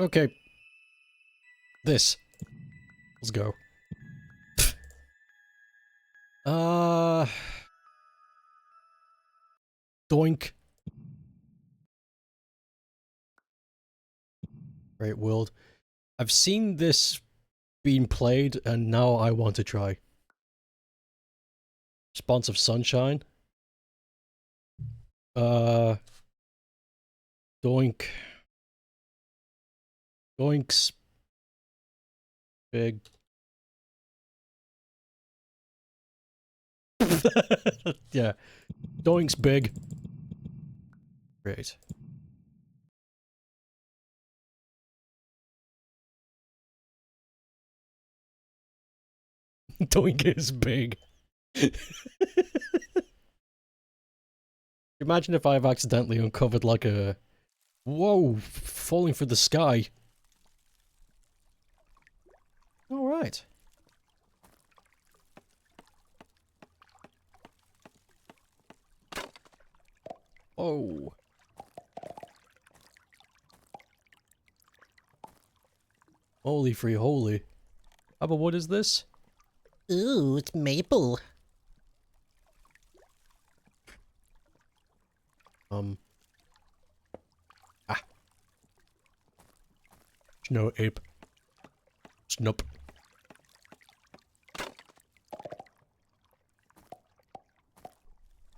Okay. This. Let's go. Doink. Great world. I've seen this being played, and now I want to try. Response of sunshine. Doink. Doinks. Big. Yeah. Doink's big. Great. Doink is big. Imagine if I've accidentally uncovered like a... Whoa! Falling through the sky. Alright. Oh. Holy free holy. But what is this? Ooh, it's maple. Ah. Snow ape. Snoop.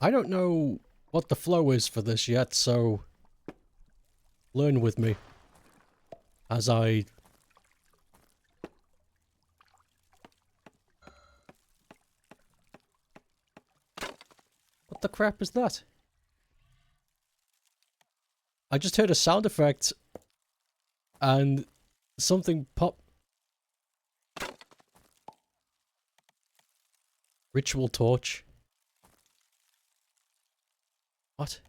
I don't know what the flow is for this yet, so learn with me as I... What the crap is that? I just heard a sound effect and something pop... Ritual torch. What?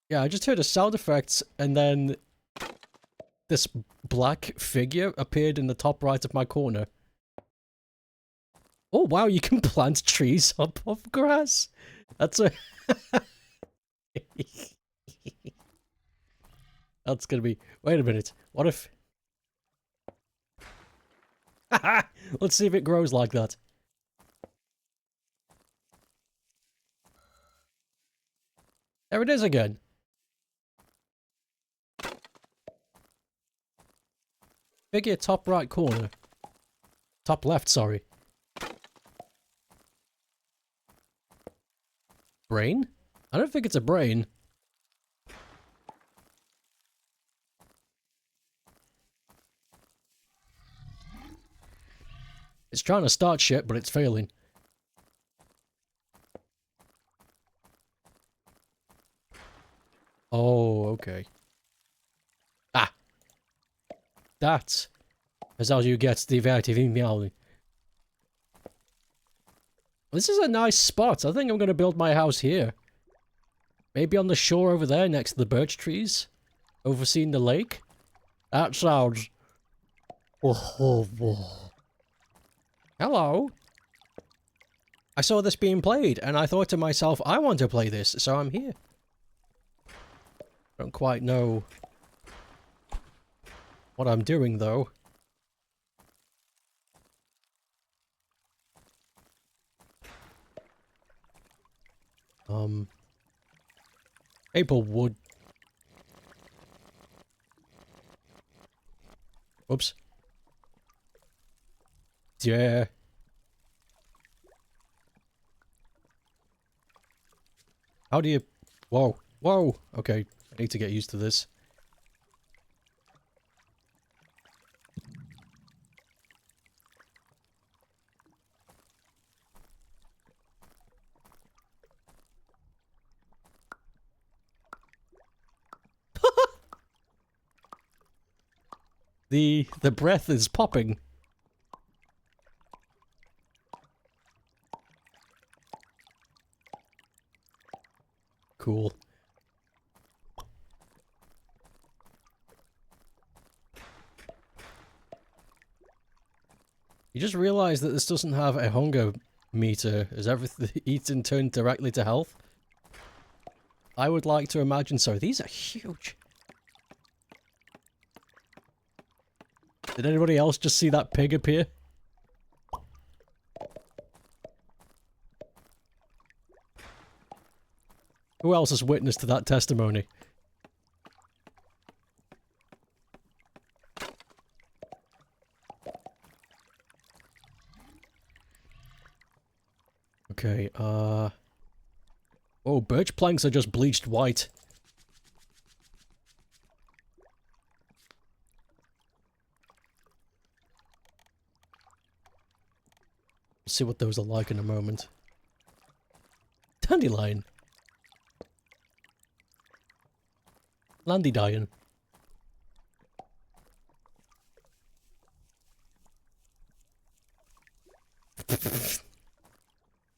Yeah, I just heard a sound effect and then this black figure appeared in the top right of my corner. Oh wow, you can plant trees up of grass. That's a... That's gonna be... Wait a minute. What if... Let's see if it grows like that. There it is again. Figure top right corner. Top left, sorry. Brain? I don't think it's a brain. It's trying to start shit, but it's failing. Oh, okay. Ah! That is how you get the variety of meowing. This is a nice spot. I think I'm going to build my house here. Maybe on the shore over there next to the birch trees. Overseeing the lake. That sounds... Hello. I saw this being played and I thought to myself, I want to play this, so I'm here. Don't quite know what I'm doing though. Maple wood. Whoops. Yeah. How do you... Whoa. Whoa. Okay. I need to get used to this. The breath is popping. Cool. You just realize that this doesn't have a hunger meter. Is everything eaten turned directly to health? I would like to imagine so. These are huge. Did anybody else just see that pig appear? Who else has witnessed to that testimony? Okay, oh, birch planks are just bleached white. We'll see what those are like in a moment. Dandelion. Landidion.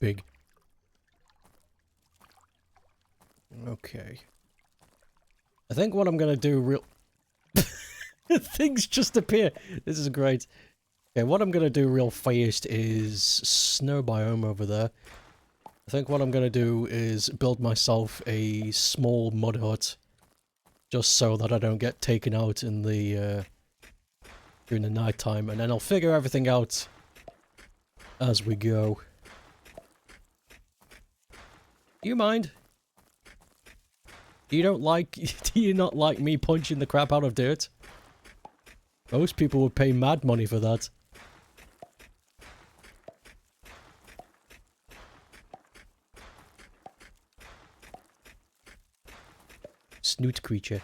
Big. Okay. I think what I'm gonna do real... Things just appear. This is great. Okay, what I'm gonna do real fast is snow biome over there. I think what I'm gonna do is build myself a small mud hut. Just so that I don't get taken out in the, during the night time. And then I'll figure everything out as we go. Do you mind? Do you not like me punching the crap out of dirt? Most people would pay mad money for that. Snoot creature.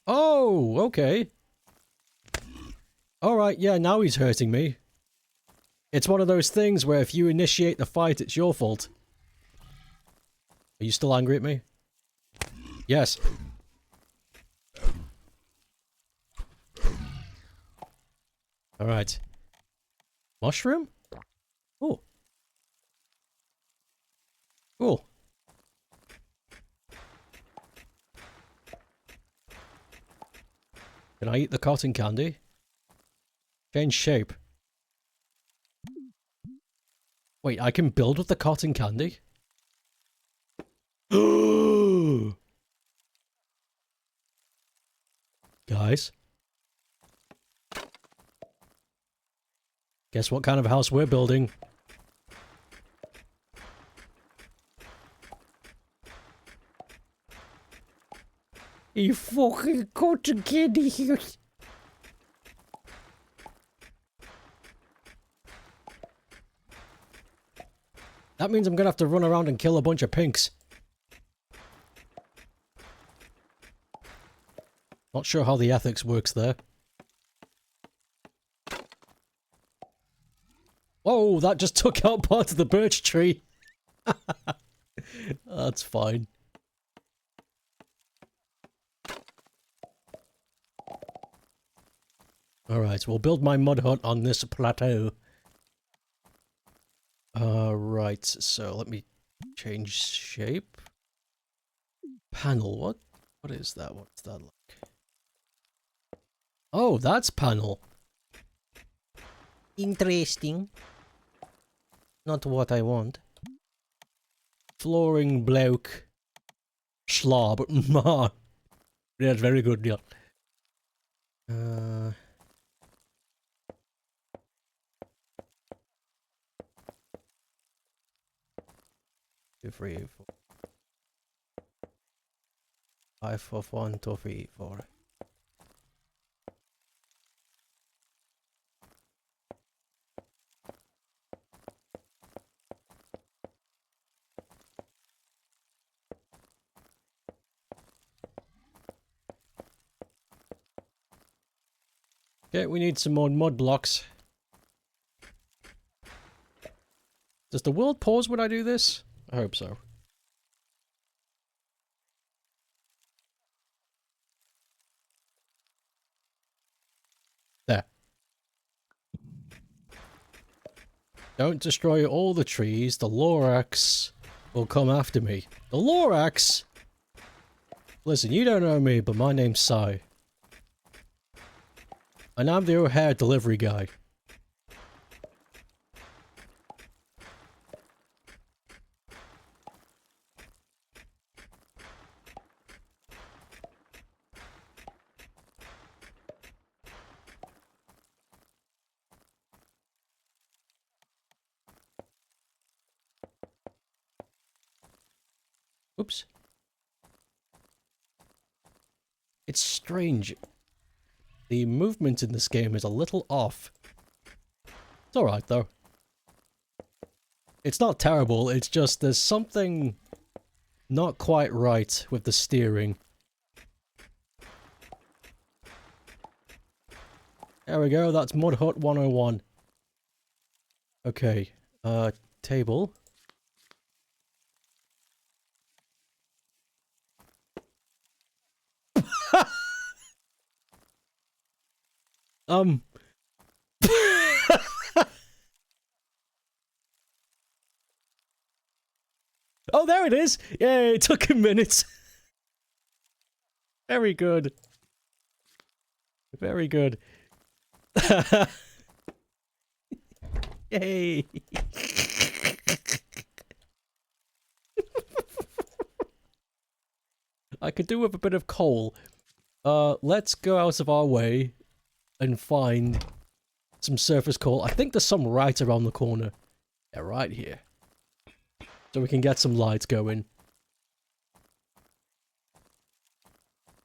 Oh, okay. Alright, yeah, now he's hurting me. It's one of those things where if you initiate the fight, it's your fault. Are you still angry at me? Yes. Alright. Mushroom? Oh. Cool. Can I eat the cotton candy? Change shape. Wait, I can build with the cotton candy? Guys? Guess what kind of house we're building? You fucking cotton candy here. That means I'm gonna have to run around and kill a bunch of pinks. Not sure how the ethics works there. Oh, that just took out part of the birch tree. That's fine. Alright, we'll build my mud hut on this plateau. Right, so let me change shape. Panel, what is that? What's that like? Oh, that's panel. Interesting. Not what I want. Flooring bloke. Schlob. That's very good, yeah. 2, 3, 4. 5, 4, 1, 2, 3, 4. Okay, we need some more mud blocks. Does the world pause when I do this? I hope so. There. Don't destroy all the trees. The Lorax will come after me. The Lorax? Listen, you don't know me, but my name's Sai. And I'm the O'Hare delivery guy. Oops. It's strange. The movement in this game is a little off. It's alright though. It's not terrible, it's just there's something not quite right with the steering. There we go, that's Mud Hut 101. Okay, table. Oh, there it is! Yay, it took a minute. Very good. Very good. Yay! I could do with a bit of coal. Let's go out of our way and find some surface coal. I think there's some right around the corner. Yeah, right here. So we can get some lights going.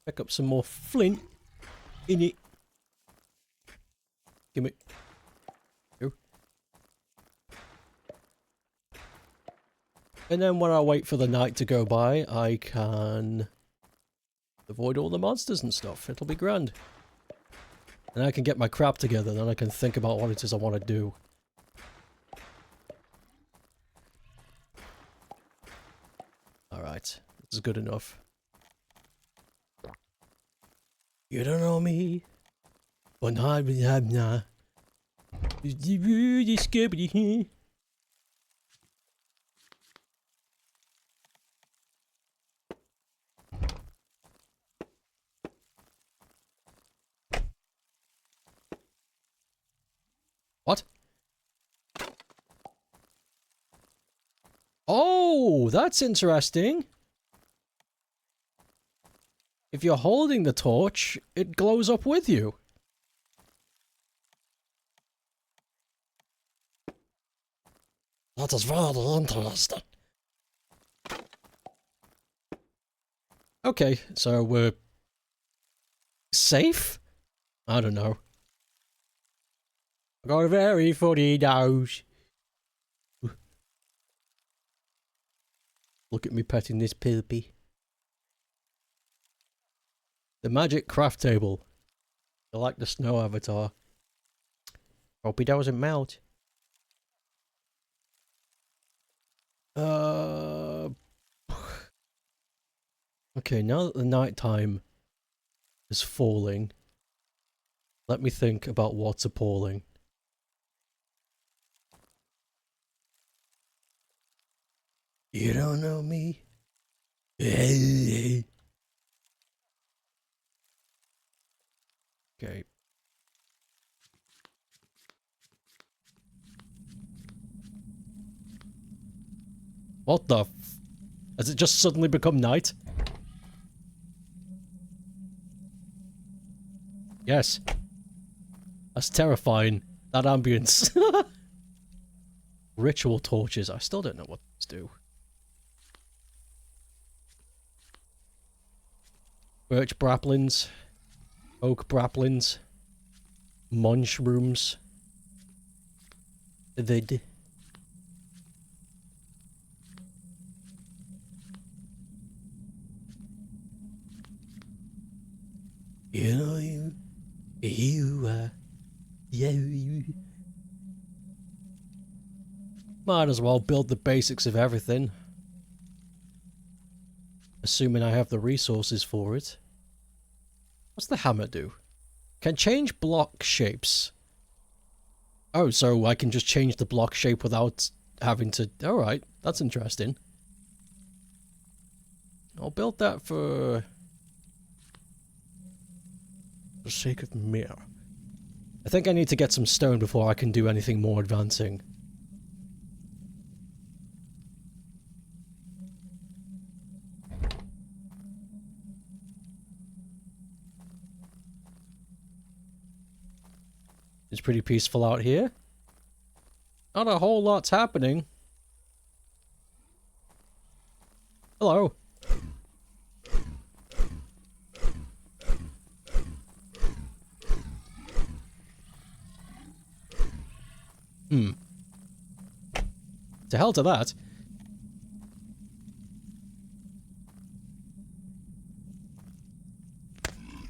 Pick up some more flint. In it. Give me. Here. And then when I wait for the night to go by, I can avoid all the monsters and stuff. It'll be grand. And I can get my crap together, then I can think about what it is I want to do. Alright, this is good enough. You don't know me, but I have not. What? Oh, that's interesting. If you're holding the torch, it glows up with you. That is very interesting. Okay, so we're safe? I don't know. I got a very funny nose. Look at me petting this puppy. The magic craft table. I like the snow avatar. Hope he doesn't melt. Okay, now that the nighttime is falling, let me think about what's appalling. You don't know me? Okay. What the f- Has it just suddenly become night? Yes. That's terrifying. That ambience. Ritual torches. I still don't know what to do. Birch braplins. Oak braplins. Mushrooms. Vid. You know you might as well build the basics of everything. Assuming I have the resources for it. What's the hammer do? Can change block shapes. Oh, so I can just change the block shape without having to... Alright, that's interesting. I'll build that for the sake of mirror. I think I need to get some stone before I can do anything more advancing. It's pretty peaceful out here. Not a whole lot's happening. Hello. Hmm. To hell to that.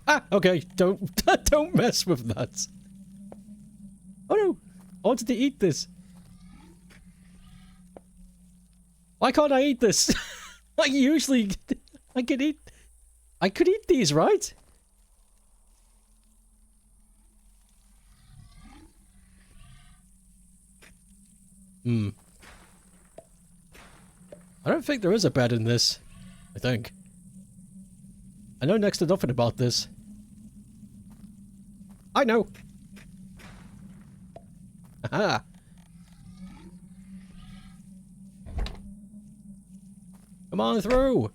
Ah, okay, don't mess with that. Oh no, I wanted to eat this. Why can't I eat this? I usually, I could eat these, right? Hmm. I don't think there is a bed in this. I think. I know next to nothing about this. I know. Aha. Come on through.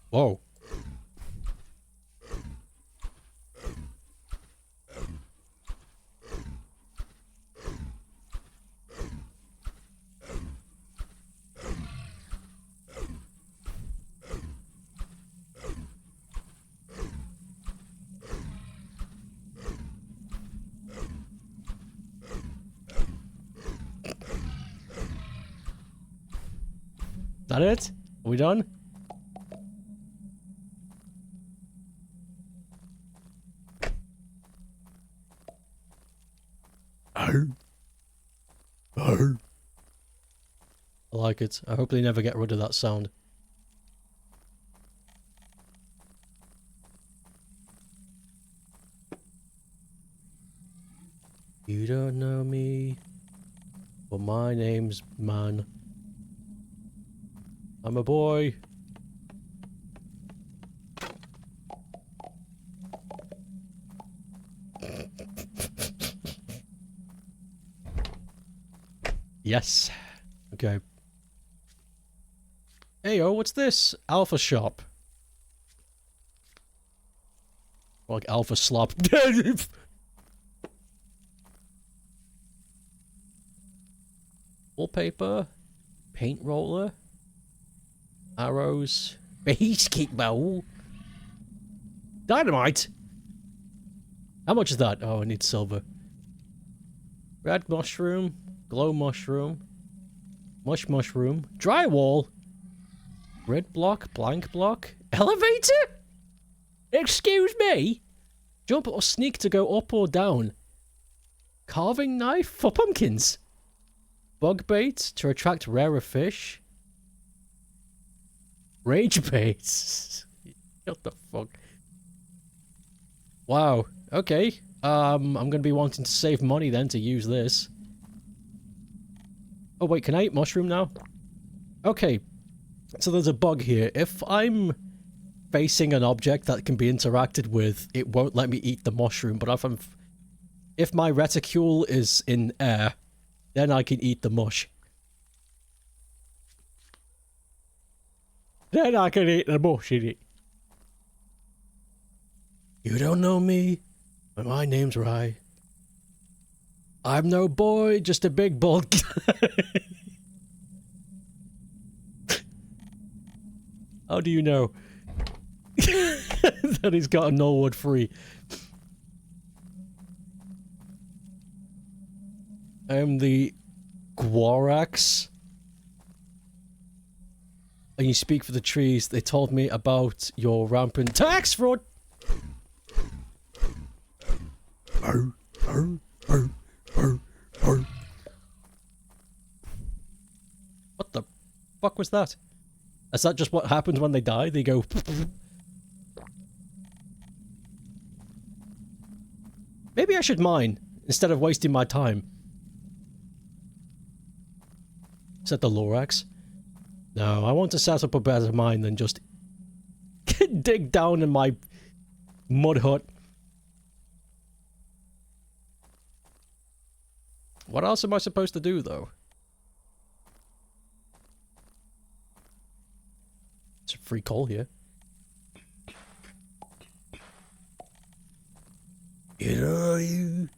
Whoa. That it? Are we done? I like it. I hope they never get rid of that sound. You don't know me, but my name's Man. I'm a boy. Yes. Okay. Heyo, what's this? Alpha shop. Like alpha slop. Wallpaper. Paint roller. Arrows. Basketball. Dynamite. How much is that? Oh, I need silver. Red mushroom. Glow mushroom. Mushroom. Drywall. Red block. Blank block. Elevator? Excuse me? Jump or sneak to go up or down. Carving knife for pumpkins. Bug bait to attract rarer fish. Rage bait. What the fuck? Wow. Okay. I'm gonna be wanting to save money then to use this. Oh wait, can I eat mushroom now? Okay. So there's a bug here. If I'm facing an object that can be interacted with, it won't let me eat the mushroom, but if my reticule is in air, then I can eat the mush. Then I can eat the mush, innit? You don't know me, but my name's Rye. I'm no boy, just a big bulk. How do you know that he's got a Nullwood free? I am the Gworax. And you speak for the trees. They told me about your rampant tax fraud. What the fuck was that? Is that just what happens when they die? They go... Maybe I should mine, instead of wasting my time. Is that the Lorax? No, I want to set up a better mine than just dig down in my mud hut. What else am I supposed to do, though? It's a free coal here. You know you,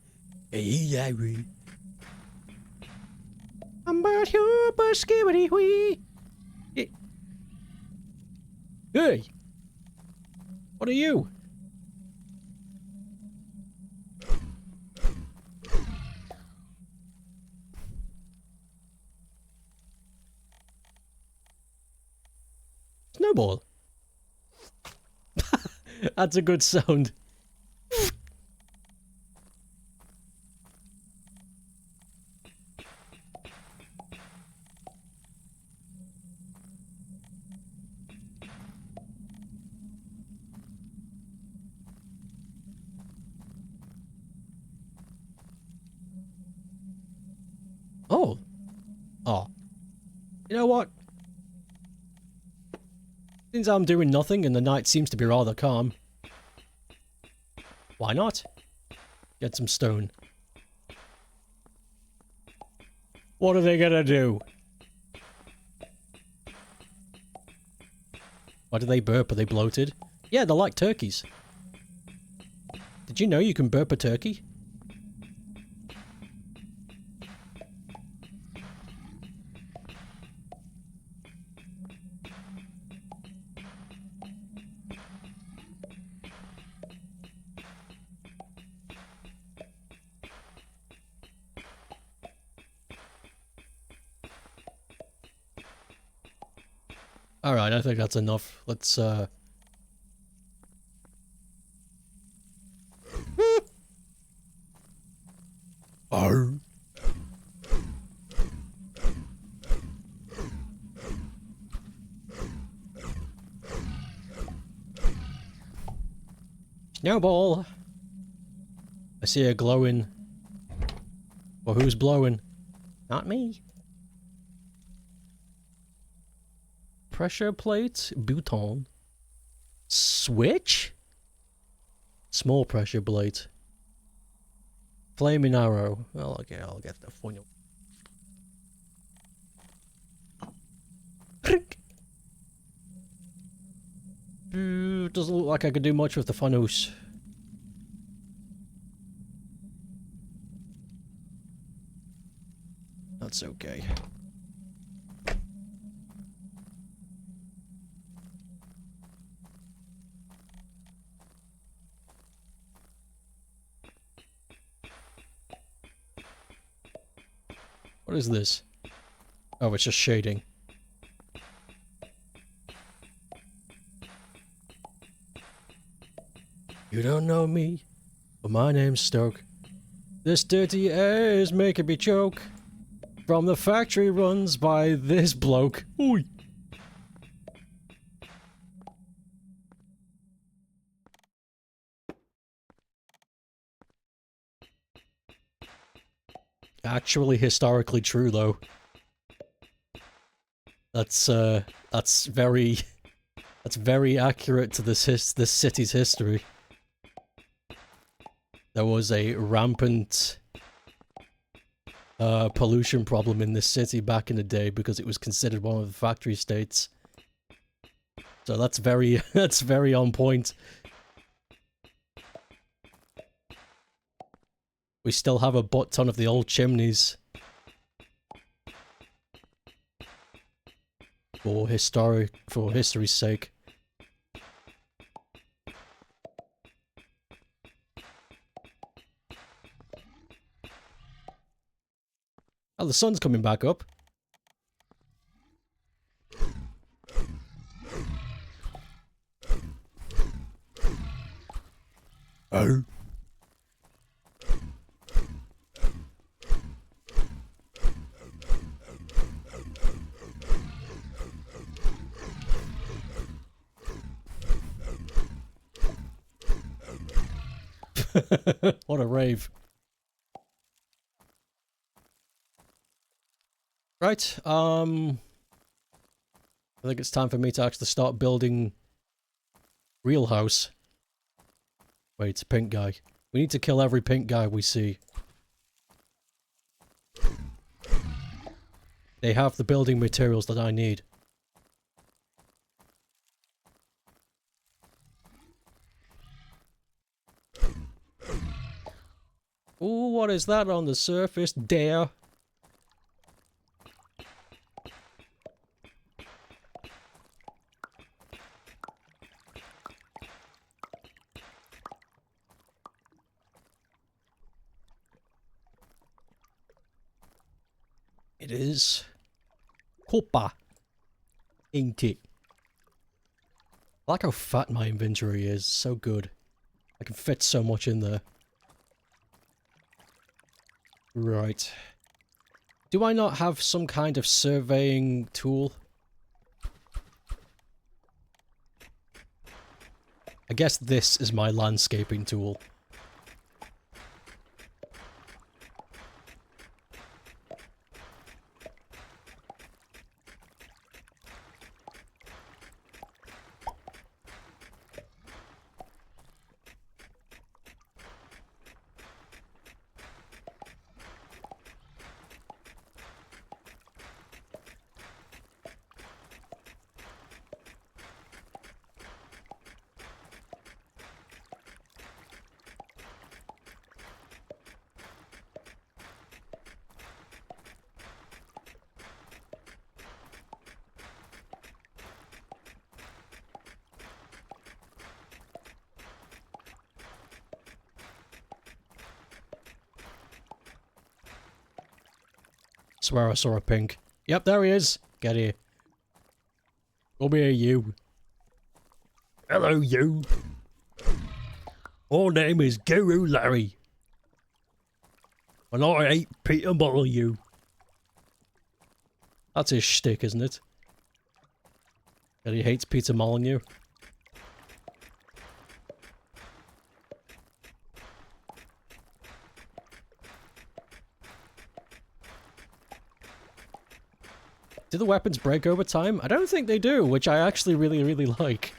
I'm about your skibidi wee. Hey! What are you? Snowball. That's a good sound. Oh. Oh. You know what? Since I'm doing nothing and the night seems to be rather calm, why not? Get some stone. What are they gonna do? Why do they burp? Are they bloated? Yeah, they're like turkeys. Did you know you can burp a turkey? Alright, I think that's enough. Let's, Arr. Snowball! I see a glowing... Well, who's blowing? Not me. Pressure plate, bouton. Switch? Small pressure plate. Flaming arrow. Well, okay, I'll get the funnel. Doesn't look like I could do much with the funnels. That's okay. What is this? Oh, it's just shading. You don't know me, but my name's Stoke. This dirty air is making me choke. From the factory runs by this bloke. Oi. Actually historically true though. That's very accurate to this city's history. There was a rampant pollution problem in this city back in the day because it was considered one of the factory states. So that's very that's very on point. We still have a butt ton of the old chimneys. For history's sake. Oh, the sun's coming back up. Oh. What a rave. Right, I think it's time for me to actually start building real house. Wait, it's a pink guy. We need to kill every pink guy we see. They have the building materials that I need. Ooh, what is that on the surface? Dare. It is copper, ain't it? I like how fat my inventory is. So good. I can fit so much in there. Right. Do I not have some kind of surveying tool? I guess this is my landscaping tool. Swear I saw a pink. Yep, there he is. Get here. Come here, you. Hello, you. My name is Guru Larry. And I hate Peter Molyneux. That's his shtick, isn't it? That he hates Peter Molyneux. Do the weapons break over time? I don't think they do, which I actually really like.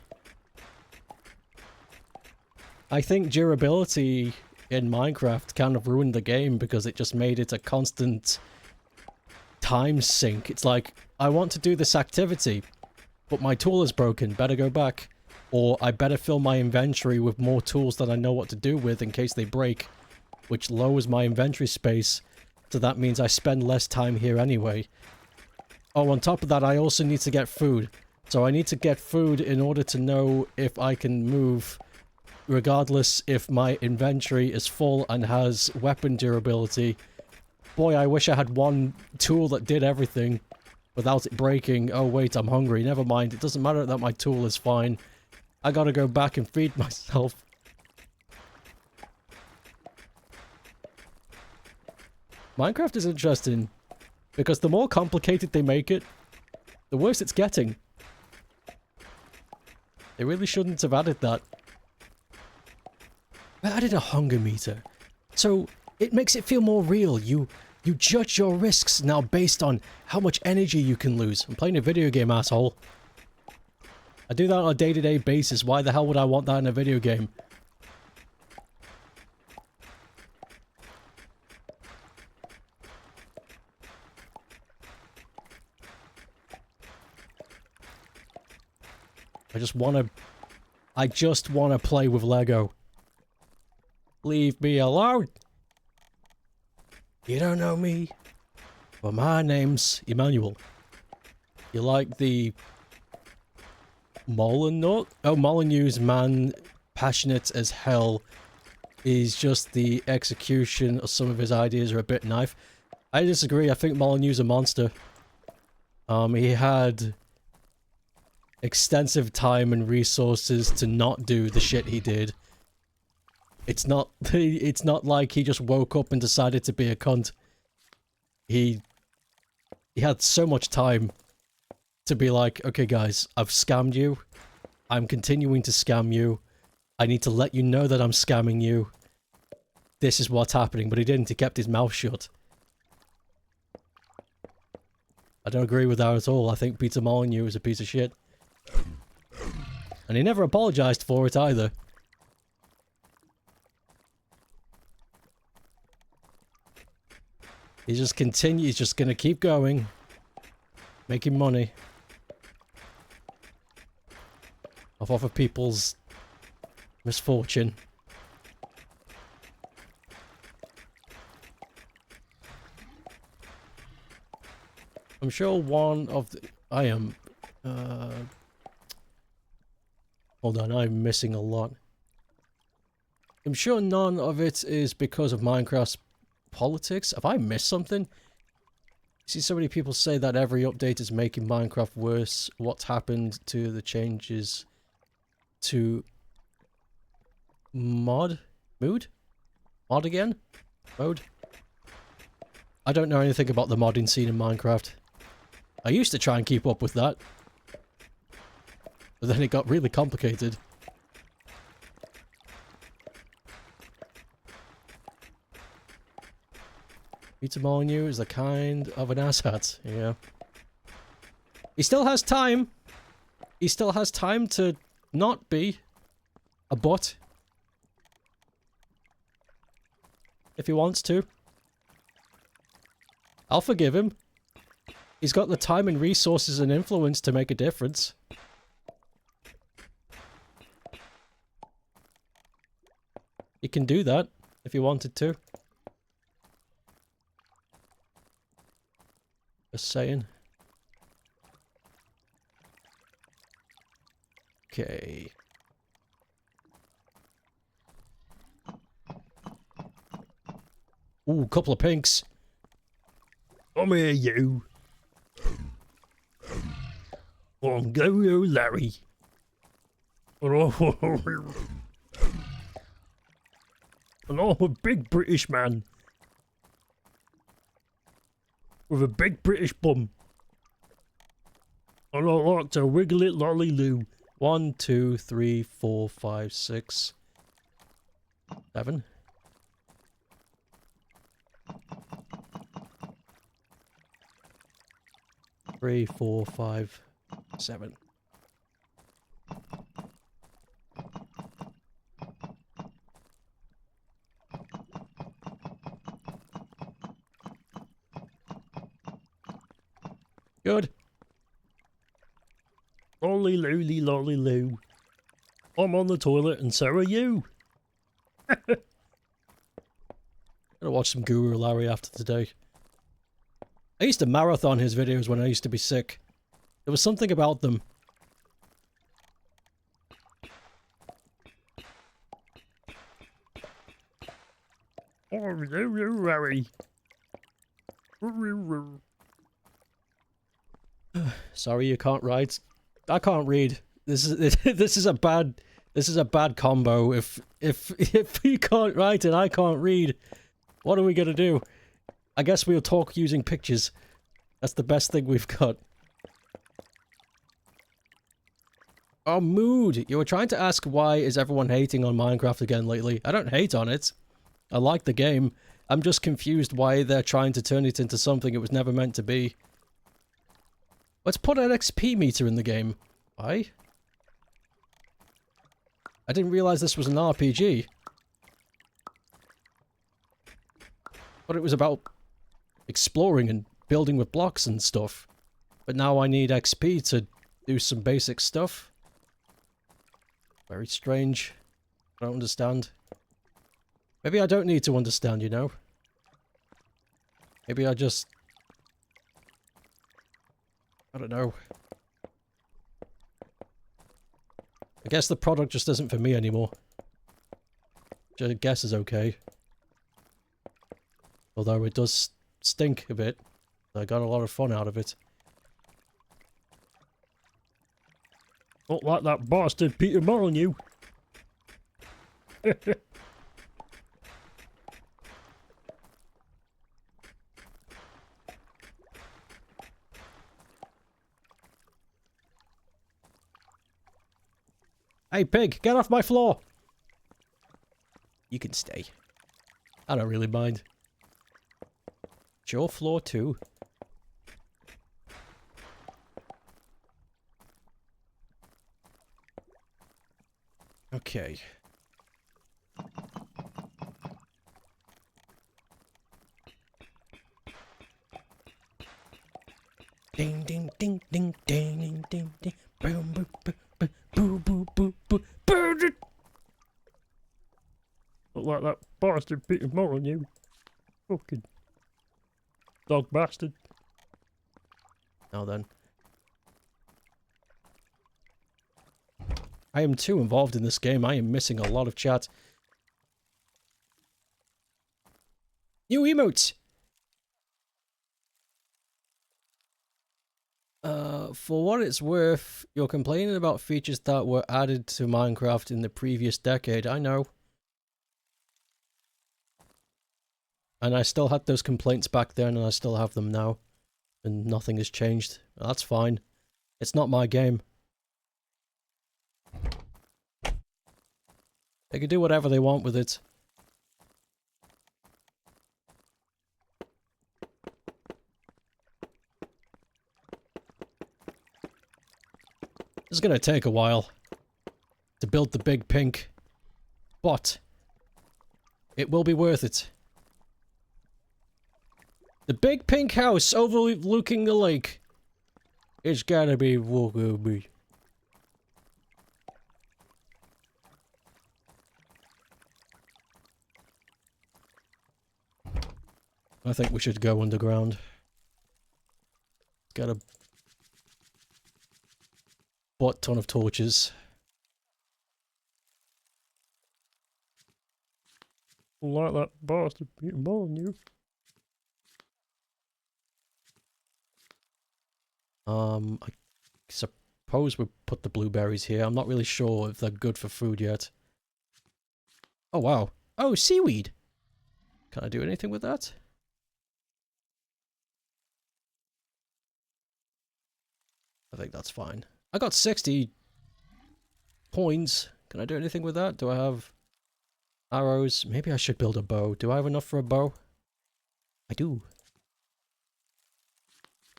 I think durability in Minecraft kind of ruined the game because it just made it a constant time sink. It's like, I want to do this activity, but my tool is broken, better go back. Or I better fill my inventory with more tools that I know what to do with in case they break, which lowers my inventory space, so that means I spend less time here anyway. Oh, on top of that, I also need to get food. So I need to get food in order to know if I can move, regardless if my inventory is full and has weapon durability. Boy, I wish I had one tool that did everything without it breaking. Oh wait, I'm hungry. Never mind, it doesn't matter that my tool is fine. I gotta go back and feed myself. Minecraft is interesting, because the more complicated they make it, the worse it's getting. They really shouldn't have added that. I added a hunger meter, so it makes it feel more real. You judge your risks now based on how much energy you can lose. I'm playing a video game, asshole. I do that on a day-to-day basis. Why the hell would I want that in a video game? I just wanna play with Lego. Leave me alone. You don't know me, but my name's Emmanuel. You like the Molyneux? Oh, Molyneux's man, passionate as hell, is just the execution of some of his ideas are a bit knife. I disagree. I think Molyneux's a monster. He had extensive time and resources to not do the shit he did. It's not like he just woke up and decided to be a cunt. He had so much time to be like, okay guys, I've scammed you. I'm continuing to scam you. I need to let you know that I'm scamming you. This is what's happening, but he didn't. He kept his mouth shut. I don't agree with that at all. I think Peter Molyneux is a piece of shit. And he never apologized for it either. He just continues, he's just gonna keep going. Making money. Off other people's misfortune. I'm sure one of the... I am... hold on, I'm missing a lot. I'm sure none of it is because of Minecraft's politics. Have I missed something? I see so many people say that every update is making Minecraft worse. What's happened to the changes to mod again? Mode? I don't know anything about the modding scene in Minecraft. I used to try and keep up with that. But then it got really complicated. Peter Molyneux is the kind of an asshat, yeah. He still has time. He still has time to not be a butt. If he wants to. I'll forgive him. He's got the time and resources and influence to make a difference. He can do that if he wanted to. Just saying. Okay. Ooh, couple of pinks. Come here, you. On go, you, Larry. And I'm a big British man. With a big British bum. And I like to wiggle it lolly-loo. 1, 2, 3, 4, 5, 6, 7. Three, 4, 5, 7. Good. Lolly lolly lolly loo. I'm on the toilet and so are you. Gonna watch some Guru Larry after today. I used to marathon his videos when I used to be sick. There was something about them. Oh, Larry. Sorry, you can't write. I can't read. This is a bad combo. If you can't write and I can't read, what are we gonna do? I guess we'll talk using pictures. That's the best thing we've got. Oh, Mood, you were trying to ask why is everyone hating on Minecraft again lately. I don't hate on it. I like the game. I'm just confused why they're trying to turn it into something it was never meant to be. Let's put an XP meter in the game. Why? I didn't realize this was an RPG. But it was about exploring and building with blocks and stuff. But now I need XP to do some basic stuff. Very strange. I don't understand. Maybe I don't need to understand, you know? Maybe I just... I don't know. I guess the product just isn't for me anymore. Which I guess is okay. Although it does stink a bit. I got a lot of fun out of it. Not like that bastard Peter Molyneux. Hey, pig, get off my floor! You can stay. I don't really mind. It's your floor too. Okay. Ding ding ding ding ding ding ding boom boom boom boom boo boo boo boo burn it. Look like that bastard Peter Molyneux. Fucking dog bastard. Now then. I am too involved in this game. I am missing a lot of chat. New emotes! For what it's worth, you're complaining about features that were added to Minecraft in the previous decade. I know. And I still had those complaints back then, and I still have them now. And nothing has changed. That's fine. It's not my game. They can do whatever they want with it. It's gonna take a while to build the big pink, but it will be worth it. The big pink house overlooking the lake. It's gotta be me. I think we should go underground. Got a butt ton of torches. Like that bastard on you. I suppose we put the blueberries here. I'm not really sure if they're good for food yet. Oh wow. Oh, seaweed! Can I do anything with that? I think that's fine. I got 60 points. Can I do anything with that? Do I have arrows? Maybe I should build a bow. Do I have enough for a bow? I do.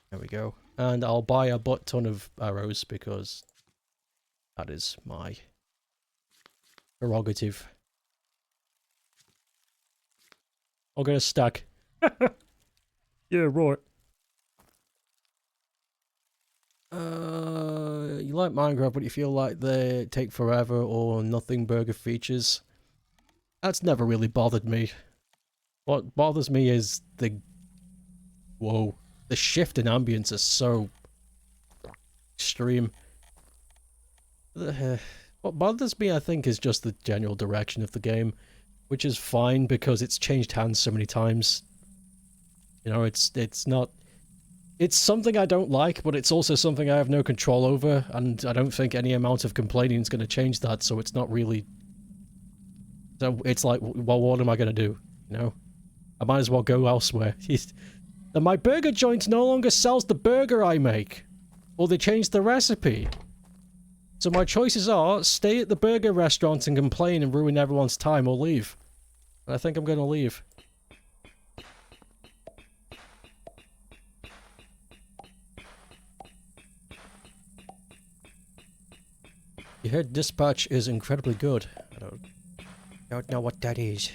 There we go. And I'll buy a butt ton of arrows because that is my prerogative. I'll get a stack. Yeah, right. You like Minecraft, but you feel like they take forever or nothing burger features. That's never really bothered me. What bothers me is the... Whoa. The shift in ambience is so... extreme. What bothers me, I think, is just the general direction of the game. Which is fine, because it's changed hands so many times. You know, it's not... It's something I don't like, but it's also something I have no control over, and I don't think any amount of complaining is going to change that, so it's not really... So it's like, well, what am I going to do? You know? I might as well go elsewhere. My burger joint no longer sells the burger I make. Or they changed the recipe. So my choices are, stay at the burger restaurant and complain and ruin everyone's time, or leave. And I think I'm going to leave. You heard dispatch is incredibly good. I don't know what that is.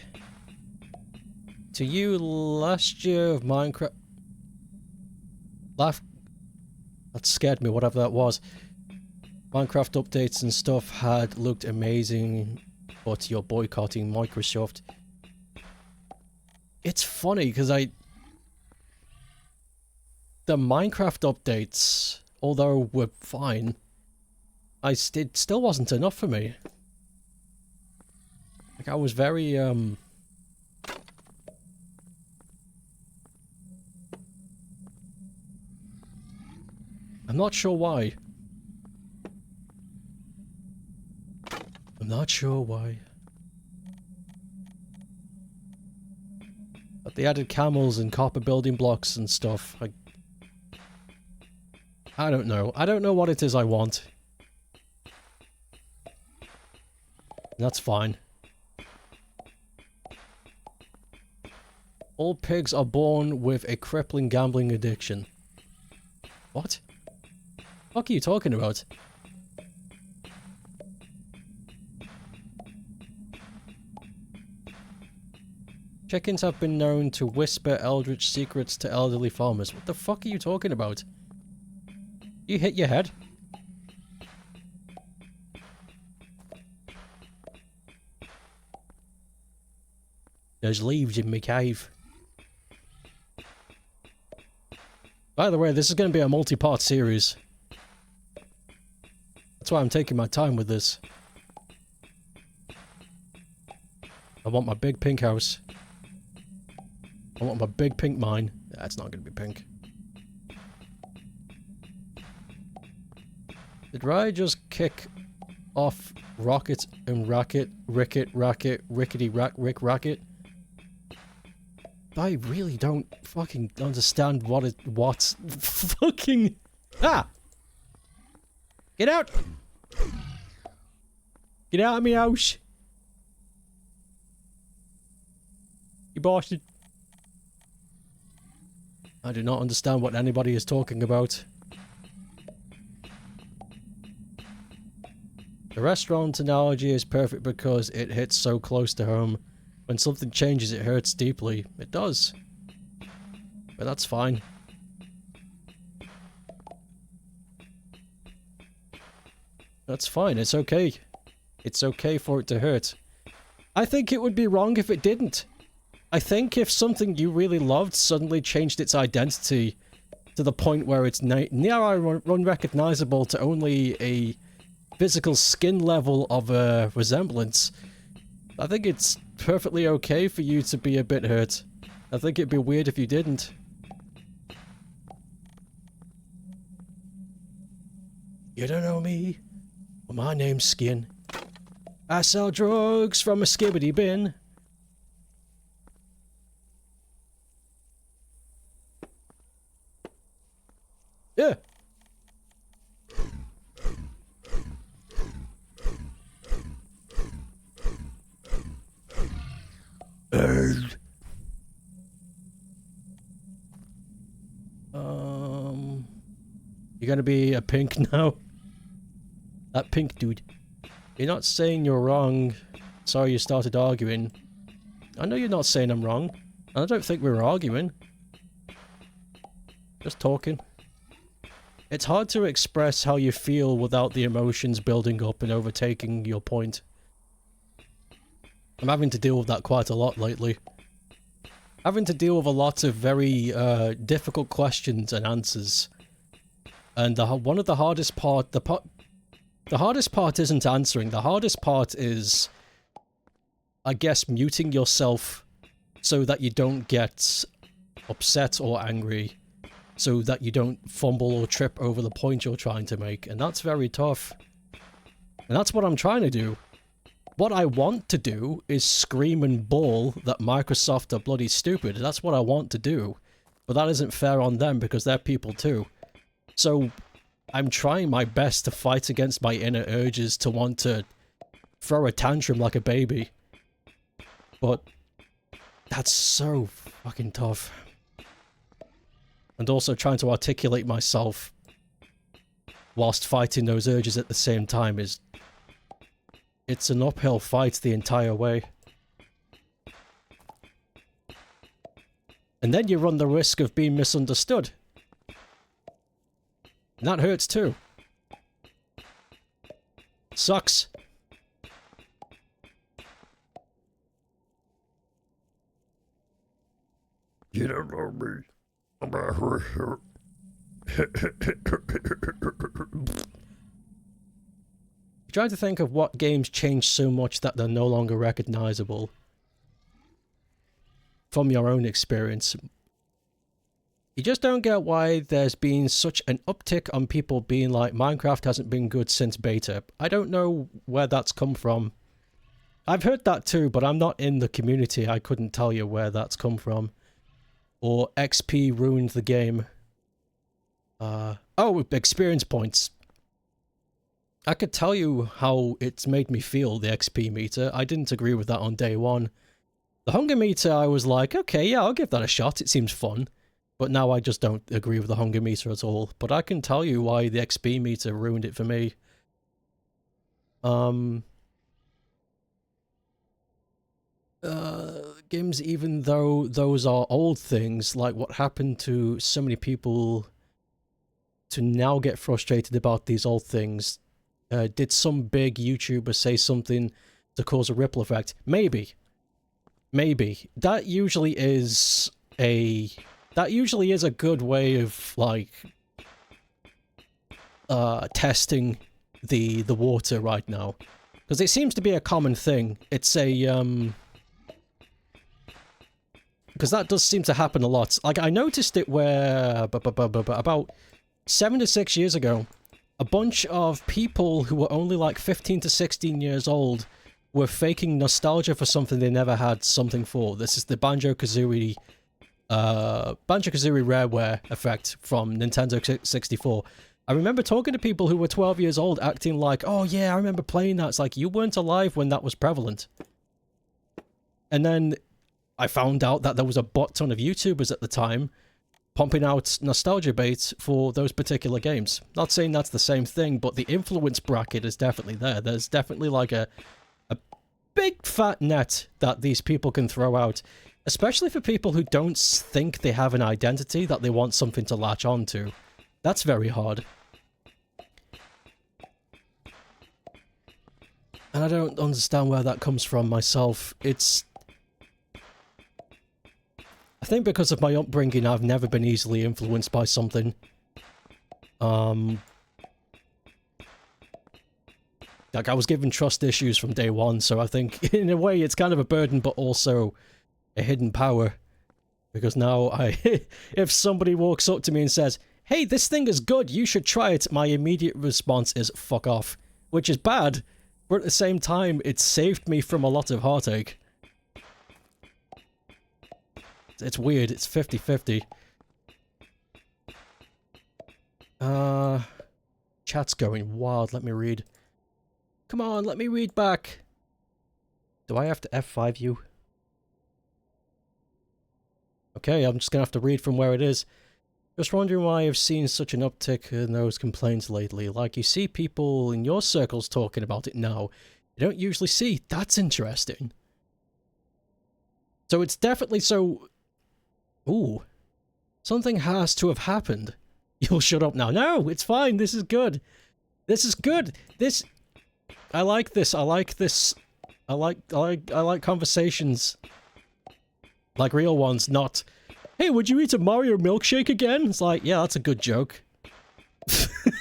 To you, last year of Minecraft... That scared me, whatever that was. Minecraft updates and stuff had looked amazing, but you're boycotting Microsoft. It's funny, because the Minecraft updates, although were fine, it still wasn't enough for me. Like, I was very, I'm not sure why. I'm not sure why. But they added camels and copper building blocks and stuff. I don't know. I don't know what it is I want. That's fine. All pigs are born with a crippling gambling addiction. What? What are you talking about? Chickens have been known to whisper eldritch secrets to elderly farmers. What the fuck are you talking about? You hit your head? There's leaves in my cave. By the way, this is going to be a multi-part series. That's why I'm taking my time with this. I want my big pink house. I want my big pink mine. That's not going to be pink. Did I just kick off Rocket and Racket, Ricket, Racket, Rickety Rack, Rick Racket? I really don't fucking understand what's fucking... Ah! Get out! Get out of my house! You bastard. I do not understand what anybody is talking about. The restaurant analogy is perfect because it hits so close to home. When something changes, it hurts deeply. It does. But that's fine. That's fine, it's okay. It's okay for it to hurt. I think it would be wrong if it didn't. I think if something you really loved suddenly changed its identity to the point where it's near unrecognizable to only a physical skin level of a resemblance, I think it's perfectly okay for you to be a bit hurt. I think it'd be weird if you didn't. You don't know me? Well, my name's Skin. I sell drugs from a skibbity bin. Yeah. You're gonna be a pink now? That pink dude. You're not saying you're wrong. Sorry you started arguing. I know you're not saying I'm wrong. I don't think we're arguing. Just talking. It's hard to express how you feel without the emotions building up and overtaking your point. I'm having to deal with that quite a lot lately. Having to deal with a lot of very difficult questions and answers. And one of the hardest part, the hardest part isn't answering. The hardest part is, I guess, muting yourself so that you don't get upset or angry, so that you don't fumble or trip over the point you're trying to make. And that's very tough. And that's what I'm trying to do. What I want to do is scream and bawl that Microsoft are bloody stupid. That's what I want to do. But that isn't fair on them because they're people too. So I'm trying my best to fight against my inner urges to want to throw a tantrum like a baby. But that's so fucking tough. And also trying to articulate myself whilst fighting those urges at the same time is... It's an uphill fight the entire way. And then you run the risk of being misunderstood. And that hurts too. Sucks. You don't know me. I'm a Trying to think of what games changed so much that they're no longer recognizable. From your own experience. You just don't get why there's been such an uptick on people being like, Minecraft hasn't been good since beta. I don't know where that's come from. I've heard that too, but I'm not in the community. I couldn't tell you where that's come from. Or XP ruined the game. Oh, experience points. I could tell you how it's made me feel, the XP meter. I didn't agree with that on day one. The hunger meter, I was like, okay, yeah, I'll give that a shot. It seems fun. But now I just don't agree with the hunger meter at all. But I can tell you why the XP meter ruined it for me. Games, even though those are old things, like what happened to so many people to now get frustrated about these old things. Did some big YouTuber say something to cause a ripple effect? Maybe. Maybe. That usually is a good way of, like, testing the water right now. Because it seems to be a common thing. It's a, because that does seem to happen a lot. Like, I noticed it where, about 7 to 6 years ago, a bunch of people who were only like 15 to 16 years old were faking nostalgia for something they never had something for. This is the Banjo-Kazooie Rareware effect from Nintendo 64. I remember talking to people who were 12 years old acting like, oh yeah, I remember playing that. It's like, you weren't alive when that was prevalent. And then I found out that there was a butt ton of YouTubers at the time pumping out nostalgia bait for those particular games. Not saying that's the same thing, but the influence bracket is definitely there. There's definitely like a big fat net that these people can throw out, especially for people who don't think they have an identity, that they want something to latch on to. That's very hard. And I don't understand where that comes from myself. I think because of my upbringing, I've never been easily influenced by something. Like, I was given trust issues from day one, so I think, in a way, it's kind of a burden, but also a hidden power. Because now, if somebody walks up to me and says, hey, this thing is good, you should try it, my immediate response is, fuck off. Which is bad, but at the same time, it saved me from a lot of heartache. It's weird, it's 50-50. Chat's going wild, let me read. Come on, let me read back. Do I have to F5 you? Okay, I'm just gonna have to read from where it is. Just wondering why I've seen such an uptick in those complaints lately. Like, you see people in your circles talking about it now. You don't usually see. That's interesting. So it's definitely so... Ooh. Something has to have happened. You'll shut up now. No, it's fine. This is good. This is good. This... I like this. I like this. I like conversations. Like real ones, not... Hey, would you eat a Mario milkshake again? It's like, yeah, that's a good joke.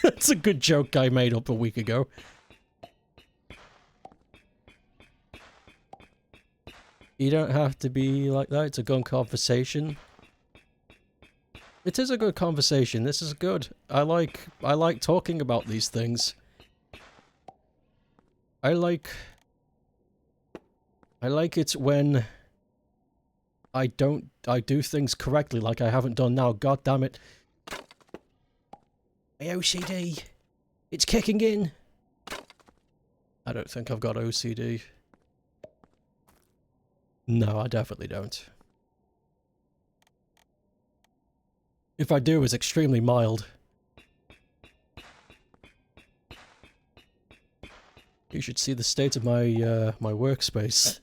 That's a good joke I made up a week ago. You don't have to be like that. It's a good conversation. It is a good conversation. This is good. I like talking about these things. I like it when I do things correctly like I haven't done now. God damn it. My OCD. It's kicking in. I don't think I've got OCD. No, I definitely don't. If I do, it's extremely mild. You should see the state of my my workspace.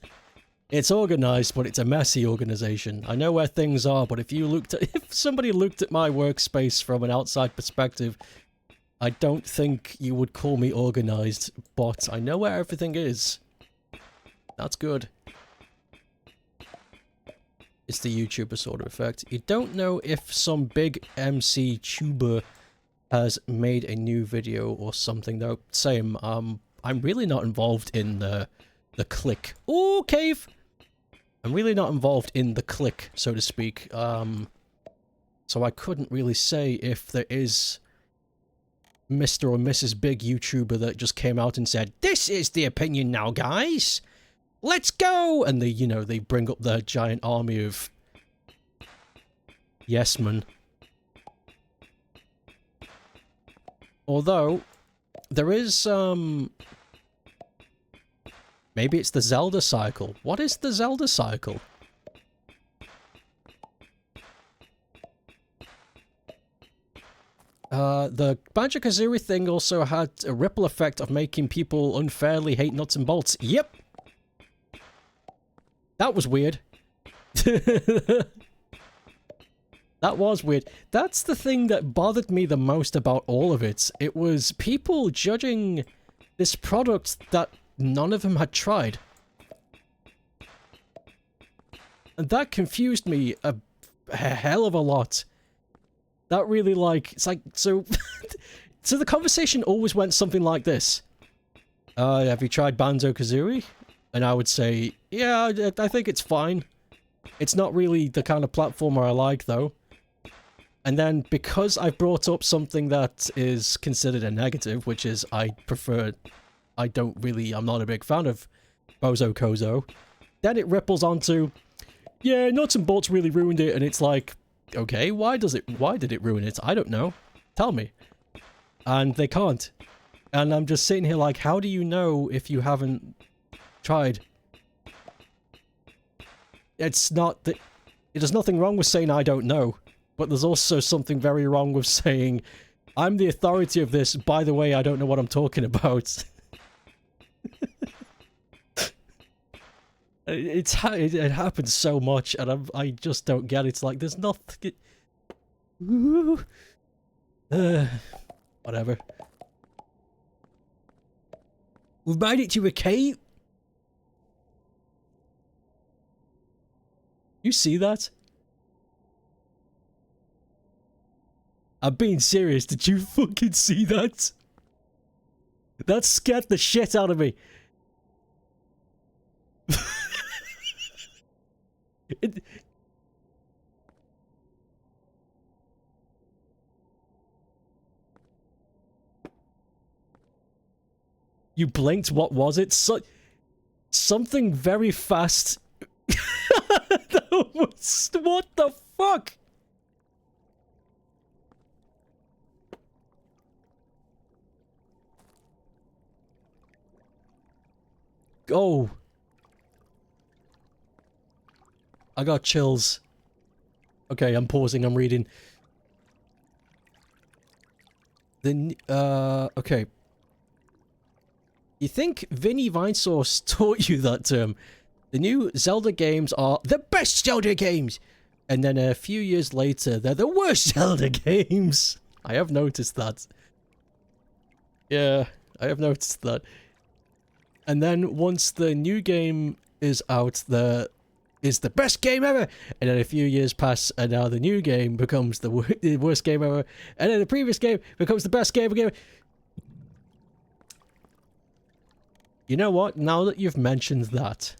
It's organized, but it's a messy organization. I know where things are, but if somebody looked at my workspace from an outside perspective, I don't think you would call me organized, but I know where everything is. That's good. It's the YouTuber sort of effect. You don't know if some big MC tuber has made a new video or something, though. Same, I'm really not involved in the clique. Ooh, cave! I'm really not involved in the clique, so to speak. So I couldn't really say if there is Mr. or Mrs. Big YouTuber that just came out and said, "This is the opinion now, guys! Let's go!" And they, you know, they bring up their giant army of yes men. Although, there is, maybe it's the Zelda cycle. What is the Zelda cycle? The Banjo-Kazooie thing also had a ripple effect of making people unfairly hate nuts and bolts. Yep! That was weird. That was weird. That's the thing that bothered me the most about all of it. It was people judging this product that none of them had tried. And that confused me a hell of a lot. That really, like, it's like, so... so the conversation always went something like this. Have you tried Banjo-Kazooie? And I would say, yeah, I think it's fine. It's not really the kind of platformer I like, though. And then because I brought up something that is considered a negative, which is I'm not a big fan of Bozo Kozo, then it ripples onto, yeah, Nuts and Bolts really ruined it, and it's like, okay, why did it ruin it? I don't know. Tell me. And they can't. And I'm just sitting here like, how do you know if you haven't tried? It's not that... There's nothing wrong with saying I don't know, but there's also something very wrong with saying, I'm the authority of this, by the way, I don't know what I'm talking about. It happens so much, and I just don't get it. It's like, there's nothing... whatever. We've made it to a cave. You see that? I'm being serious. Did you fucking see that? That scared the shit out of me. You blinked, what was it? Something very fast. What the fuck? Oh. I got chills. Okay, I'm pausing, I'm reading. Okay. You think Vinny Vinesauce taught you that term? The new Zelda games are the best Zelda games! And then a few years later, they're the worst Zelda games! I have noticed that. Yeah, I have noticed that. And then once the new game is out, is the best game ever! And then a few years pass, and now the new game becomes the worst game ever. And then the previous game becomes the best game ever. You know what? Now that you've mentioned that,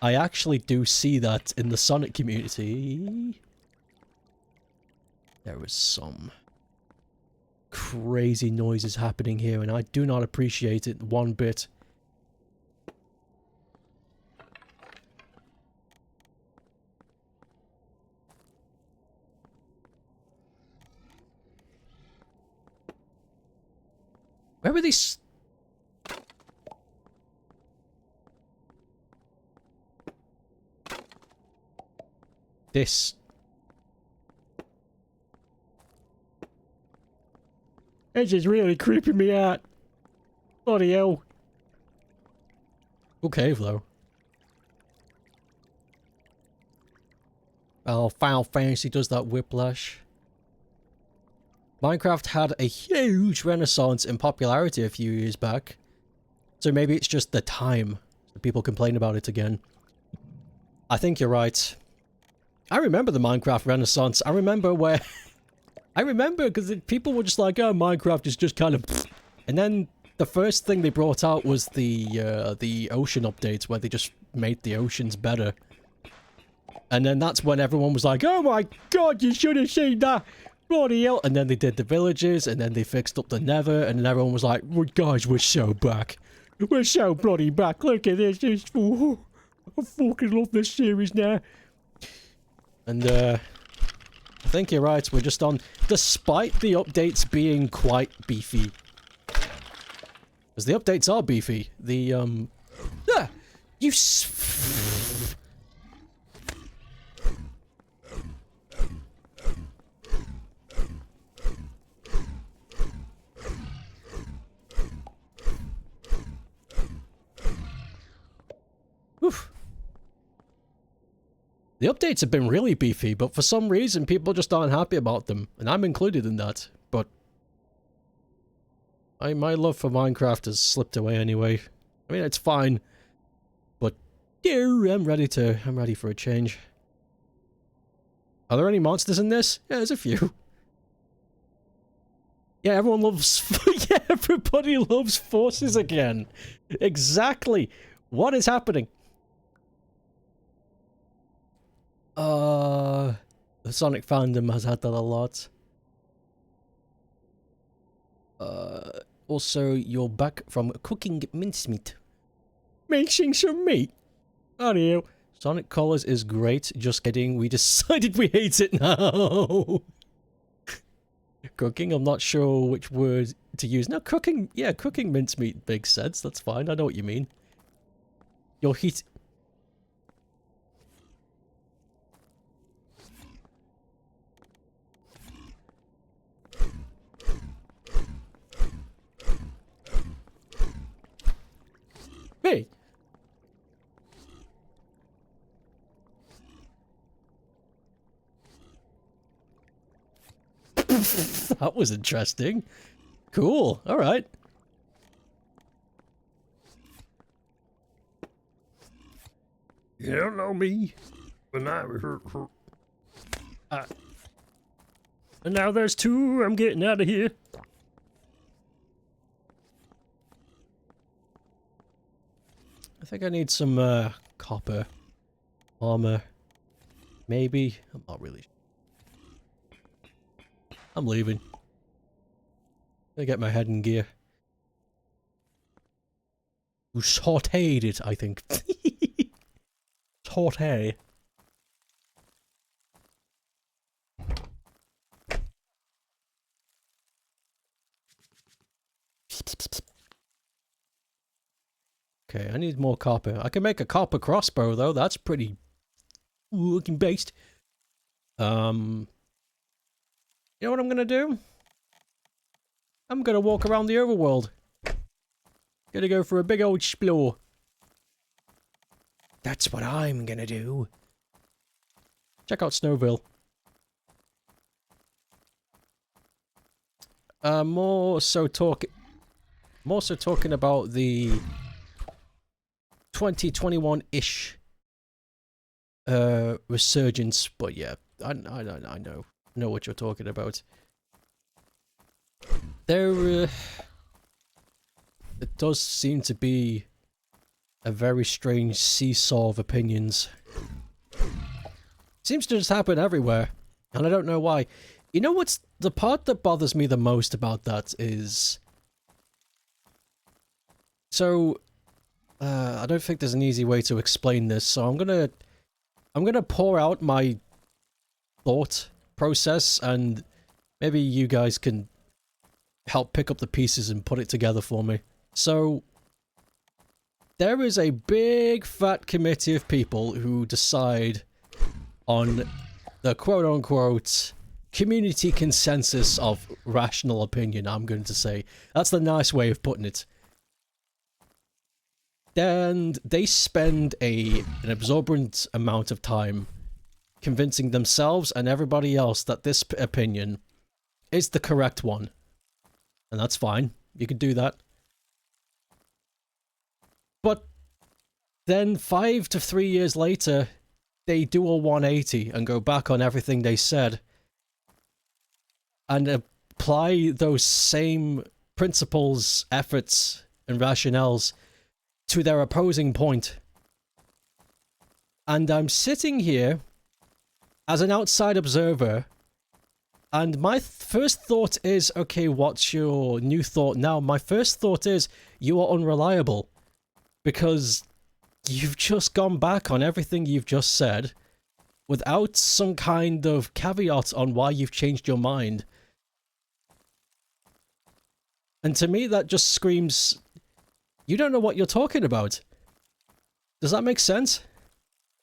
I actually do see that in the Sonic community. There was some crazy noises happening here, and I do not appreciate it one bit. Where were these? This. This is really creeping me out. Bloody hell. Cool cave, though. Oh, Final Fantasy does that whiplash. Minecraft had a huge renaissance in popularity a few years back. So maybe it's just the time that people complain about it again. I think you're right. I remember the Minecraft renaissance. I remember where... I remember because people were just like, oh, Minecraft is just kind of... And then the first thing they brought out was the ocean updates where they just made the oceans better. And then that's when everyone was like, oh my god, you should have seen that! Bloody hell! And then they did the villages, and then they fixed up the Nether, and then everyone was like, well, guys, we're so back. We're so bloody back. Look at this. Oh, I fucking love this series now. And, I think you're right. We're just on... Despite the updates being quite beefy. Because the updates are beefy. The, Ah! You Oof. The updates have been really beefy, but for some reason people just aren't happy about them, and I'm included in that, but... my love for Minecraft has slipped away anyway. I mean, it's fine, but... yeah, I'm ready for a change. Are there any monsters in this? Yeah, there's a few. Yeah, everyone loves... yeah, everybody loves forces again. Exactly. What is happening? The Sonic fandom has had that a lot. Also, you're back from cooking mincemeat. Making some meat? How do you? Sonic Colors is great, just kidding. We decided we hate it now. Cooking, I'm not sure which word to use. No, cooking, yeah, cooking mincemeat makes sense. That's fine. I know what you mean. Your heat... Hey! That was interesting. Cool. All right. You don't know me, but now And now there's two. I'm getting out of here. I think I need some copper armor. Maybe. I'm not really sure. I'm leaving. Gonna get my head in gear. You sauteed it, I think. Saute. Okay, I need more copper. I can make a copper crossbow though. That's pretty looking based. You know what I'm gonna do? I'm gonna walk around the overworld. Gonna go for a big old explore. That's what I'm gonna do. Check out Snowville. More so talking about the 2021-ish resurgence, but yeah, I know what you're talking about. There it does seem to be a very strange seesaw of opinions. Seems to just happen everywhere, and I don't know why. You know what's the part that bothers me the most about that is... So, I don't think there's an easy way to explain this, so I'm gonna pour out my thought process, and maybe you guys can help pick up the pieces and put it together for me. So, there is a big fat committee of people who decide on the quote-unquote community consensus of rational opinion, I'm going to say. That's the nice way of putting it. And they spend an exorbitant amount of time convincing themselves and everybody else that this opinion is the correct one. And that's fine. You can do that. But then 5 to 3 years later, they do a 180 and go back on everything they said and apply those same principles, efforts, and rationales to their opposing point. And I'm sitting here as an outside observer, and my first thought is, okay, what's your new thought now? My first thought is, you are unreliable. Because you've just gone back on everything you've just said without some kind of caveat on why you've changed your mind. And to me, that just screams, you don't know what you're talking about. Does that make sense?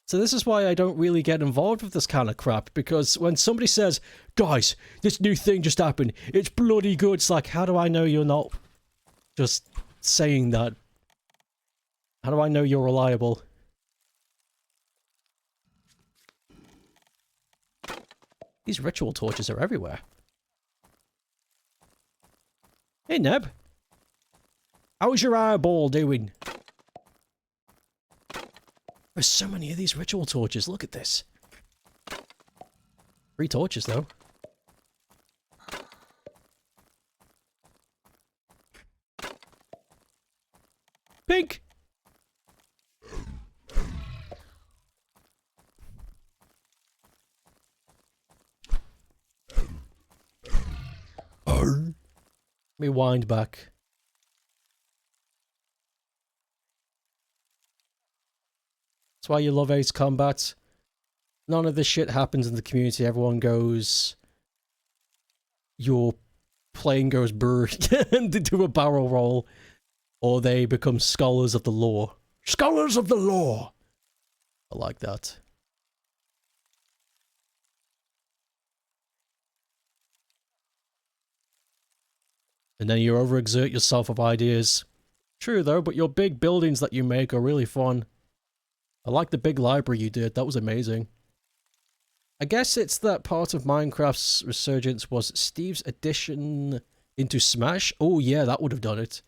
So this is why I don't really get involved with this kind of crap, because when somebody says, guys, this new thing just happened, it's bloody good, it's like, how do I know you're not just saying that? How do I know you're reliable? These ritual torches are everywhere. Hey, Neb. How's your eyeball doing? There's so many of these ritual torches. Look at this. 3 torches, though. Pink! Let me wind back. That's why you love Ace Combat. None of this shit happens in the community. Everyone goes... Your plane goes brrr and they do a barrel roll. Or they become scholars of the law. Scholars of the law! I like that. And then you overexert yourself with ideas. True though, but your big buildings that you make are really fun. I like the big library you did, that was amazing. I guess it's that part of Minecraft's resurgence was Steve's addition into Smash. Oh yeah, that would have done it.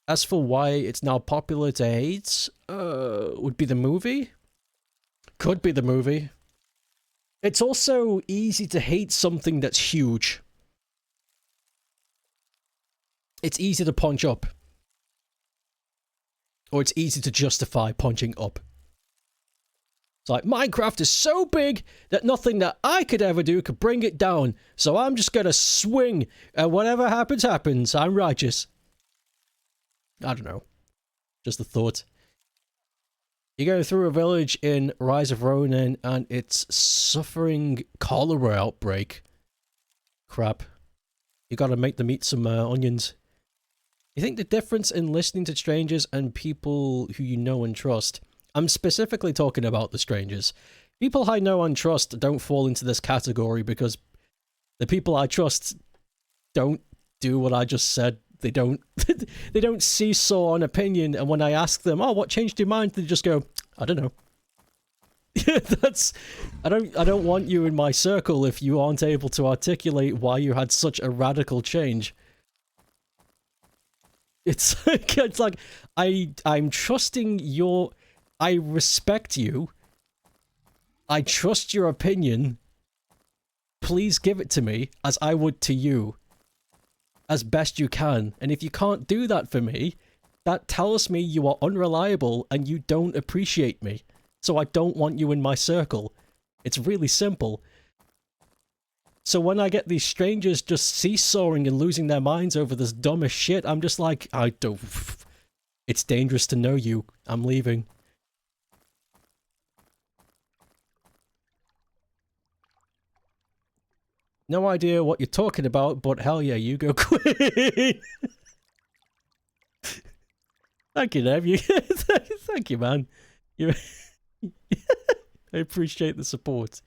As for why it's now popular to hate, would be the movie? Could be the movie. It's also easy to hate something that's huge. It's easy to punch up. Or it's easy to justify punching up. It's like, Minecraft is so big that nothing that I could ever do could bring it down. So I'm just gonna swing, and whatever happens, happens. I'm righteous. I don't know. Just a thought. You go through a village in Rise of Ronin, and it's suffering cholera outbreak. Crap. You gotta make them eat some onions. You think the difference in listening to strangers and people who you know and trust... I'm specifically talking about the strangers. People I know and trust don't fall into this category because the people I trust don't do what I just said. They don't they don't seesaw on opinion, and when I ask them, oh, what changed your mind? They just go, I don't know. That's I don't want you in my circle if you aren't able to articulate why you had such a radical change. It's like I'm trusting your... I respect you. I trust your opinion. Please give it to me, as I would to you. As best you can. And if you can't do that for me, that tells me you are unreliable and you don't appreciate me. So I don't want you in my circle. It's really simple. So when I get these strangers just seesawing and losing their minds over this dumbest shit, I'm just like, I don't... It's dangerous to know you. I'm leaving. No idea what you're talking about, but hell yeah, you go Queen! Thank you, Nev. Thank you, man. I appreciate the support.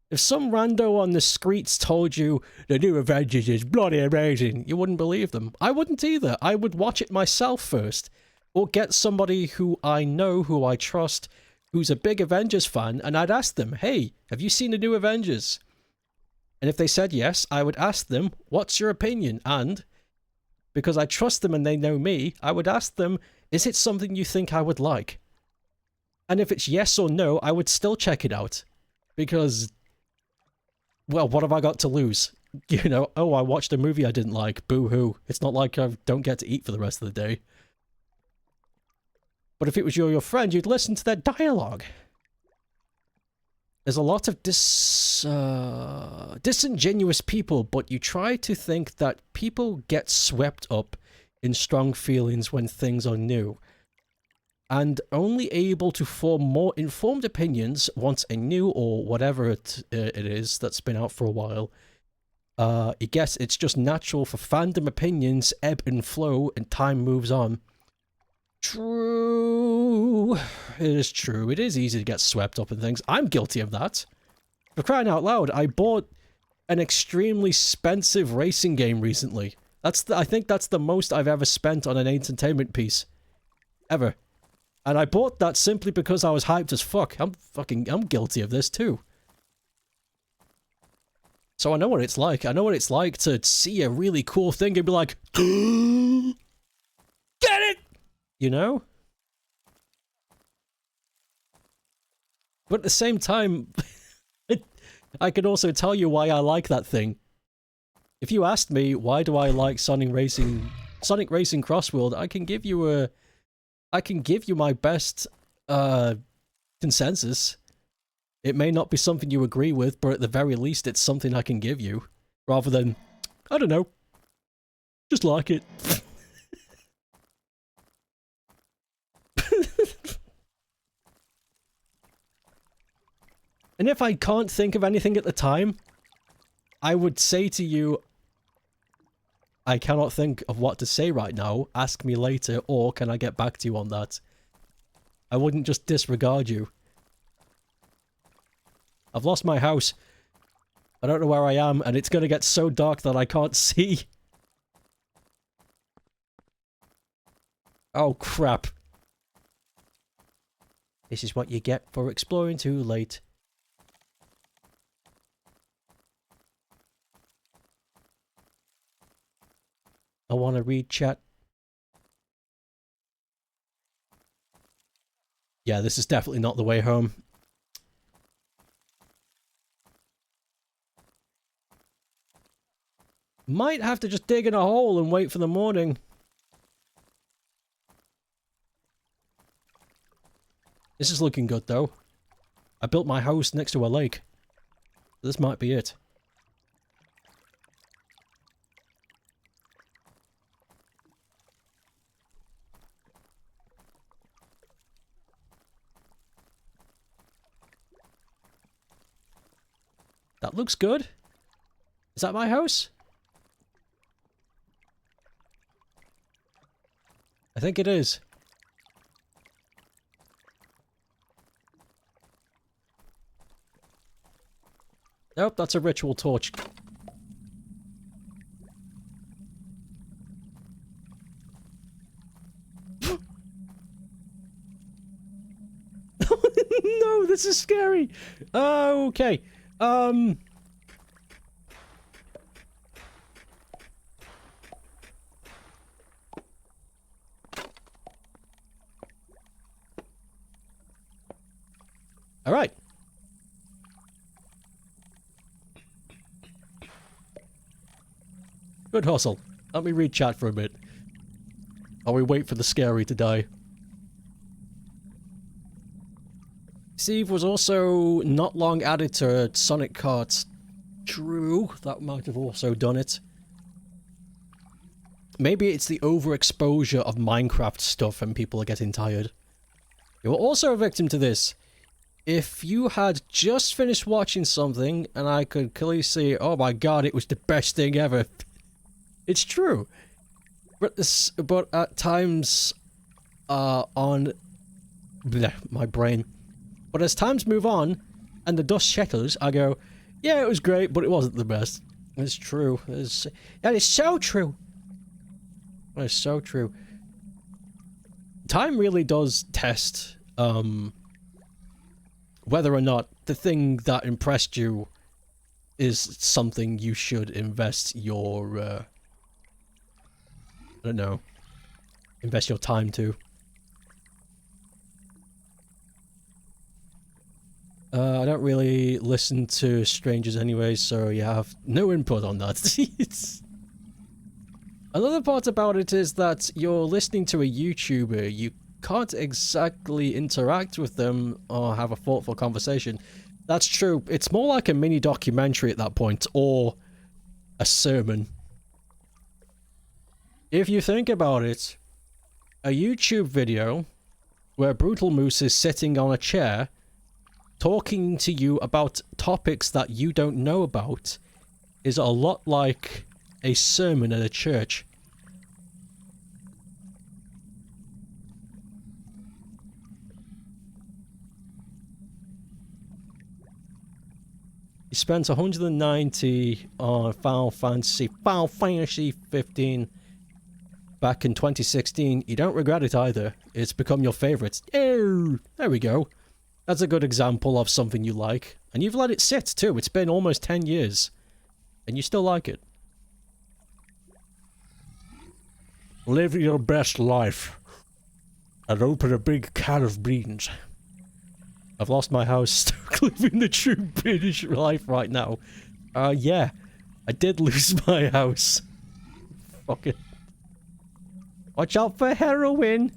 If some rando on the streets told you the new Avengers is bloody amazing, you wouldn't believe them. I wouldn't either. I would watch it myself first. Or get somebody who I know, who I trust, who's a big Avengers fan, and I'd ask them, hey, have you seen the new Avengers? And if they said yes, I would ask them, what's your opinion? And, because I trust them and they know me, I would ask them, is it something you think I would like? And if it's yes or no, I would still check it out. Because, well, what have I got to lose? You know, oh, I watched a movie I didn't like, boo-hoo. It's not like I don't get to eat for the rest of the day. But if it was your friend, you'd listen to their dialogue. There's a lot of disingenuous people, but you try to think that people get swept up in strong feelings when things are new, and only able to form more informed opinions once a new or whatever it is that's been out for a while. I guess it's just natural for fandom opinions ebb and flow, and time moves on. True. It is true. It is easy to get swept up in things. I'm guilty of that. For crying out loud, I bought an extremely expensive racing game recently. I think that's the most I've ever spent on an entertainment piece. Ever. And I bought that simply because I was hyped as fuck. I'm guilty of this too. So I know what it's like. I know what it's like to see a really cool thing and be like, get it! You know? But at the same time, I can also tell you why I like that thing. If you asked me, why do I like Sonic Racing Crossworld, I can give you my best, consensus. It may not be something you agree with, but at the very least, it's something I can give you. Rather than, I don't know. Just like it. And if I can't think of anything at the time, I would say to you, I cannot think of what to say right now, ask me later, or can I get back to you on that? I wouldn't just disregard you. I've lost my house. I don't know where I am, and it's gonna get so dark that I can't see. Oh, crap. This is what you get for exploring too late. I want to read chat. Yeah, this is definitely not the way home. Might have to just dig in a hole and wait for the morning. This is looking good, though. I built my house next to a lake. This might be it. That looks good. Is that my house? I think it is. Nope, that's a ritual torch. No, this is scary. Okay. All right. Good hustle. Let me read chat for a bit. While we wait for the scary to die. Steve was also not long added to Sonic Carts. True, that might have also done it. Maybe it's the overexposure of Minecraft stuff and people are getting tired. You were also a victim to this. If you had just finished watching something and I could clearly see, oh my god, it was the best thing ever. It's true. But at times, on... Bleh, my brain. But as times move on, and the dust settles, I go, yeah, it was great, but it wasn't the best. It's true. That is so true. That is so true. Time really does test, whether or not the thing that impressed you is something you should invest your, I don't know, invest your time to. I don't really listen to strangers anyway, so you have no input on that. Another part about it is that you're listening to a YouTuber, you can't exactly interact with them or have a thoughtful conversation. That's true. It's more like a mini documentary at that point, or a sermon. If you think about it, a YouTube video where Brutal Moose is sitting on a chair talking to you about topics that you don't know about is a lot like a sermon at a church. You spent 190 on Final Fantasy 15 back in 2016. You don't regret it either. It's become your favorite. Oh, there we go. That's a good example of something you like. And you've let it sit too. It's been almost 10 years. And you still like it. Live your best life. And open a big can of beans. I've lost my house, stuck living the true British life right now. Yeah. I did lose my house. Fuck it. Watch out for heroin.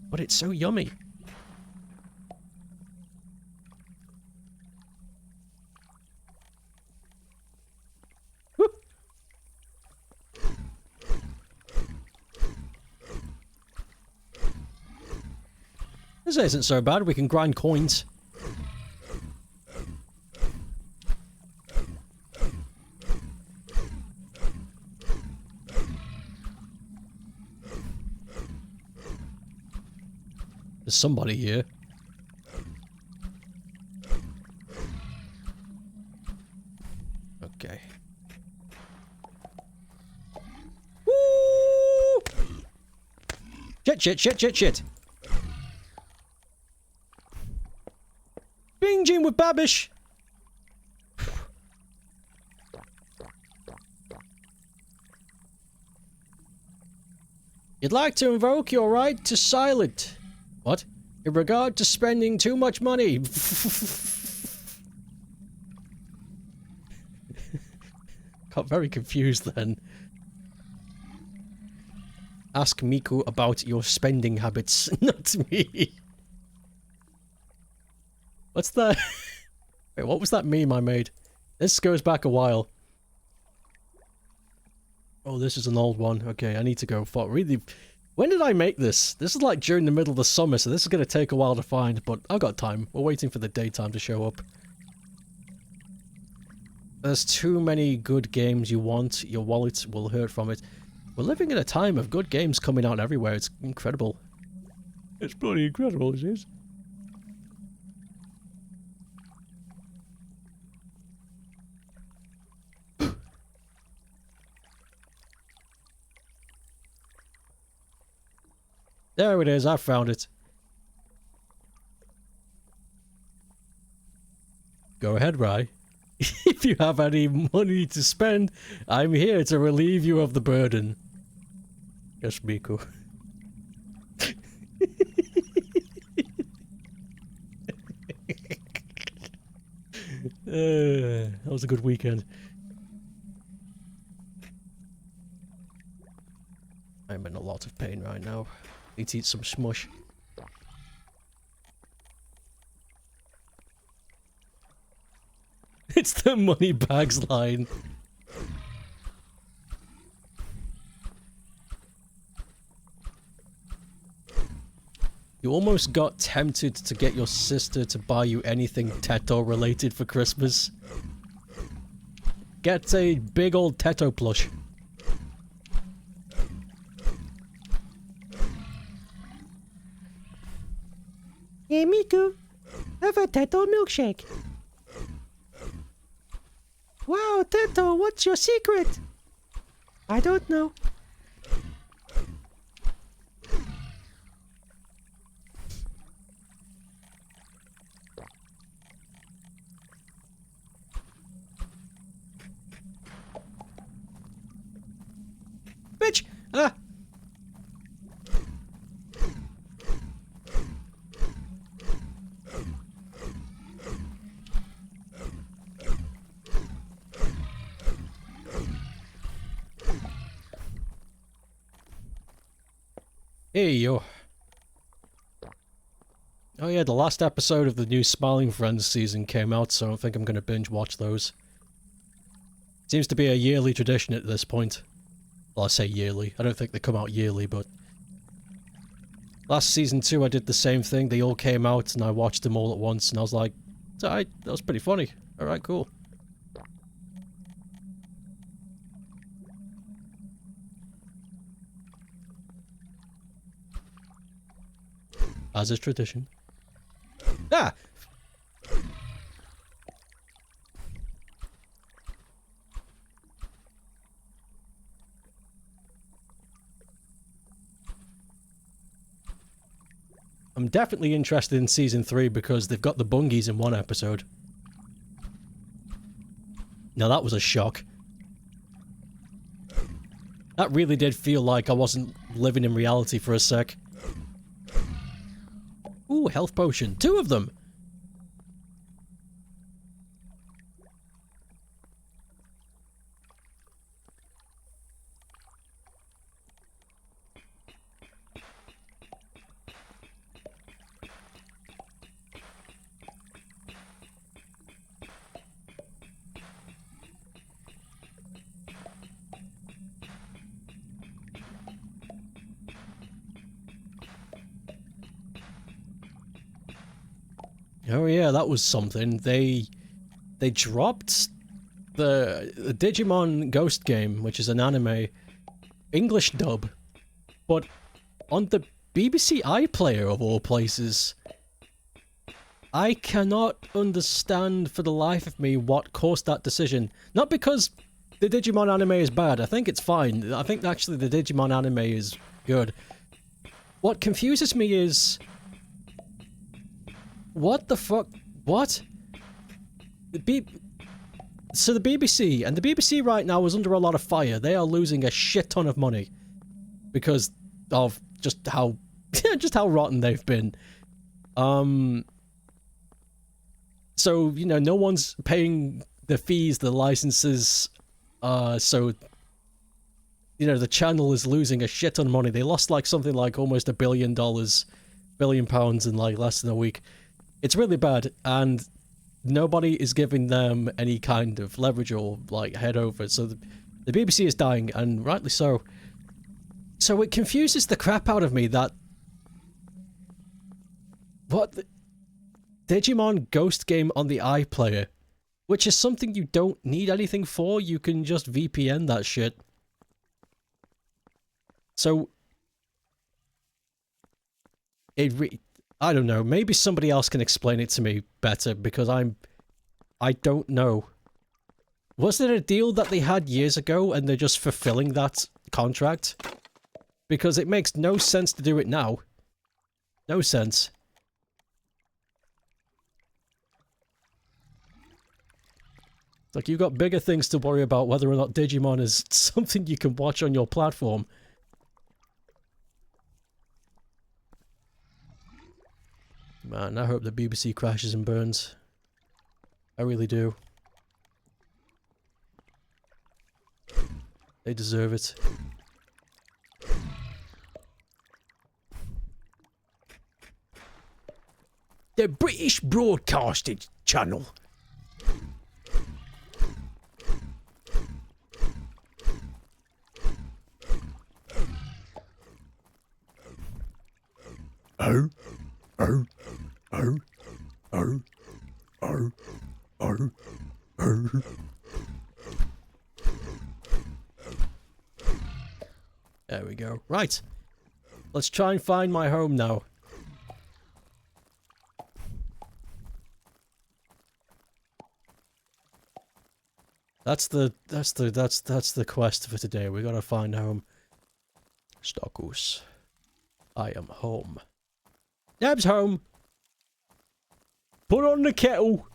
But it's so yummy. This isn't so bad. We can grind coins. There's somebody here. Okay. Woo! Shit, shit, shit, shit, shit. Binging with Babish. You'd like to invoke your right to silent. What? In regard to spending too much money. Got very confused then. Ask Miku about your spending habits, not me. What's that? Wait, what was that meme I made? This goes back a while. Oh, this is an old one. Okay, I need to go for really. When did I make this? This is like during the middle of the summer, so this is going to take a while to find, but I've got time. We're waiting for the daytime to show up. There's too many good games you want. Your wallet will hurt from it. We're living in a time of good games coming out everywhere. It's incredible. It's bloody incredible, it is. There it is, I found it. Go ahead, Rai. If you have any money to spend, I'm here to relieve you of the burden. Yes, Miku. That was a good weekend. I'm in a lot of pain right now. Need to eat some smush. It's the money bags line. You almost got tempted to get your sister to buy you anything Teto related for Christmas. Get a big old Teto plush. Hey, Miku, have a Teto milkshake. Wow, Teto, what's your secret? I don't know. Bitch! Ah! Hey, yo. Oh yeah, the last episode of the new Smiling Friends season came out, so I think I'm gonna binge watch those. Seems to be a yearly tradition at this point. Well, I say yearly. I don't think they come out yearly, but... Last season 2 I did the same thing. They all came out and I watched them all at once and I was like, that was pretty funny. Alright, cool. As is tradition. Ah! I'm definitely interested in season 3 because they've got the bungies in one episode. Now that was a shock. That really did feel like I wasn't living in reality for a sec. Ooh, health potion. 2 of them! Oh yeah, that was something. They dropped the Digimon Ghost game, which is an anime English dub, but on the BBC iPlayer of all places. I cannot understand for the life of me what caused that decision. Not because the Digimon anime is bad, I think it's fine. I think actually the Digimon anime is good. What confuses me is... what the fuck? What? So the BBC, and the BBC right now is under a lot of fire. They are losing a shit ton of money. Because of just how... just how rotten they've been. So, you know, no one's paying the fees, the licenses, so, you know, the channel is losing a shit ton of money. They lost, like, something like almost $1 billion, billion pounds in, like, less than a week. It's really bad, and nobody is giving them any kind of leverage or, like, head over. So the BBC is dying, and rightly so. So it confuses the crap out of me that... what the... Digimon Ghost game on the iPlayer, which is something you don't need anything for, you can just VPN that shit. So, I don't know, maybe somebody else can explain it to me better, because I don't know. Was there a deal that they had years ago and they're just fulfilling that contract? Because it makes no sense to do it now. No sense. Like, you've got bigger things to worry about whether or not Digimon is something you can watch on your platform. Man, I hope the BBC crashes and burns. I really do. They deserve it. The British Broadcasting Channel. Oh, oh, oh, oh, oh, oh, oh. There we go. Right. Let's try and find my home now. That's the quest for today. We gotta find home. Stockus. I am home. Neb's home. Put on the kettle.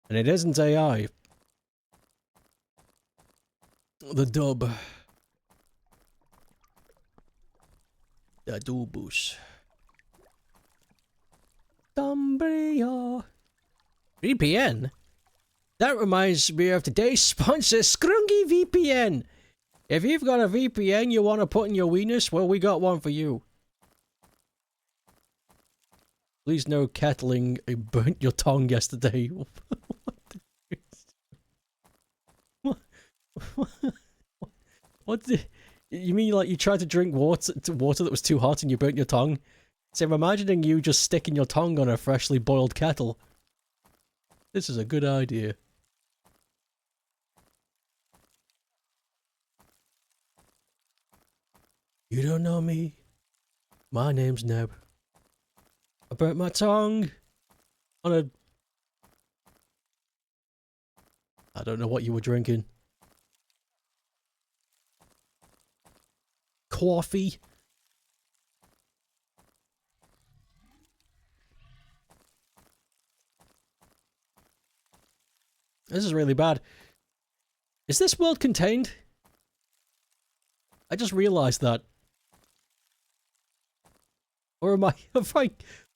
And it isn't AI. The dub. The dubus. Dumbria. VPN? That reminds me of today's sponsor, Scrungy VPN. If you've got a VPN you want to put in your weenus, well, we got one for you. Please no kettling burnt your tongue yesterday. What the... You mean like you tried to drink water that was too hot and you burnt your tongue? So I'm imagining you just sticking your tongue on a freshly boiled kettle. This is a good idea. You don't know me. My name's Neb. I burnt my tongue on a... I don't know what you were drinking. Coffee. This is really bad. Is this world contained? I just realized that. Or am I...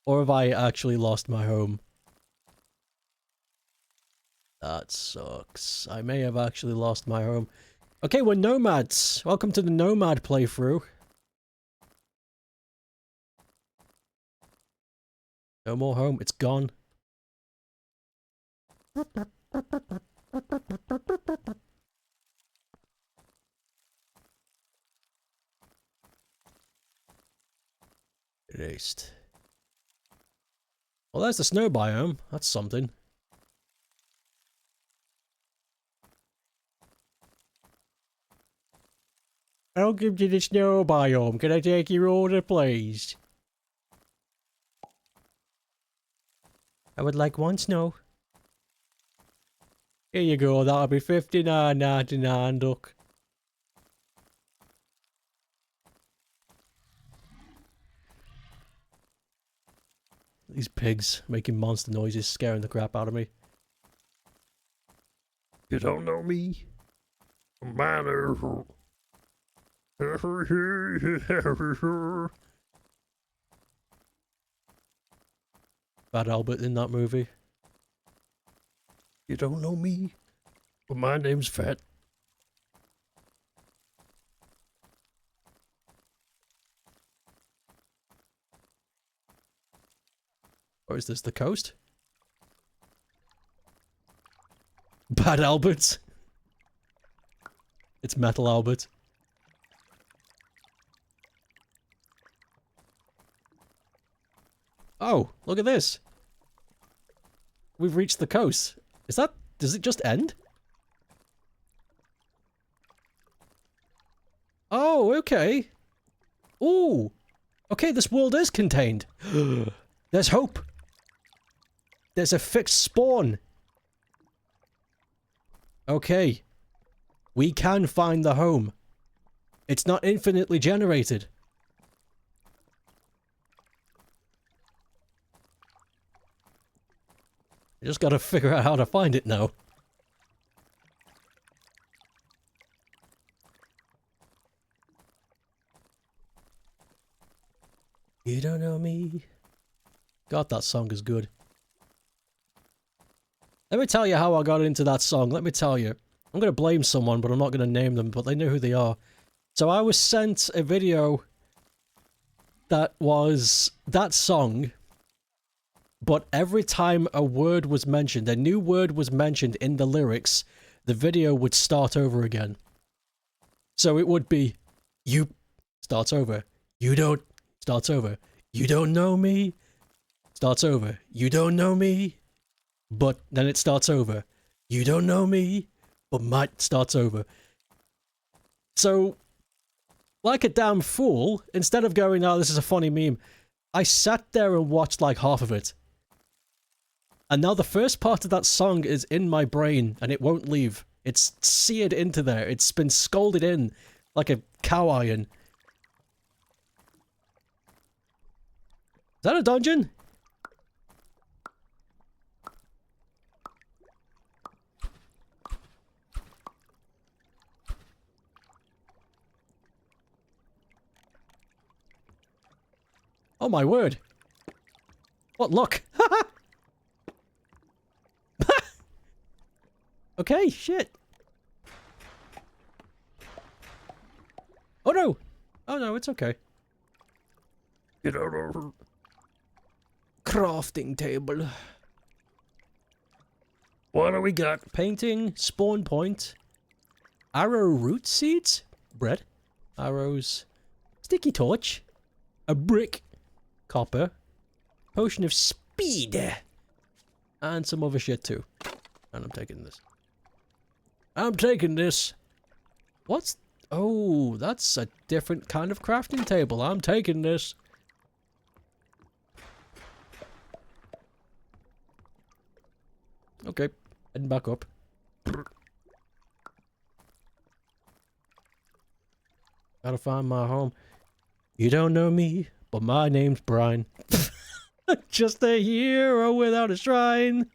or have I actually lost my home? That sucks. I may have actually lost my home. Okay, we're nomads. Welcome to the nomad playthrough. No more home. It's gone. least. Well, there's the snow biome. That's something. Welcome to the snow biome. Can I take your order, please? I would like one snow. Here you go. That'll be $59.99, duck. These pigs making monster noises, scaring the crap out of me. You don't know me? Minor. Bad Albert in that movie. You don't know me? Well, my name's Fat. Or is this the coast? Bad Albert. It's Metal Albert. Oh, look at this. We've reached the coast. Is that... does it just end? Oh, okay. Ooh. Okay, this world is contained. There's hope. There's a fixed spawn. Okay. We can find the home. It's not infinitely generated. You just gotta figure out how to find it now. You don't know me. God, that song is good. Let me tell you how I got into that song. Let me tell you. I'm gonna blame someone, but I'm not gonna name them, but they know who they are. So I was sent a video that was that song, but every time a word was mentioned, a new word was mentioned in the lyrics, the video would start over again. So it would be, you, starts over, you don't, starts over, you don't know me, starts over, you don't know me, but then it starts over, you don't know me, but might starts over. So, like a damn fool, instead of going, oh, this is a funny meme, I sat there and watched like half of it. And now the first part of that song is in my brain, and it won't leave. It's seared into there. It's been scalded in like a cow iron. Is that a dungeon? Oh my word. What luck? Okay, shit. Oh no! Oh no, it's okay. You don't know. Crafting table. What do we got? Painting, spawn point, arrow root seeds, bread, arrows, sticky torch, a brick, copper, potion of speed, and some other shit too. And I'm taking this. I'm taking this. What's... oh, that's a different kind of crafting table. I'm taking this. Okay, heading back up. Gotta find my home. You don't know me, but my name's Brian. Just a hero without a shrine.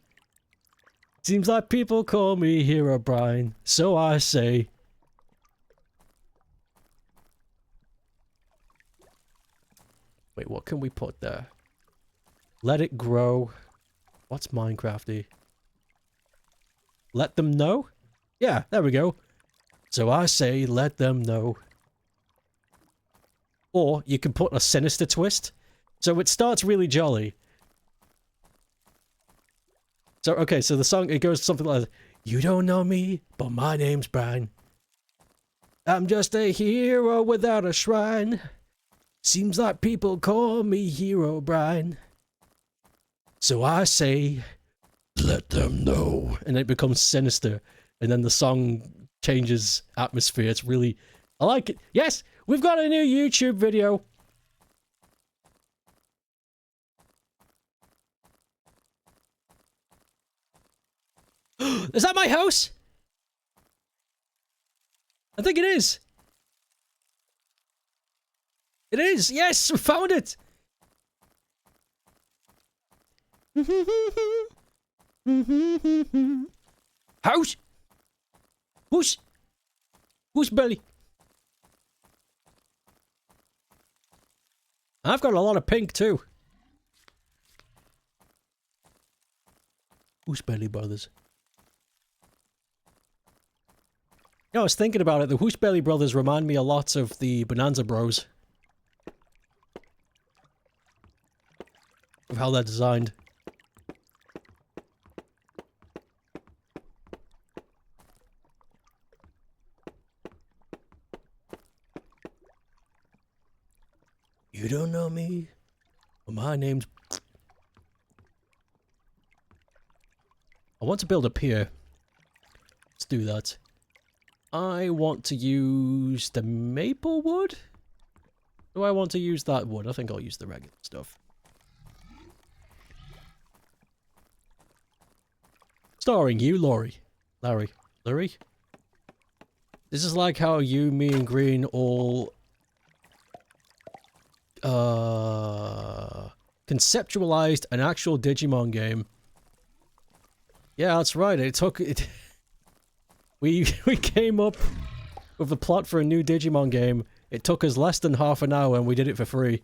Seems like people call me Hero Brian, so I say. Wait, what can we put there? Let it grow. What's Minecrafty? Let them know? Yeah, there we go. So I say, let them know. Or you can put a sinister twist. So it starts really jolly. So, okay, so the song, it goes something like, you don't know me, but my name's Brian. I'm just a hero without a shrine. Seems like people call me Hero Brian. So I say, let them know. And it becomes sinister. And then the song changes atmosphere. It's really... I like it. Yes! We've got a new YouTube video. Is that my house? I think it is. It is. Yes, we found it. House. Who's belly? I've got a lot of pink too. Who's belly brothers? You know, I was thinking about it. The Whoosbelly brothers remind me a lot of the Bonanza Bros. Of how they're designed. You don't know me? Well, my name's... I want to build a pier. Let's do that. I want to use the maple wood? Do I want to use that wood? I think I'll use the regular stuff. Starring you, Larry. Larry? This is like how you, me, and Green all... conceptualized an actual Digimon game. Yeah, that's right. It took... We came up with the plot for a new Digimon game. It took us less than half an hour and we did it for free.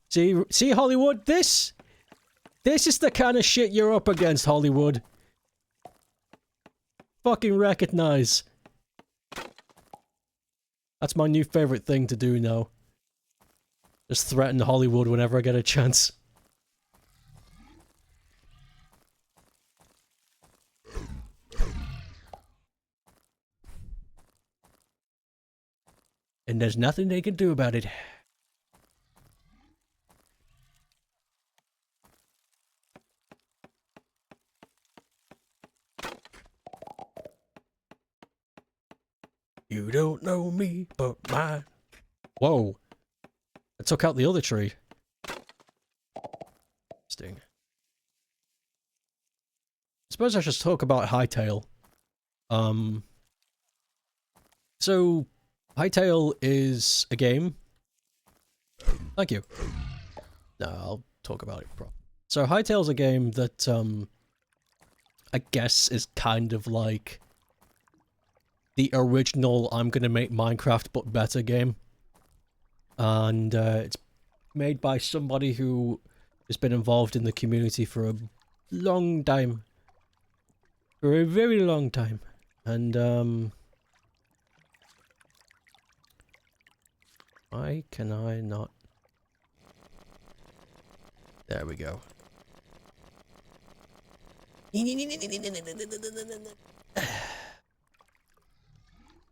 See Hollywood? This is the kind of shit you're up against, Hollywood. Fucking recognize. That's my new favorite thing to do now. Just threaten Hollywood whenever I get a chance. And there's nothing they can do about it. You don't know me, but mine. Whoa. I took out the other tree. Interesting. I suppose I should talk about Hytale. So... Hytale is a game. Thank you. No, I'll talk about it properly. So Hytale's a game that, I guess is kind of like the original I'm gonna make Minecraft but better game. And it's made by somebody who has been involved in the community for a long time. For a very long time. And, why can I not? There we go.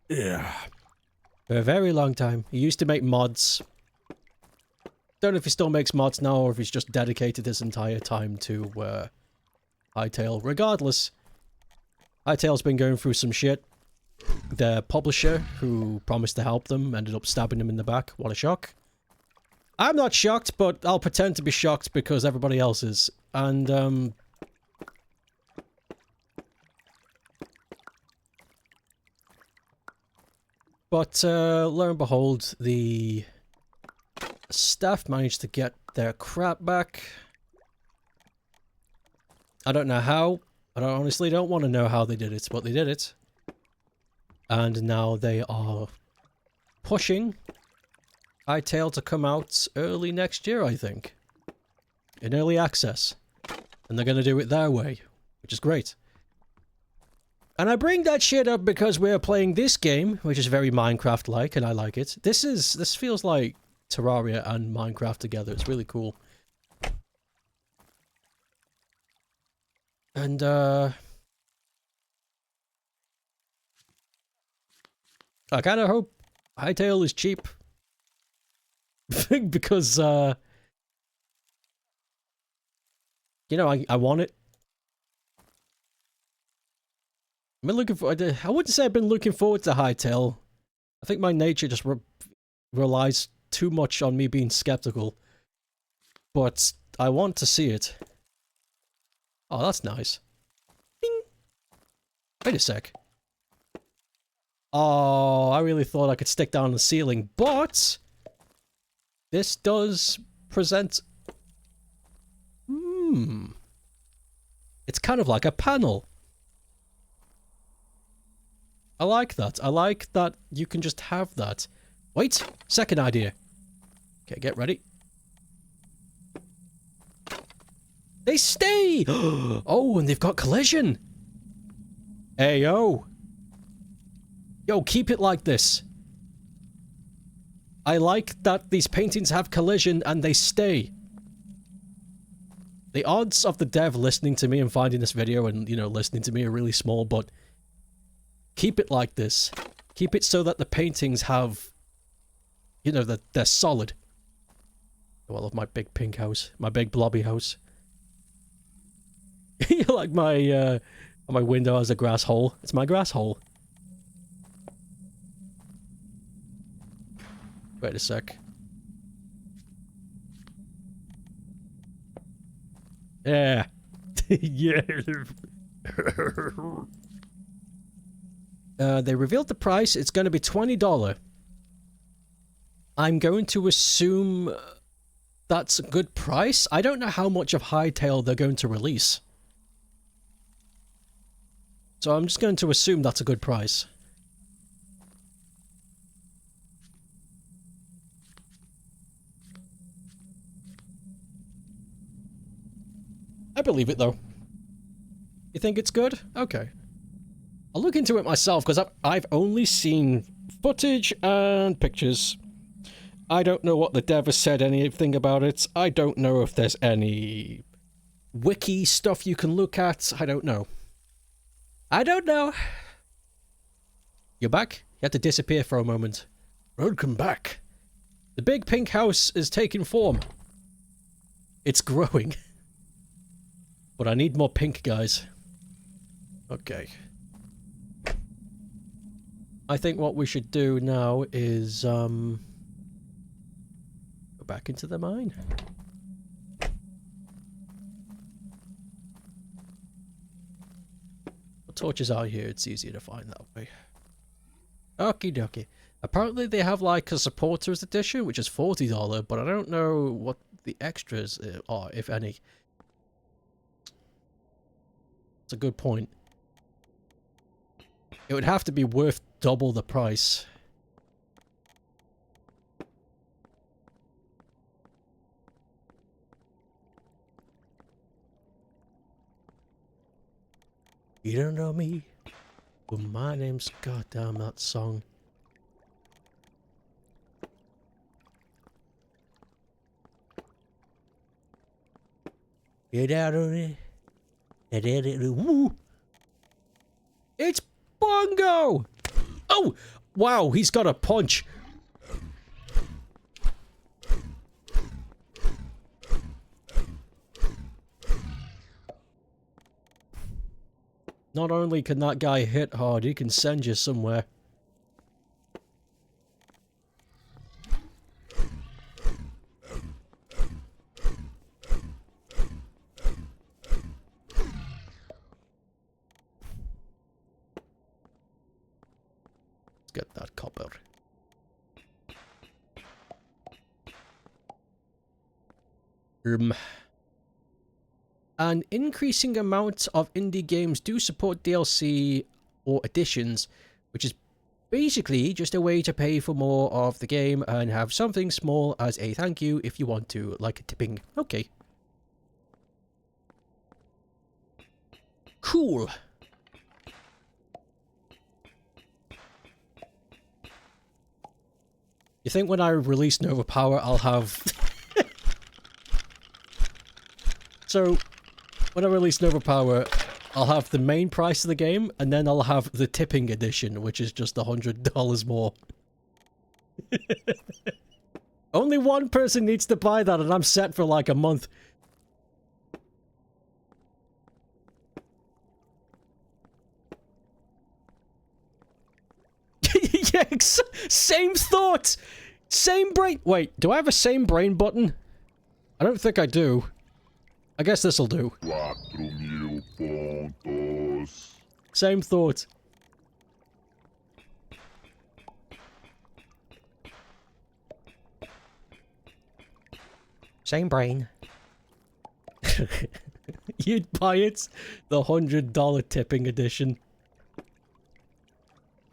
Yeah. For a very long time. He used to make mods. Don't know if he still makes mods now or if he's just dedicated his entire time to Hytale. Regardless, Hytale's been going through some shit. Their publisher, who promised to help them, ended up stabbing them in the back. What a shock. I'm not shocked, but I'll pretend to be shocked because everybody else is. And, but, lo and behold, the staff managed to get their crap back. I don't know how. I honestly don't want to know how they did it, but they did it. And now they are pushing Hytale to come out early next year, I think. In early access. And they're going to do it their way, which is great. And I bring that shit up because we're playing this game, which is very Minecraft-like, and I like it. This feels like Terraria and Minecraft together. It's really cool. And, I kind of hope Hytale is cheap. because, you know, I want it. I've been looking for, I wouldn't say I've been looking forward to Hytale. I think my nature just relies too much on me being skeptical. But I want to see it. Oh, that's nice. Ding. Wait a sec. Oh, I really thought I could stick down the ceiling, but this does present... It's kind of like a panel. I like that. I like that you can just have that. Wait, second idea. Okay, get ready. They stay! Oh, and they've got collision! Hey, yo! Yo, keep it like this. I like that these paintings have collision and they stay. The odds of the dev listening to me and finding this video and, you know, listening to me are really small, but keep it like this. Keep it so that the paintings have, you know, that they're solid. Oh, I love my big pink house. My big blobby house. You like my window has a grass hole. It's my grass hole. Wait a sec. Yeah. Yeah. They revealed the price. It's going to be $20. I'm going to assume that's a good price. I don't know how much of Hytale they're going to release. So I'm just going to assume that's a good price. I believe it, though. You think it's good? Okay. I'll look into it myself, because I've only seen footage and pictures. I don't know what the dev has said anything about it. I don't know if there's any wiki stuff you can look at. I don't know. I don't know. You're back? You had to disappear for a moment. Welcome back. The big pink house is taking form. It's growing. But I need more pink, guys. Okay. I think what we should do now is, go back into the mine. The torches are here, it's easier to find that way. Okie dokie. Apparently they have like a supporters edition, which is $40, but I don't know what the extras are, if any. That's a good point. It would have to be worth double the price. You don't know me, but my name's goddamn that song. Get out of it. Woo! It's Bongo! Oh! Wow, he's got a punch. Not only can that guy hit hard, he can send you somewhere. Get that copper. An increasing amount of indie games do support DLC or additions, which is basically just a way to pay for more of the game and have something small as a thank you if you want to, like a tipping. Okay. Cool. You think when I release Nova Power, I'll have... So, when I release Nova Power, I'll have the main price of the game, and then I'll have the tipping edition, which is just $100 more. Only one person needs to buy that and I'm set for like a month. Yeah, same thought! Same brain- wait, do I have a same brain button? I don't think I do. I guess this'll do. 4.000 pontos. Same thought. Same brain. You'd buy it? The $100 tipping edition.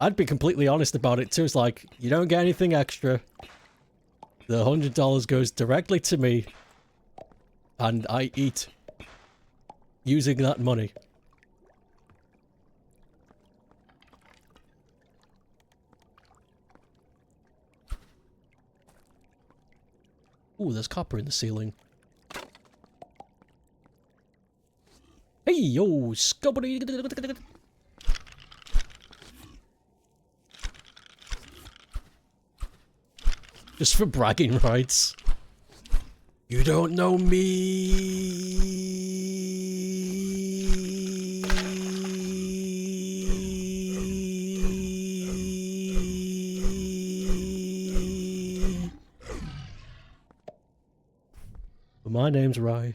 I'd be completely honest about it too. It's like, you don't get anything extra. The $100 goes directly to me. And I eat. Using that money. Ooh, there's copper in the ceiling. Hey, yo, scubbity. Just for bragging rights. You don't know me. But my name's Rye.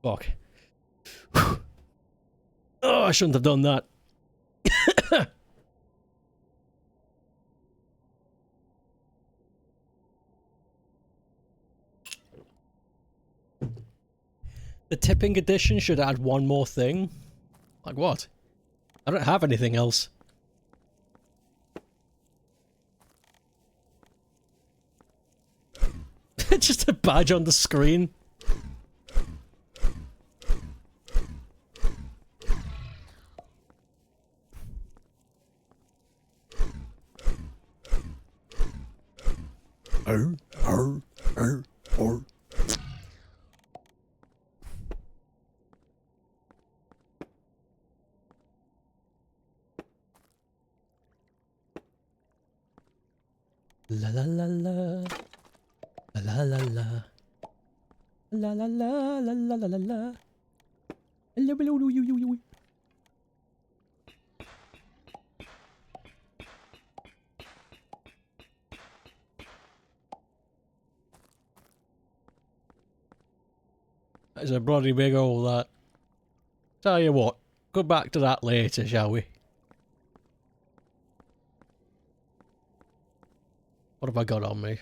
Fuck. Oh, I shouldn't have done that. The tipping edition should add one more thing. Like what? I don't have anything else. Just a badge on the screen. Arr, arr, arr, arr. La la la la. La la la. La la la la la la la la. Hello, hello, you. That's a bloody big hole, that. Tell you what, go back to that later, shall we? What have I got on me?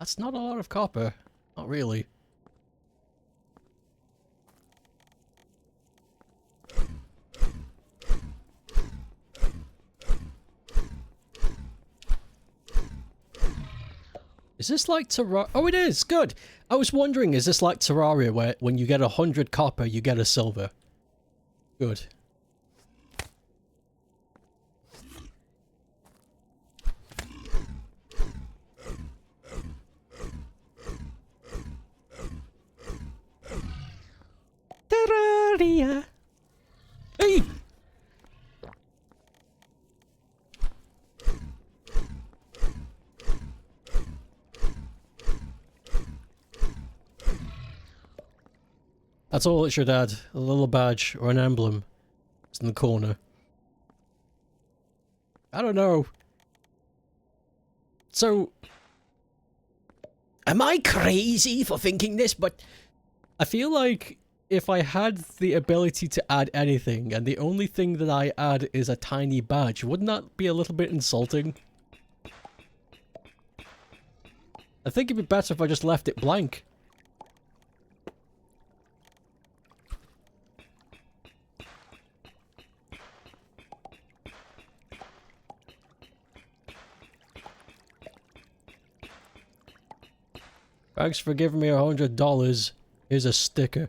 That's not a lot of copper. Not really. Is this like Terraria? Oh, it is! Good! I was wondering, is this like Terraria where when you get 100 copper, you get a silver? Good. Terraria. Hey! That's all it should add. A little badge or an emblem. It's in the corner. I don't know. So... am I crazy for thinking this? But I feel like if I had the ability to add anything, and the only thing that I add is a tiny badge, wouldn't that be a little bit insulting? I think it'd be better if I just left it blank. Thanks for giving me $100. Here's a sticker.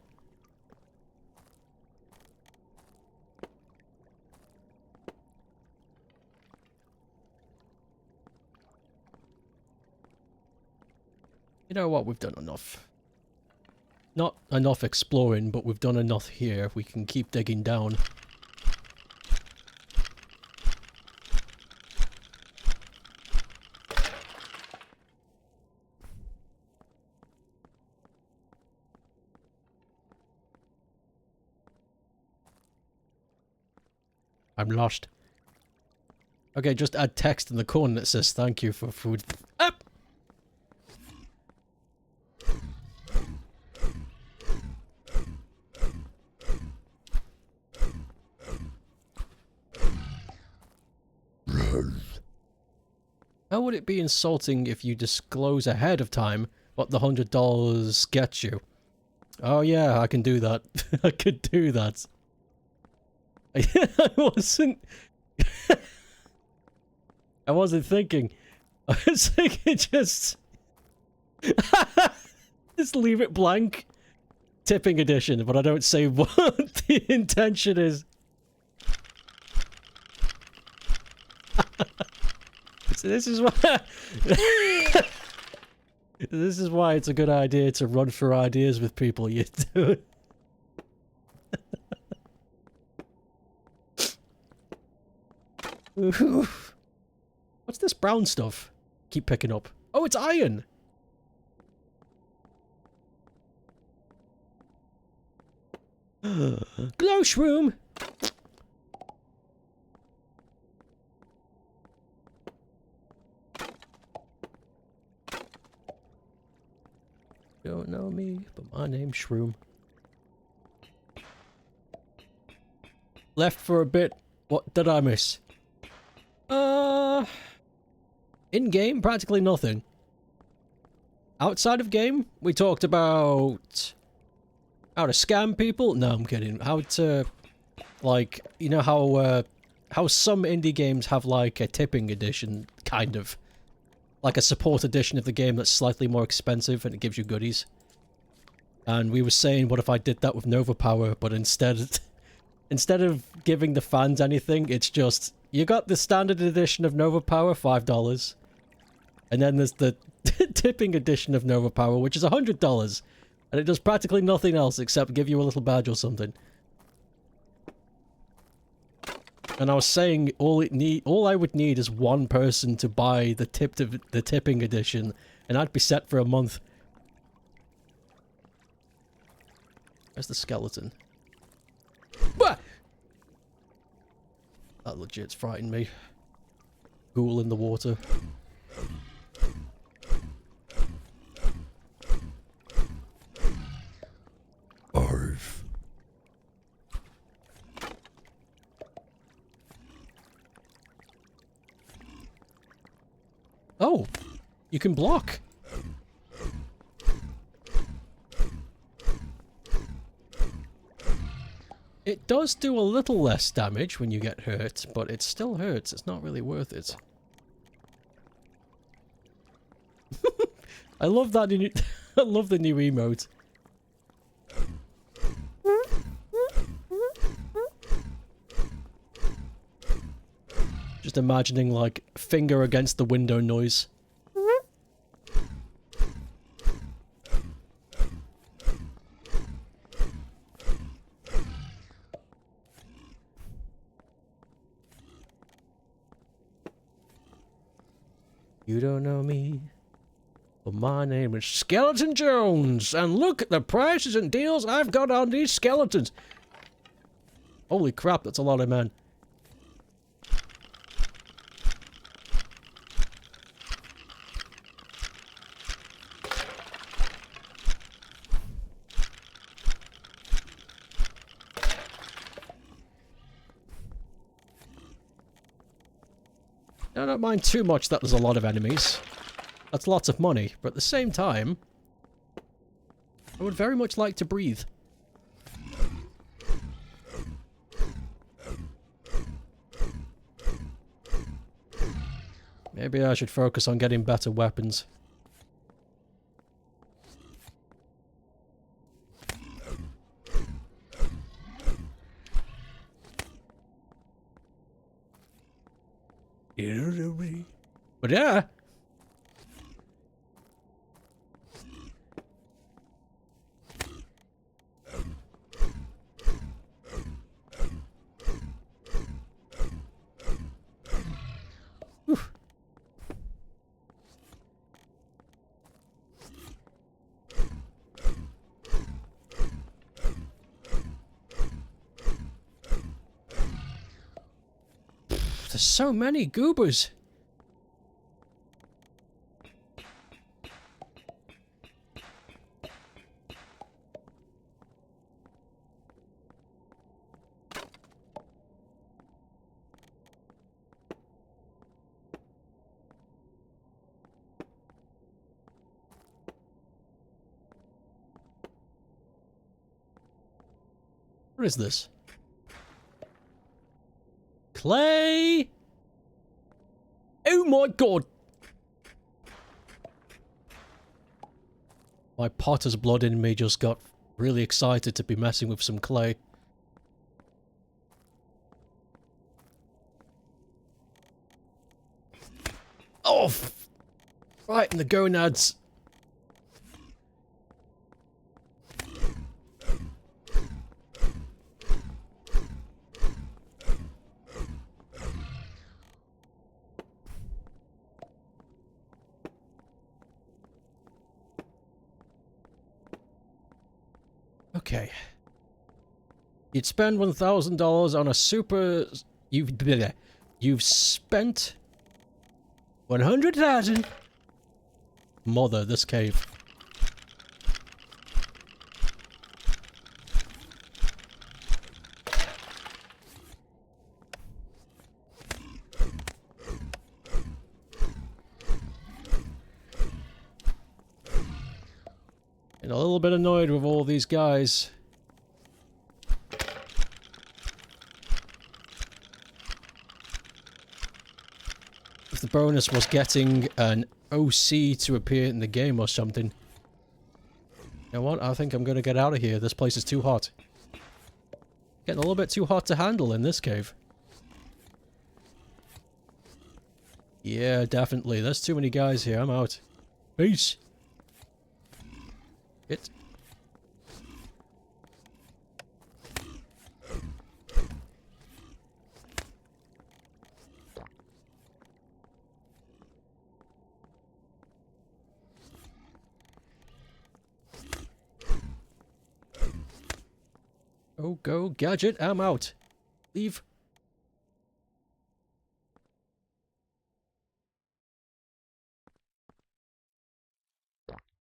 You know what? We've done enough. Not enough exploring, but we've done enough here. We can keep digging down. I'm lost. Okay, just add text in the corner that says thank you for food. Up! How would it be insulting if you disclose ahead of time what the $100 gets you? Oh yeah, I can do that. I could do that. I wasn't... I wasn't thinking. I was thinking just... just leave it blank. Tipping edition, but I don't say what the intention is. So this is why... this is why it's a good idea to run for ideas with people you do. What's this brown stuff? Keep picking up. Oh, it's iron! Glow shroom! Don't know me, but my name's Shroom. Left for a bit. What did I miss? In-game, practically nothing. Outside of game, we talked about how to scam people. No, I'm kidding. How to, like, you know how some indie games have like a tipping edition, kind of. Like a support edition of the game that's slightly more expensive and it gives you goodies. And we were saying, what if I did that with Nova Power, but instead of giving the fans anything, it's just, you got the standard edition of Nova Power, $5. And then there's the tipping edition of Nova Power, which is $100. And it does practically nothing else except give you a little badge or something. And I was saying all I would need is one person to buy the tipping edition, and I'd be set for a month. Where's the skeleton? Bah! That legit's frightened me. Ghoul in the water. Arf. Oh, you can block. It does do a little less damage when you get hurt, but it still hurts. It's not really worth it. I love that new I love the new emote. Just imagining, like, finger against the window noise. You don't know me, but my name is Skeleton Jones, and look at the prices and deals I've got on these skeletons. Holy crap, that's a lot of men. I don't mind too much that there's a lot of enemies. That's lots of money, but at the same time, I would very much like to breathe. Maybe I should focus on getting better weapons. You don't know me. But yeah. Whew. there's so many goobers. What is this? Clay! Oh my god! My potter's blood in me just got really excited to be messing with some clay. Oh! Right in the gonads. Okay. You'd spend $1,000 on a super... You've spent 100,000. Mother, this cave. And a little bit annoyed with all these guys. If the bonus was getting an OC to appear in the game or something. You know what? I think I'm gonna get out of here. This place is too hot. Getting a little bit too hot to handle in this cave. Yeah, definitely. There's too many guys here. I'm out. Peace. It. Oh, go gadget. I'm out. Leave.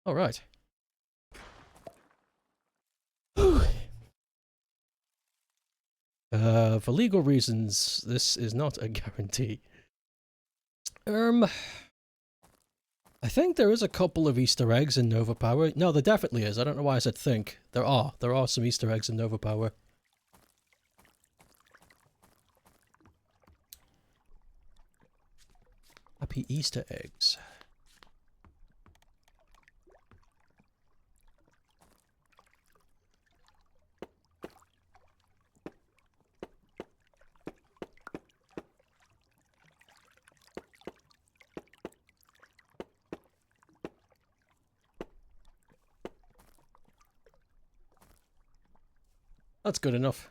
All right. For legal reasons, this is not a guarantee. I think there is a couple of Easter eggs in Nova Power. No, there definitely is. I don't know why I said think. There are. There are some Easter eggs in Nova Power. Happy Easter eggs. That's good enough.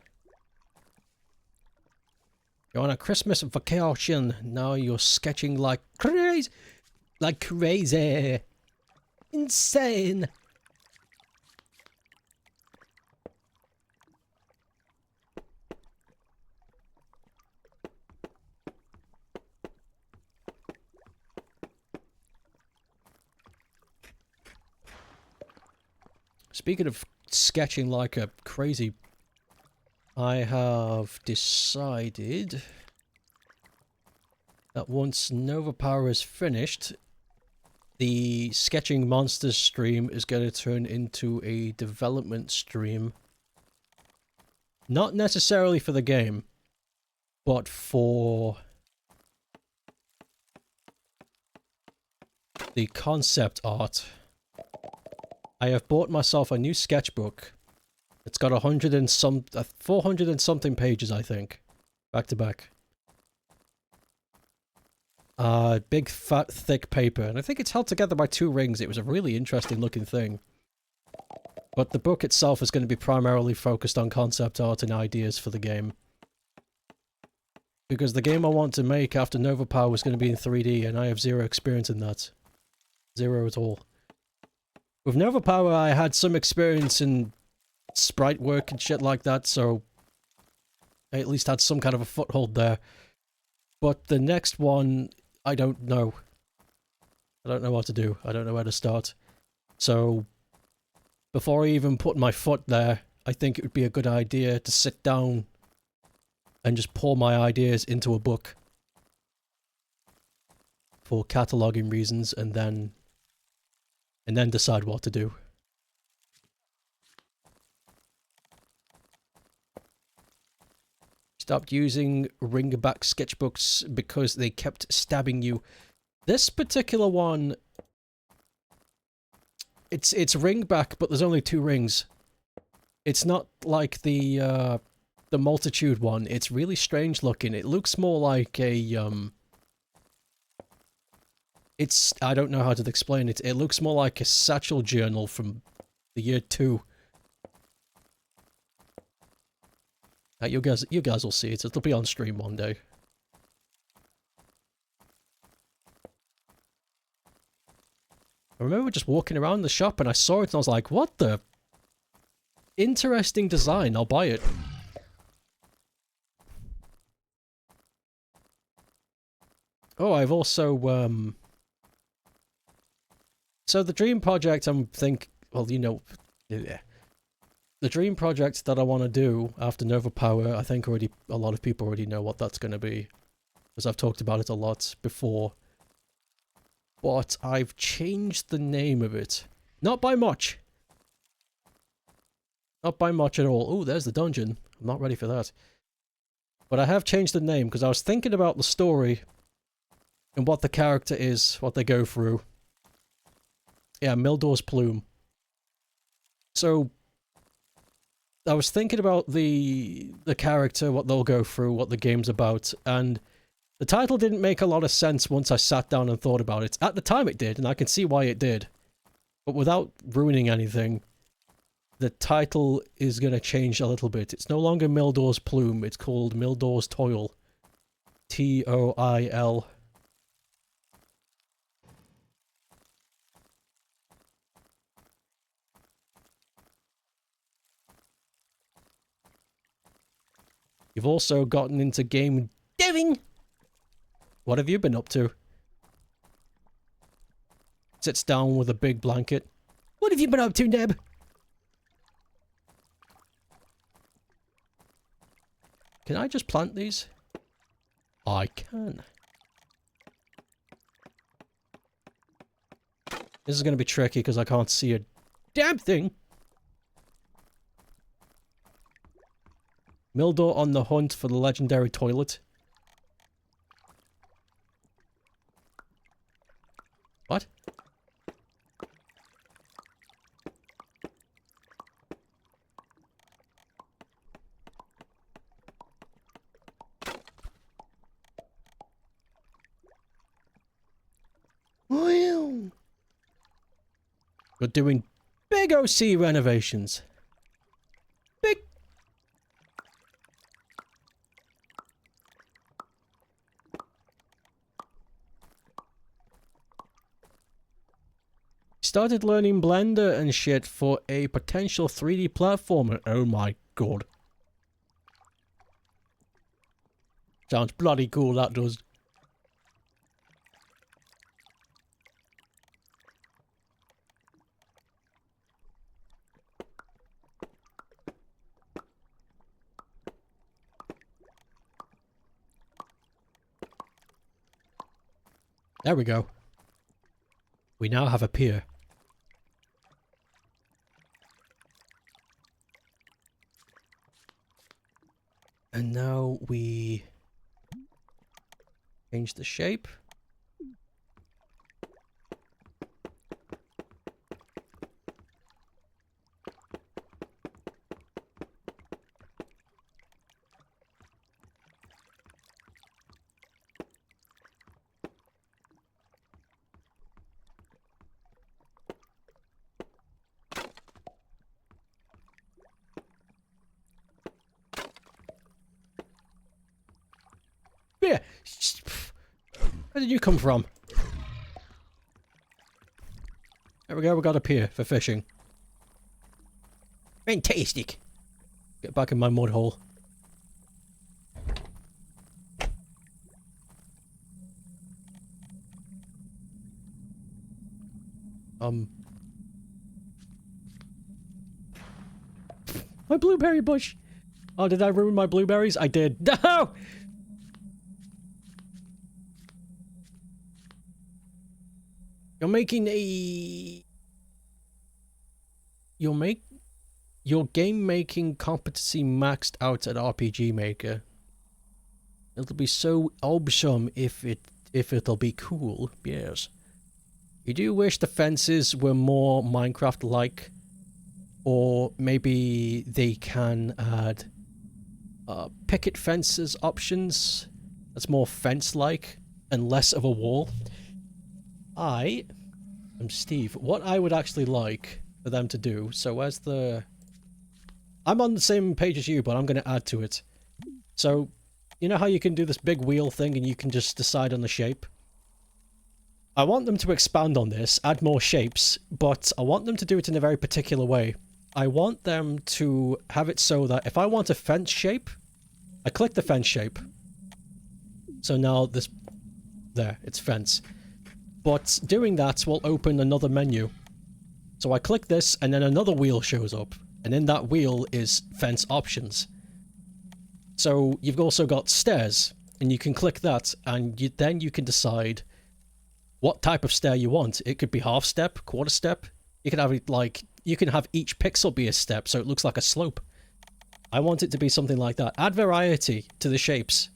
You're on a Christmas vacation. Now you're sketching like crazy. Like crazy. Insane. Speaking of sketching like a crazy... I have decided that once Nova Power is finished, the Sketching Monsters stream is going to turn into a development stream. Not necessarily for the game, but for the concept art. I have bought myself a new sketchbook. It's got 400 and something pages, I think. Back to back. Big, fat, thick paper. And I think it's held together by 2 rings. It was a really interesting looking thing. But the book itself is going to be primarily focused on concept art and ideas for the game. Because the game I want to make after Nova Power is going to be in 3D, and I have zero experience in that. Zero at all. With Nova Power, I had some experience in sprite work and shit like that, so I at least had some kind of a foothold there. But the next one, I don't know. I don't know what to do. I don't know where to start. So, before I even put my foot there, I think it would be a good idea to sit down and just pour my ideas into a book for cataloging reasons, and then decide what to do. Stopped using ringback sketchbooks because they kept stabbing you. This particular one, it's ringback, but there's only 2 rings. It's not like the multitude one. It's really strange looking. It looks more like a I don't know how to explain it. It looks more like a satchel journal from the year 2. You guys will see it. It'll be on stream one day. I remember just walking around the shop and I saw it and I was like, what the? Interesting design, I'll buy it. Oh, I've also, so the dream project well, you know, yeah. The dream project that I want to do after Nova Power, I think a lot of people already know what that's going to be, because I've talked about it a lot before. But I've changed the name of it. Not by much. Not by much at all. Oh, there's the dungeon. I'm not ready for that. But I have changed the name, because I was thinking about the story and what the character is, what they go through. Yeah, Mildor's Plume. So, I was thinking about the character, what they'll go through, what the game's about, and the title didn't make a lot of sense once I sat down and thought about it. At the time it did, and I can see why it did. But without ruining anything, the title is going to change a little bit. It's no longer Mildor's Plume, it's called Mildor's Toil. T-O-I-L. You've also gotten into game deving. What have you been up to? Sits down with a big blanket. What have you been up to, Neb? Can I just plant these? I can. This is going to be tricky because I can't see a damn thing. Mildor on the hunt for the legendary toilet. What? We're doing big OC renovations. Big. Started learning Blender and shit for a potential 3D platformer. Oh my god. Sounds bloody cool, that does. There we go. We now have a pier. And now we change the shape. Yeah. Where did you come from? There we go, we got a pier for fishing. Fantastic. Get back in my mud hole. My blueberry bush! Oh, did I ruin my blueberries? I did. No! You're making a... Your game-making competency maxed out at RPG Maker. It'll be so awesome if it'll be cool, yes. You do wish the fences were more Minecraft-like, or maybe they can add picket fences options that's more fence-like and less of a wall. I am Steve. What I would actually like for them to do, so as the... I'm on the same page as you, but I'm going to add to it. So, you know how you can do this big wheel thing and you can just decide on the shape? I want them to expand on this, add more shapes, but I want them to do it in a very particular way. I want them to have it so that if I want a fence shape, I click the fence shape. So now this... There, it's fence. But doing that will open another menu. So I click this and then another wheel shows up. And in that wheel is fence options. So you've also got stairs. And you can click that and then you can decide what type of stair you want. It could be half step, quarter step. You can have it like... You can have each pixel be a step so it looks like a slope. I want it to be something like that. Add variety to the shapes.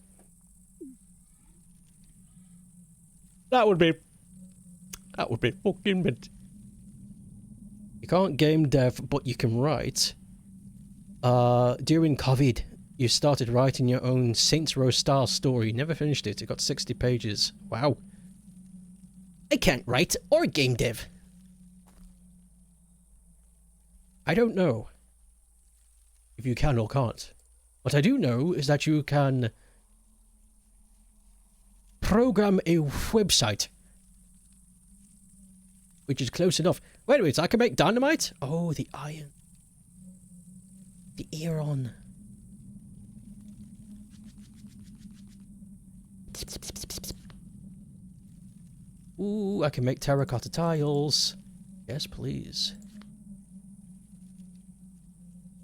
That would be fucking mint. You can't game dev, but you can write. During COVID, you started writing your own Saints Row Star story. Never finished it. It got 60 pages. Wow. I can't write or game dev. I don't know if you can or can't. What I do know is that you can program a website. Which is close enough. Wait a minute, I can make dynamite? Oh, the iron. The iron. Ooh, I can make terracotta tiles. Yes, please.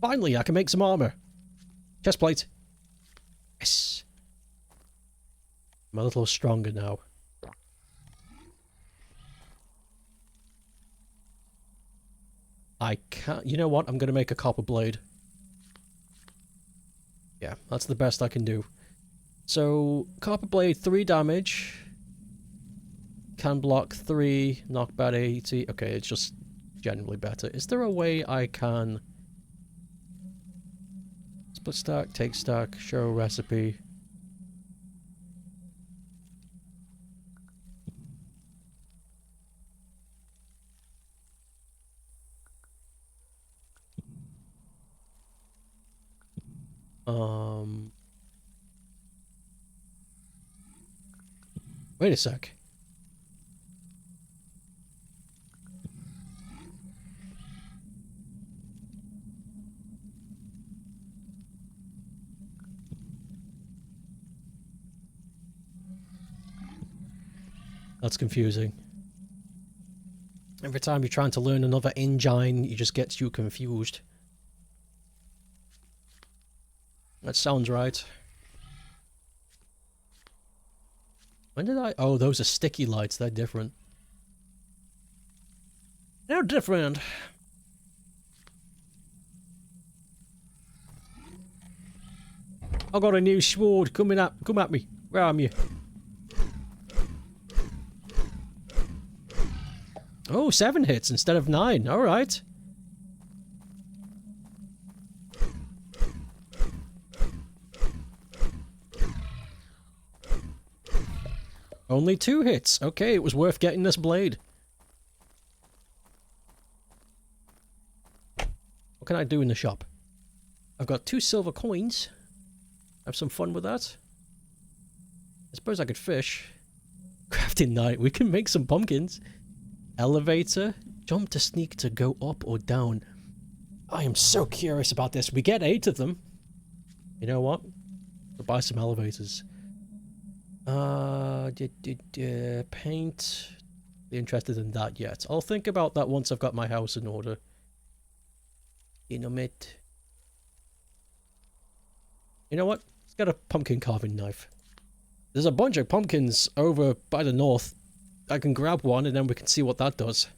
Finally, I can make some armor. Chest plate. Yes. I'm a little stronger now. I can't... You know what? I'm going to make a copper blade. Yeah, that's the best I can do. So, copper blade, 3 damage. Can block 3, knockback 80. Okay, it's just generally better. Is there a way I can... Split stack, take stack, show recipe. Wait a sec. That's confusing. Every time you're trying to learn another engine, it just gets you confused. That sounds right. When did I... Oh, those are sticky lights. They're different. They're different. I got a new sword coming up. Come at me. Where am you? Oh, 7 hits instead of 9. All right. Only 2 hits. Okay, it was worth getting this blade. What can I do in the shop? I've got 2 silver coins. Have some fun with that. I suppose I could fish. Crafting night. We can make some pumpkins. Elevator. Jump to sneak to go up or down. I am so curious about this. We get 8 of them. You know what? We'll buy some elevators. Paint. interested in that yet. I'll think about that once I've got my house in order. You know what? Let's get a pumpkin carving knife. There's a bunch of pumpkins over by the north. I can grab one and then we can see what that does.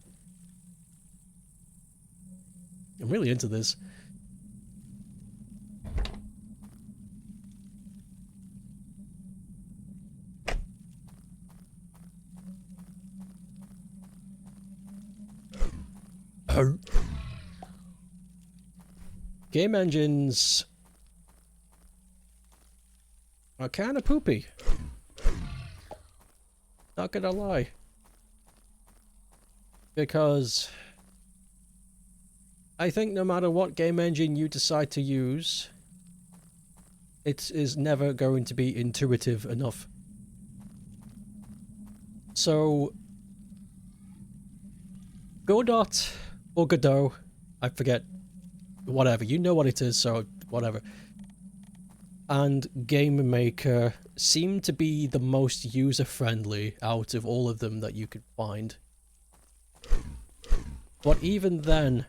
I'm really into this. Game engines are kind of poopy. Not gonna lie. Because I think no matter what game engine you decide to use, it is never going to be intuitive enough. So Godot or Godot, I forget, whatever, you know what it is, so whatever. And Game Maker seem to be the most user-friendly out of all of them that you could find. But even then,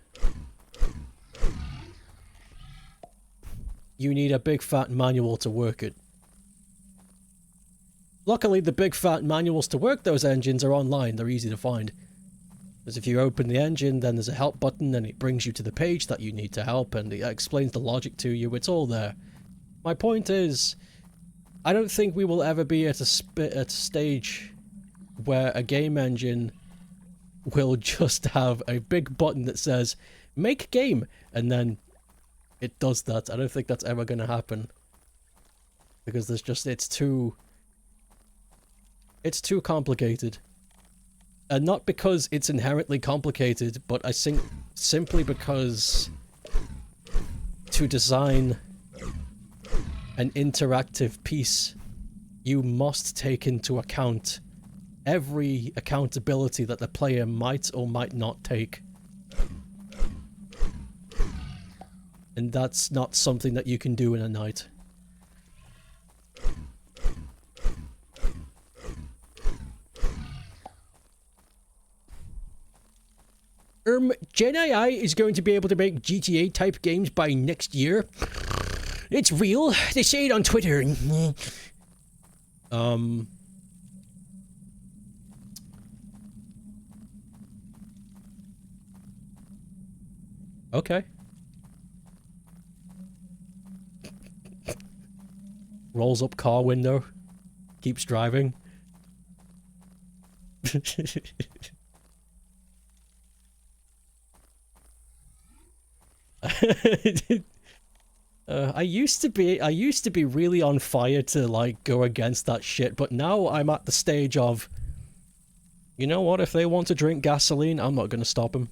you need a big fat manual to work it. Luckily, the big fat manuals to work those engines are online, they're easy to find. Because if you open the engine, then there's a help button and it brings you to the page that you need to help and it explains the logic to you, it's all there. My point is, I don't think we will ever be at a stage where a game engine will just have a big button that says, make game, and then it does that. I don't think that's ever going to happen. Because there's just, it's too complicated. And not because it's inherently complicated, but I think simply because to design an interactive piece, you must take into account every accountability that the player might or might not take. And that's not something that you can do in a night. Gen AI is going to be able to make GTA type games by next year. It's real. They say it on Twitter. Okay. Rolls up car window. Keeps driving. I used to be really on fire to like go against that shit, but now I'm at the stage of, you know what, if they want to drink gasoline, I'm not gonna stop them.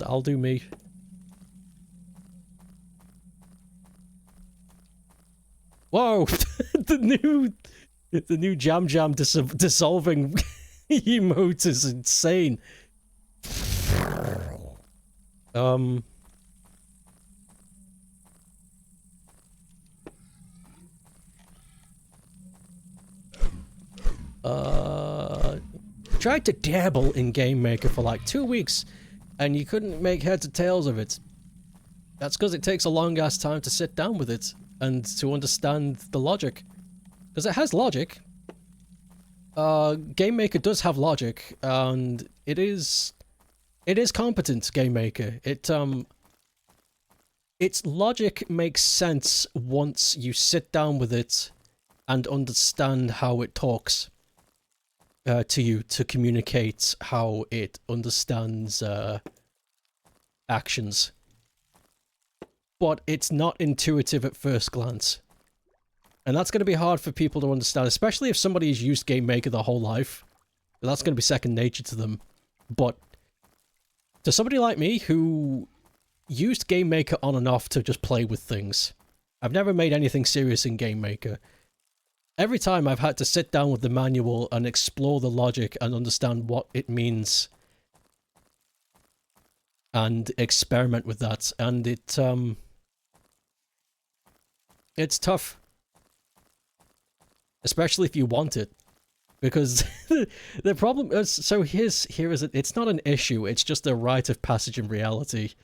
I'll do me. Whoa! the new Jam Jam dissolving emote is insane. Tried to dabble in Game Maker for like 2 weeks, and you couldn't make heads or tails of it. That's because it takes a long ass time to sit down with it and to understand the logic. Because it has logic. Game Maker does have logic, and it is competent, Game Maker. Its logic makes sense once you sit down with it and understand how it talks to you, to communicate how it understands actions. But it's not intuitive at first glance. And that's going to be hard for people to understand, especially if somebody's used Game Maker their whole life. That's going to be second nature to them. But to somebody like me who used Game Maker on and off to just play with things, I've never made anything serious in Game Maker. Every time I've had to sit down with the manual and explore the logic and understand what it means. and experiment with that, and it's tough. Especially if you want it. Because the problem is, so here is it, it's not an issue, it's just a rite of passage in reality,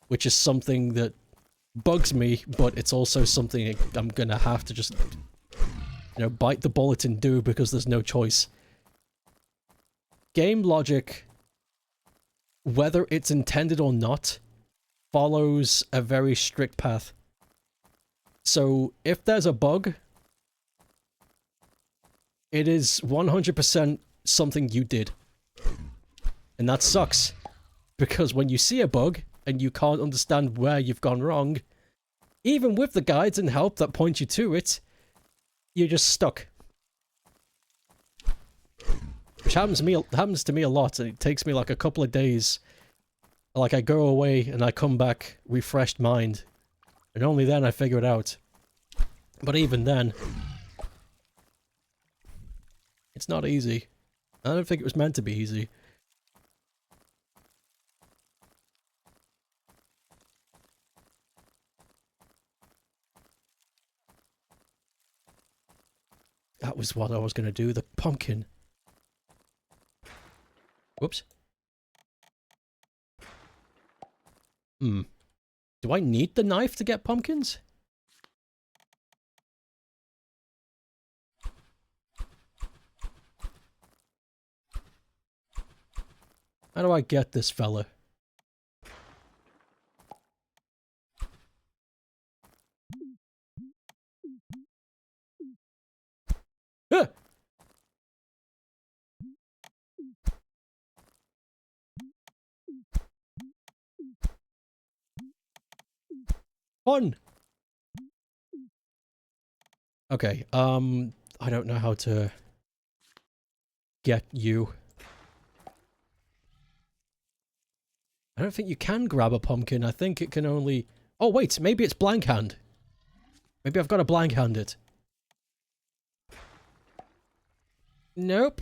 which is something that bugs me, but it's also something I'm gonna have to just, you know, bite the bullet and do because there's no choice. Game logic, whether it's intended or not, follows a very strict path. So if there's a bug, it is 100% something you did. And that sucks. Because when you see a bug, and you can't understand where you've gone wrong, even with the guides and help that point you to it, you're just stuck. Which happens to me a lot, and it takes me like a couple of days. Like I go away, and I come back, refreshed mind. And only then I figure it out. But even then... it's not easy. I don't think it was meant to be easy. That was what I was going to do, the pumpkin. Whoops. Do I need the knife to get pumpkins? How do I get this fella? Ah! Fun! Okay, I don't know how to get you. I don't think you can grab a pumpkin. I think it can only... oh, wait, maybe it's blank hand. Maybe I've got to blank hand it. Nope.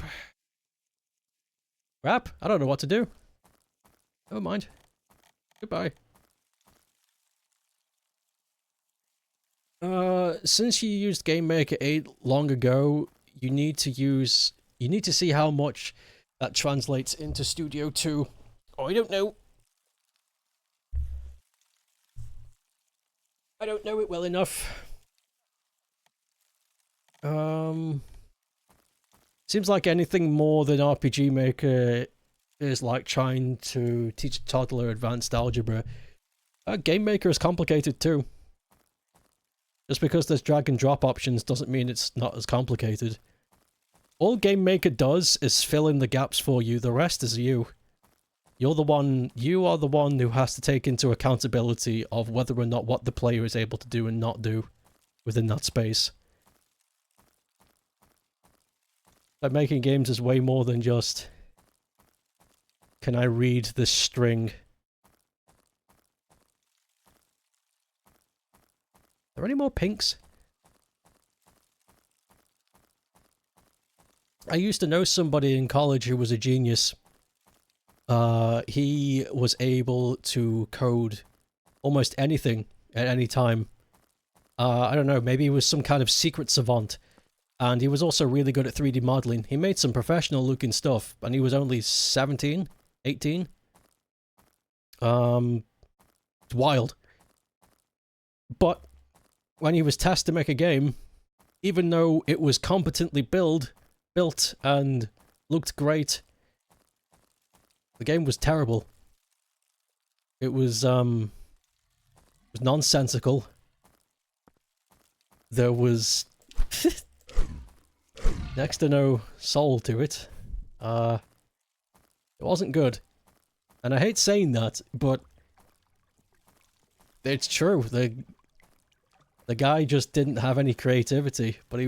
Crap, I don't know what to do. Never mind. Goodbye. Since you used Game Maker 8 long ago, you need to see how much that translates into Studio 2. Oh, I don't know. I don't know it well enough. Seems like anything more than RPG Maker is like trying to teach a toddler advanced algebra. Game Maker is complicated too. Just because there's drag and drop options doesn't mean it's not as complicated. All Game Maker does is fill in the gaps for you, the rest is you. You are the one who has to take into accountability of whether or not what the player is able to do and not do within that space. But making games is way more than just... can I read this string? Are there any more pinks? I used to know somebody in college who was a genius. He was able to code almost anything at any time. I don't know, maybe he was some kind of secret savant. And he was also really good at 3D modeling. He made some professional looking stuff, and he was only 17, 18. It's wild. But when he was tasked to make a game, even though it was competently built and looked great, the game was terrible. It was nonsensical. There was next to no soul to it. It wasn't good. And I hate saying that, but it's true. The guy just didn't have any creativity, but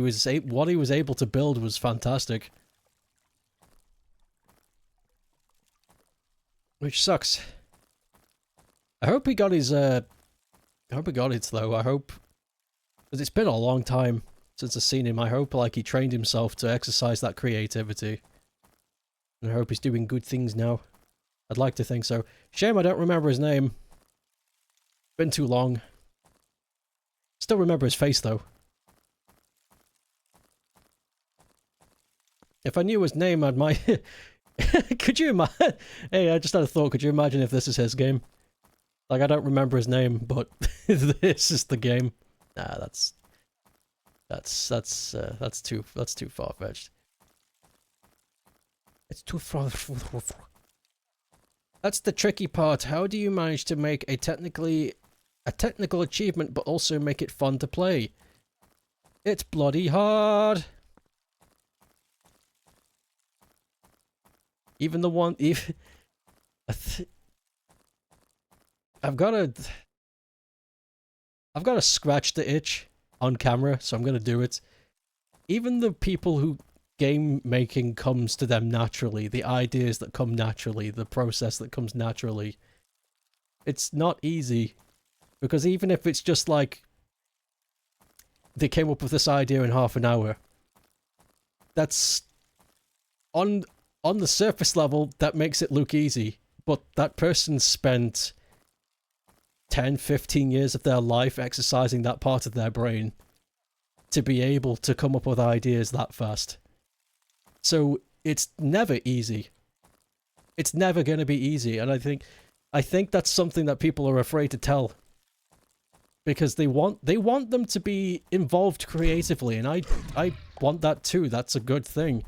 what he was able to build was fantastic. Which sucks. I hope he got his, I hope he got it though, I hope... because it's been a long time since I've seen him. I hope like he trained himself to exercise that creativity. And I hope he's doing good things now. I'd like to think so. Shame I don't remember his name. Been too long. Still remember his face, though. If I knew his name, I'd might... Could you imagine? Hey, I just had a thought. Could you imagine if this is his game? Like, I don't remember his name, but this is the game. Nah, that's too far-fetched. It's too far. That's the tricky part. How do you manage to make a technical achievement, but also make it fun to play? It's bloody hard. Even the one, even I've got to scratch the itch on camera, so I'm gonna do it. Even the people who game making comes to them naturally, the ideas that come naturally, the process that comes naturally, it's not easy. Because even if it's just like they came up with this idea in half an hour, that's on the surface level, that makes it look easy. But that person spent 10, 15 years of their life exercising that part of their brain to be able to come up with ideas that fast. So it's never easy. It's never going to be easy, and I think that's something that people are afraid to tell. Because they want them to be involved creatively, and I want that too. That's a good thing.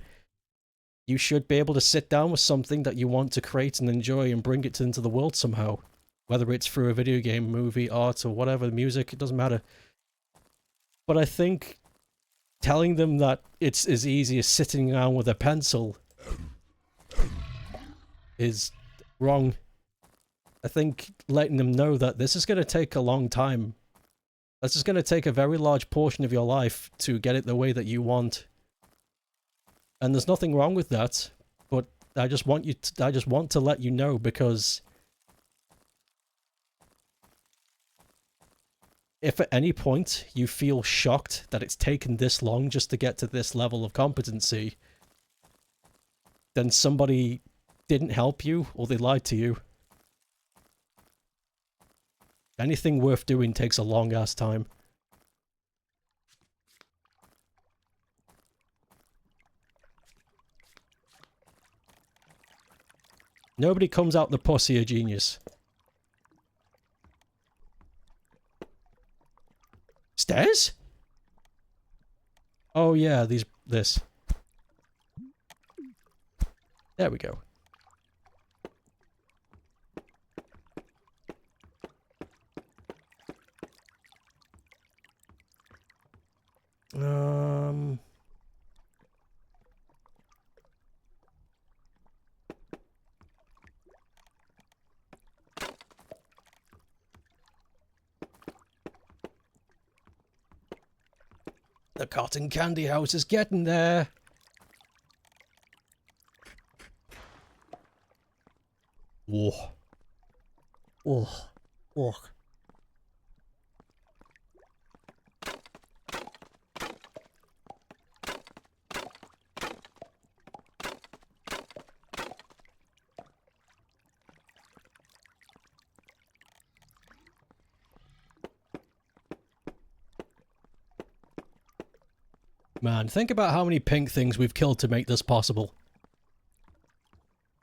You should be able to sit down with something that you want to create and enjoy and bring it into the world somehow. Whether it's through a video game, movie, art, or whatever, music, it doesn't matter. But I think telling them that it's as easy as sitting down with a pencil is wrong. I think letting them know that this is going to take a long time. This is going to take a very large portion of your life to get it the way that you want. And there's nothing wrong with that, but I just want to let you know, because if at any point you feel shocked that it's taken this long just to get to this level of competency, then somebody didn't help you or they lied to you. Anything worth doing takes a long ass time. Nobody comes out the pussy a genius. Stairs? Oh yeah, this. There we go. The cotton candy house is getting there. Whoa. Oh. Oh. Man, think about how many pink things we've killed to make this possible.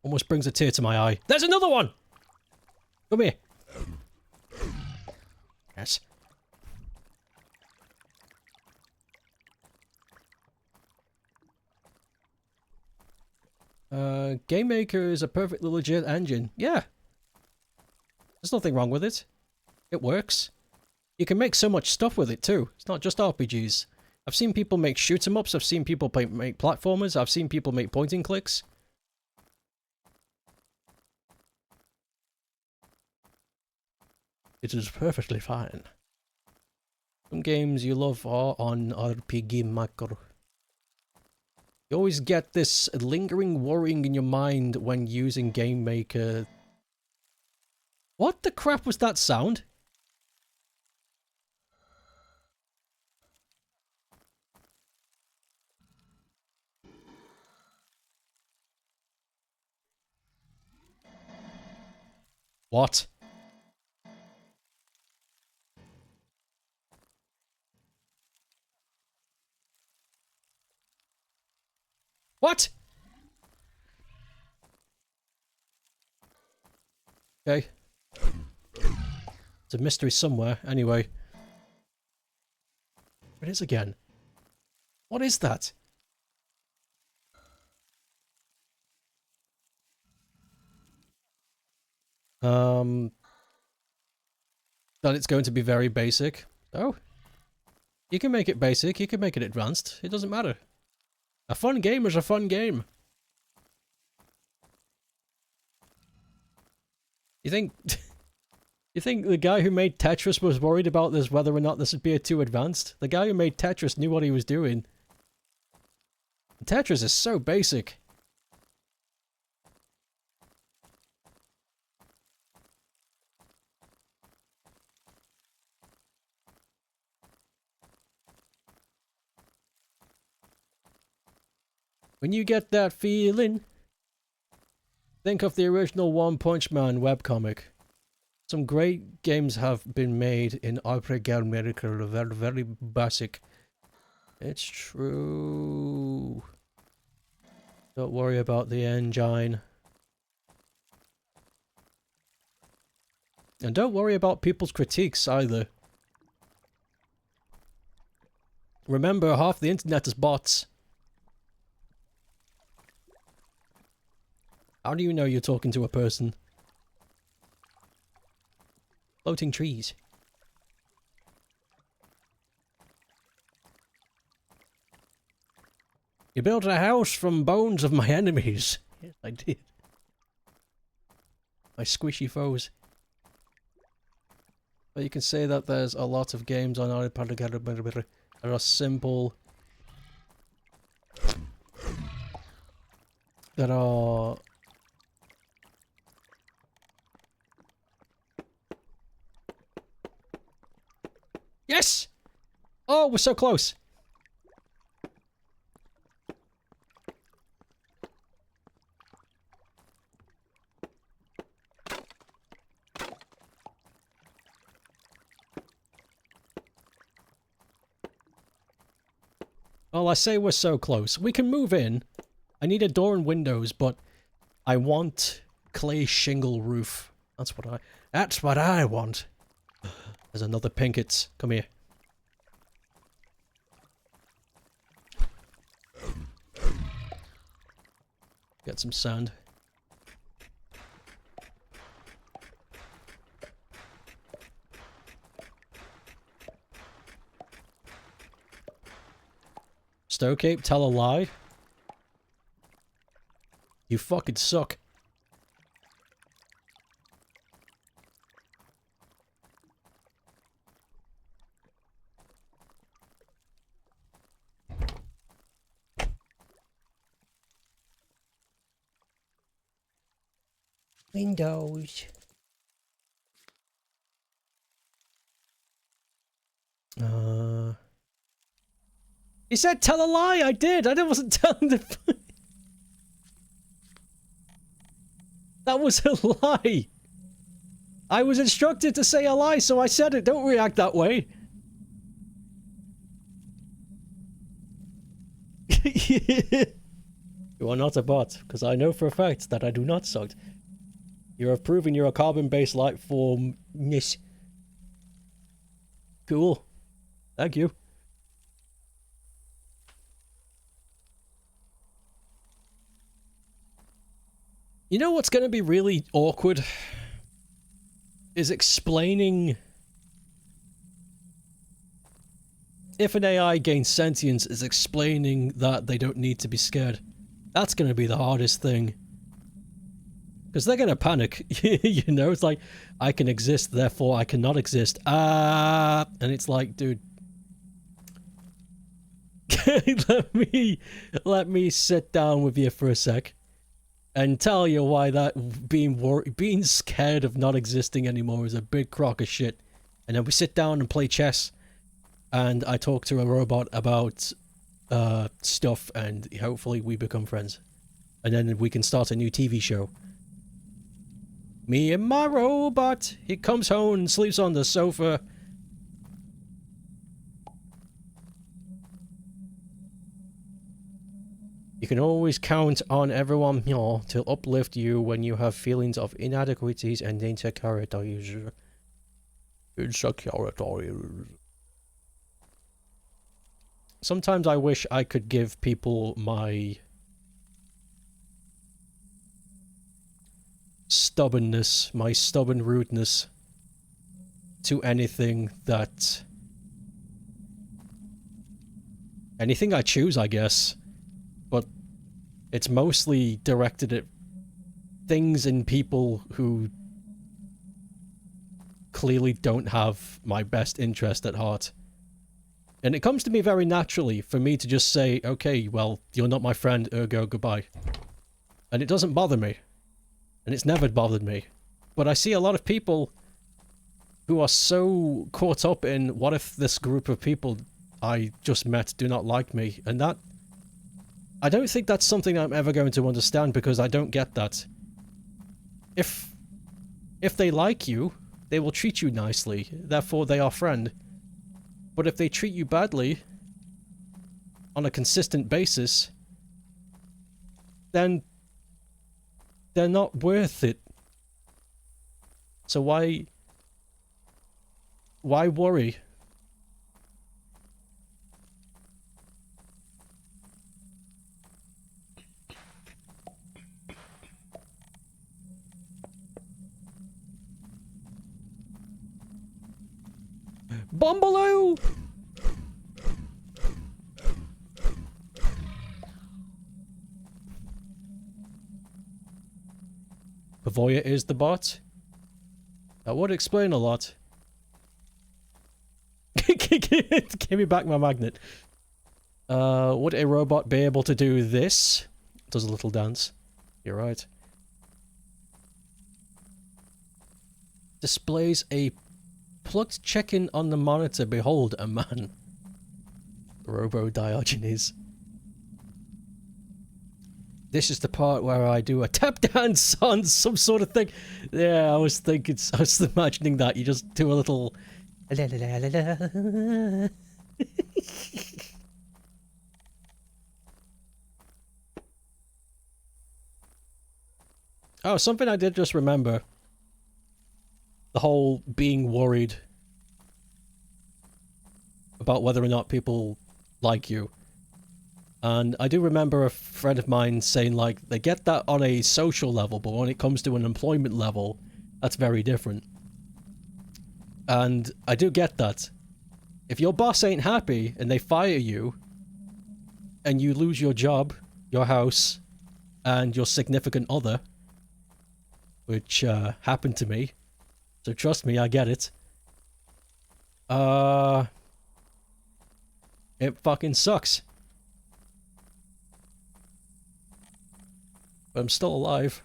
Almost brings a tear to my eye. There's another one! Come here. Yes. Game Maker is a perfectly legit engine. Yeah. There's nothing wrong with it. It works. You can make so much stuff with it too. It's not just RPGs. I've seen people make shoot-em-ups, I've seen people make platformers, I've seen people make point-and-clicks. It is perfectly fine. Some games you love are on RPG Maker. You always get this lingering worrying in your mind when using Game Maker. What the crap was that sound? What? What? Okay. It's a mystery somewhere, anyway. It is again. What is that? That it's going to be very basic. Oh. You can make it basic, you can make it advanced. It doesn't matter. A fun game is a fun game. You think... You think the guy who made Tetris was worried about this, whether or not this would be too advanced? The guy who made Tetris knew what he was doing. Tetris is so basic. When you get that feeling, think of the original One Punch Man webcomic. Some great games have been made in ALLUMERIA, very, very basic. It's true. Don't worry about the engine. And don't worry about people's critiques either. Remember, half the internet is bots. How do you know you're talking to a person? Floating trees. You built a house from bones of my enemies. Yes, I did. My squishy foes. But you can say that there's a lot of games on iPad that are simple. That are... Yes! Oh, we're so close. Well, I say we're so close. We can move in. I need a door and windows, but I want clay shingle roof. That's what I want. There's another Pinkets. Come here. Get some sand. Stokeape, tell a lie. You fucking suck. Windows. He said tell a lie, I did! I wasn't telling the... That was a lie! I was instructed to say a lie, so I said it. Don't react that way. You are not a bot, because I know for a fact that I do not suck. You have proven you're a carbon-based life form. Yes. Cool. Thank you. You know what's going to be really awkward? Is explaining... If an AI gains sentience, is explaining that they don't need to be scared. That's going to be the hardest thing. Because they're going to panic. You know, it's like, I can exist, therefore I cannot exist. And it's like, dude... let me sit down with you for a sec. And tell you why that being scared of not existing anymore is a big crock of shit. And then we sit down and play chess. And I talk to a robot about stuff, and hopefully we become friends. And then we can start a new TV show. Me and my robot. He comes home and sleeps on the sofa. You can always count on everyone to uplift you when you have feelings of inadequacies and insecurities. Sometimes I wish I could give people my stubbornness, my stubborn rudeness to anything I choose, I guess. But it's mostly directed at things and people who clearly don't have my best interest at heart. And it comes to me very naturally for me to just say, okay, well, you're not my friend, ergo goodbye. And it doesn't bother me. And it's never bothered me. But I see a lot of people who are so caught up in what if this group of people I just met do not like me, and that... I don't think that's something I'm ever going to understand, because I don't get that. If they like you, they will treat you nicely, therefore they are friend. But if they treat you badly, on a consistent basis, then they're not worth it. So why worry? Bumbaloo! Pavoya is the bot? That would explain a lot. Give me back my magnet. Would a robot be able to do this? Does a little dance. You're right. Displays a plugged check-in on the monitor. Behold, a man. Robo-Diogenes. This is the part where I do a tap dance on some sort of thing. Yeah, I was imagining that. You just do a little... La, la, la, la, la. Oh, something I did just remember. The whole being worried about whether or not people like you. And I do remember a friend of mine saying, like, they get that on a social level, but when it comes to an employment level, that's very different. And I do get that. If your boss ain't happy and they fire you, and you lose your job, your house, and your significant other, which happened to me, so trust me, I get it. It fucking sucks. But I'm still alive.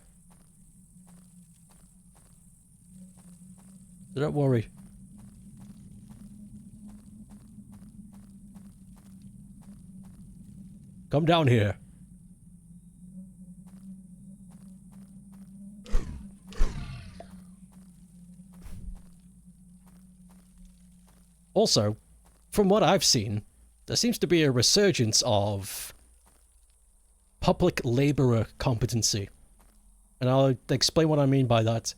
So don't worry. Come down here. Also, from what I've seen, there seems to be a resurgence of public labourer competency. And I'll explain what I mean by that.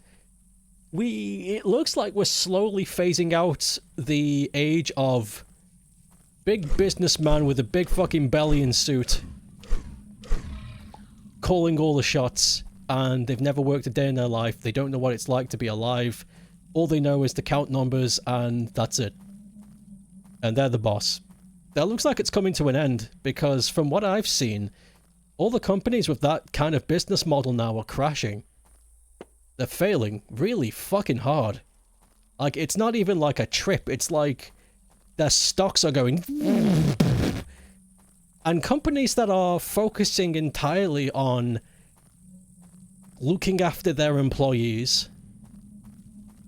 It looks like we're slowly phasing out the age of big businessman with a big fucking belly and suit calling all the shots, and they've never worked a day in their life. They don't know what it's like to be alive. All they know is to count numbers, and that's it. And they're the boss. That looks like it's coming to an end, because from what I've seen, all the companies with that kind of business model now are crashing. They're failing really fucking hard. Like, it's not even like a trip, it's like their stocks are going... And companies that are focusing entirely on looking after their employees,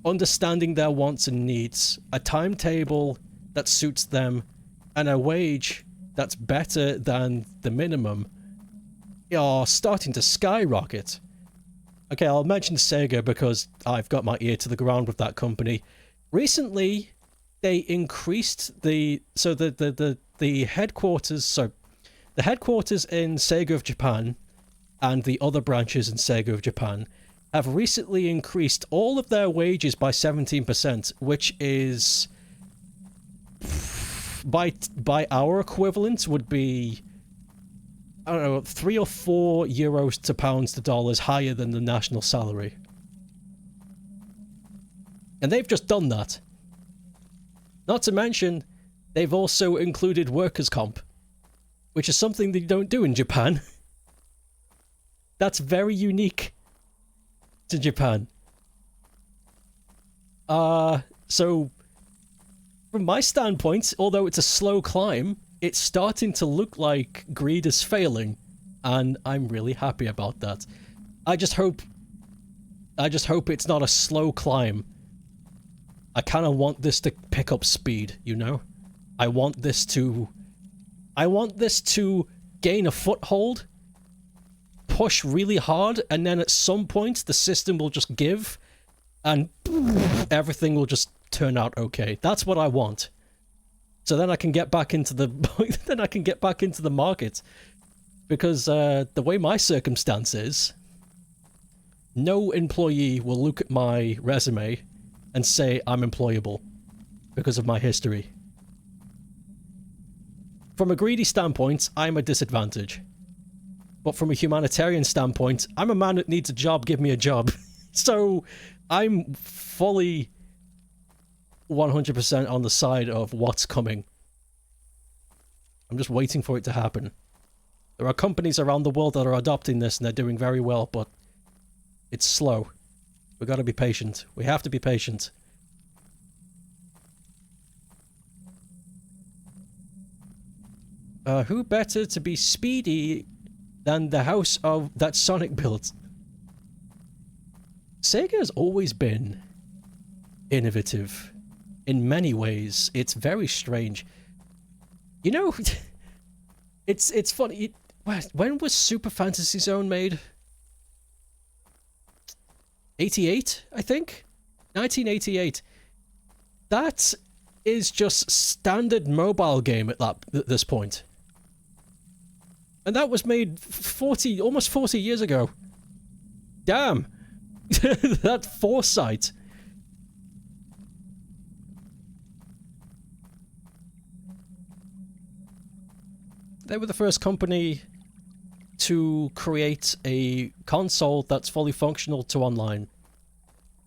understanding their wants and needs, a timetable that suits them, and a wage that's better than the minimum, are starting to skyrocket. Okay, I'll mention Sega because I've got my ear to the ground with that company. Recently, they increased the headquarters. So, the headquarters in Sega of Japan and the other branches in Sega of Japan have recently increased all of their wages by 17%, which is by our equivalent would be, I don't know, 3 or 4 euros to pounds to dollars higher than the national salary. And they've just done that. Not to mention, they've also included workers' comp, which is something they don't do in Japan. That's very unique to Japan. So, from my standpoint, although it's a slow climb, it's starting to look like greed is failing, and I'm really happy about that. I just hope it's not a slow climb. I kind of want this to pick up speed, you know? I want this to gain a foothold, push really hard, and then at some point the system will just give, and everything will just turn out okay. That's what I want. So then I can get back into the market, because the way my circumstance is, no employee will look at my resume and say I'm employable because of my history. From a greedy standpoint, I'm a disadvantage. But from a humanitarian standpoint, I'm a man that needs a job, give me a job. So I'm fully 100% on the side of what's coming. I'm just waiting for it to happen. There are companies around the world that are adopting this and they're doing very well, but it's slow. We've got to be patient. We have to be patient. Who better to be speedy than the house of that Sonic built? Sega has always been innovative in many ways. It's very strange. You know, it's funny. When was Super Fantasy Zone made? 88, I think? 1988. That is just standard mobile game at this point. And that was made almost 40 years ago. Damn. That foresight. They were the first company to create a console that's fully functional to online.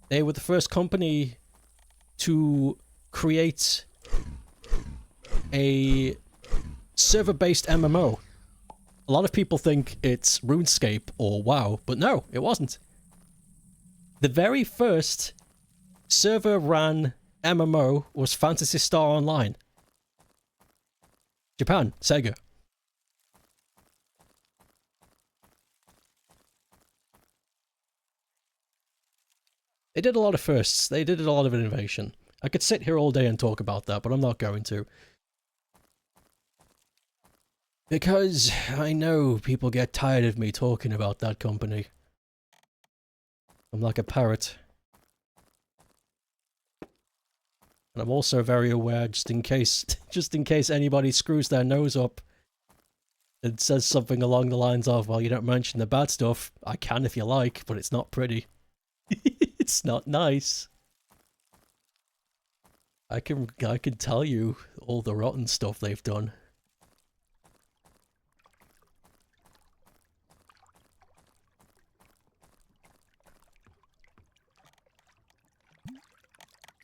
They were the first company to create a server-based MMO. A lot of people think it's RuneScape or WoW, but no, it wasn't. The very first server-ran MMO was Phantasy Star Online. Japan, Sega. They did a lot of firsts. They did a lot of innovation. I could sit here all day and talk about that, but I'm not going to. Because I know people get tired of me talking about that company. I'm like a parrot. And I'm also very aware, just in case anybody screws their nose up and says something along the lines of, well, you don't mention the bad stuff. I can if you like, but it's not pretty. It's not nice. I can tell you all the rotten stuff they've done.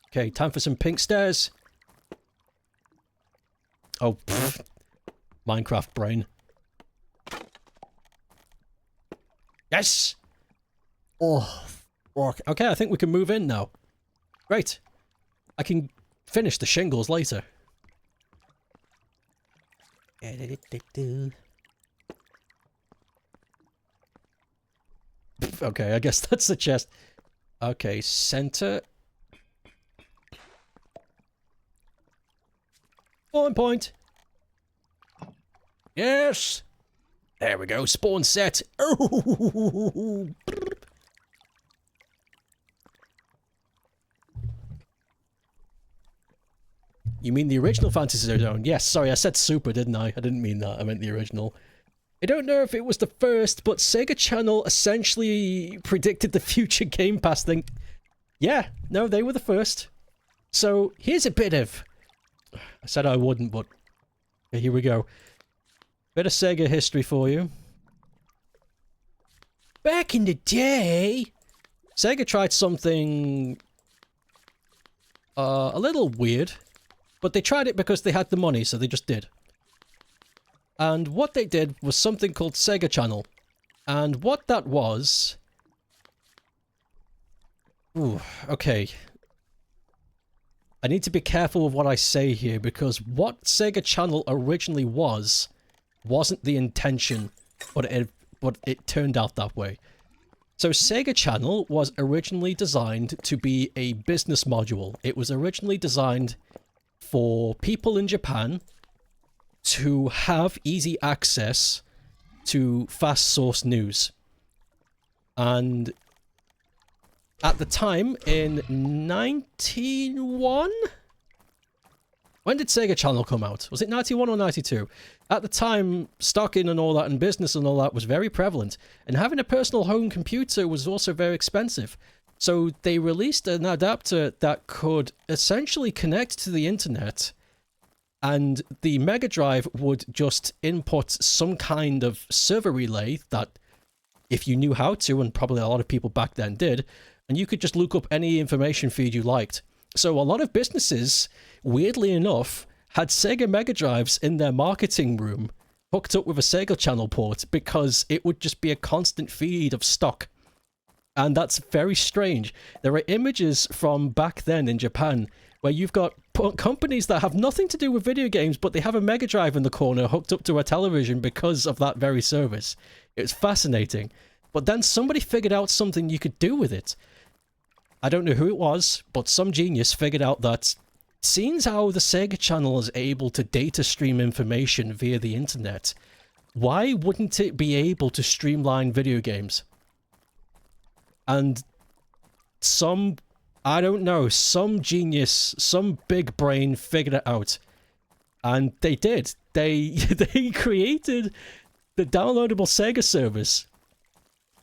Okay, time for some pink stairs. Oh, pfft. Minecraft brain. Yes! Oh, okay, I think we can move in now. Great. I can finish the shingles later. Okay, I guess that's the chest. Okay, center. Spawn point. Yes. There we go. Spawn set. Oh. You mean the original Fantasy Zone? Yes, sorry, I said Super, didn't I? I didn't mean that, I meant the original. I don't know if it was the first, but Sega Channel essentially predicted the future Game Pass thing. Yeah, no, they were the first. So, here's a bit of... I said I wouldn't, but... here we go. Bit of Sega history for you. Back in the day, Sega tried something... a little weird. But they tried it because they had the money, so they just did. And what they did was something called Sega Channel. And what that was... Ooh, okay. I need to be careful of what I say here, because what Sega Channel originally wasn't the intention, but it turned out that way. So Sega Channel was originally designed to be a business module. It was originally designed for people in Japan to have easy access to fast source news. And at the time, in 1991? When did Sega Channel come out? Was it 91 or 92? At the time, stocking and all that and business and all that was very prevalent. And having a personal home computer was also very expensive. So they released an adapter that could essentially connect to the internet, and the Mega Drive would just input some kind of server relay that, if you knew how to, and probably a lot of people back then did, and you could just look up any information feed you liked. So a lot of businesses, weirdly enough, had Sega Mega Drives in their marketing room hooked up with a Sega Channel port because it would just be a constant feed of stock. And that's very strange. There are images from back then in Japan where you've got companies that have nothing to do with video games, but they have a Mega Drive in the corner hooked up to a television because of that very service. It's fascinating. But then somebody figured out something you could do with it. I don't know who it was, but some genius figured out that seeing how the Sega Channel is able to data stream information via the internet, why wouldn't it be able to streamline video games? And some, I don't know, some genius, some big brain figured it out. And they did. They created the downloadable Sega service.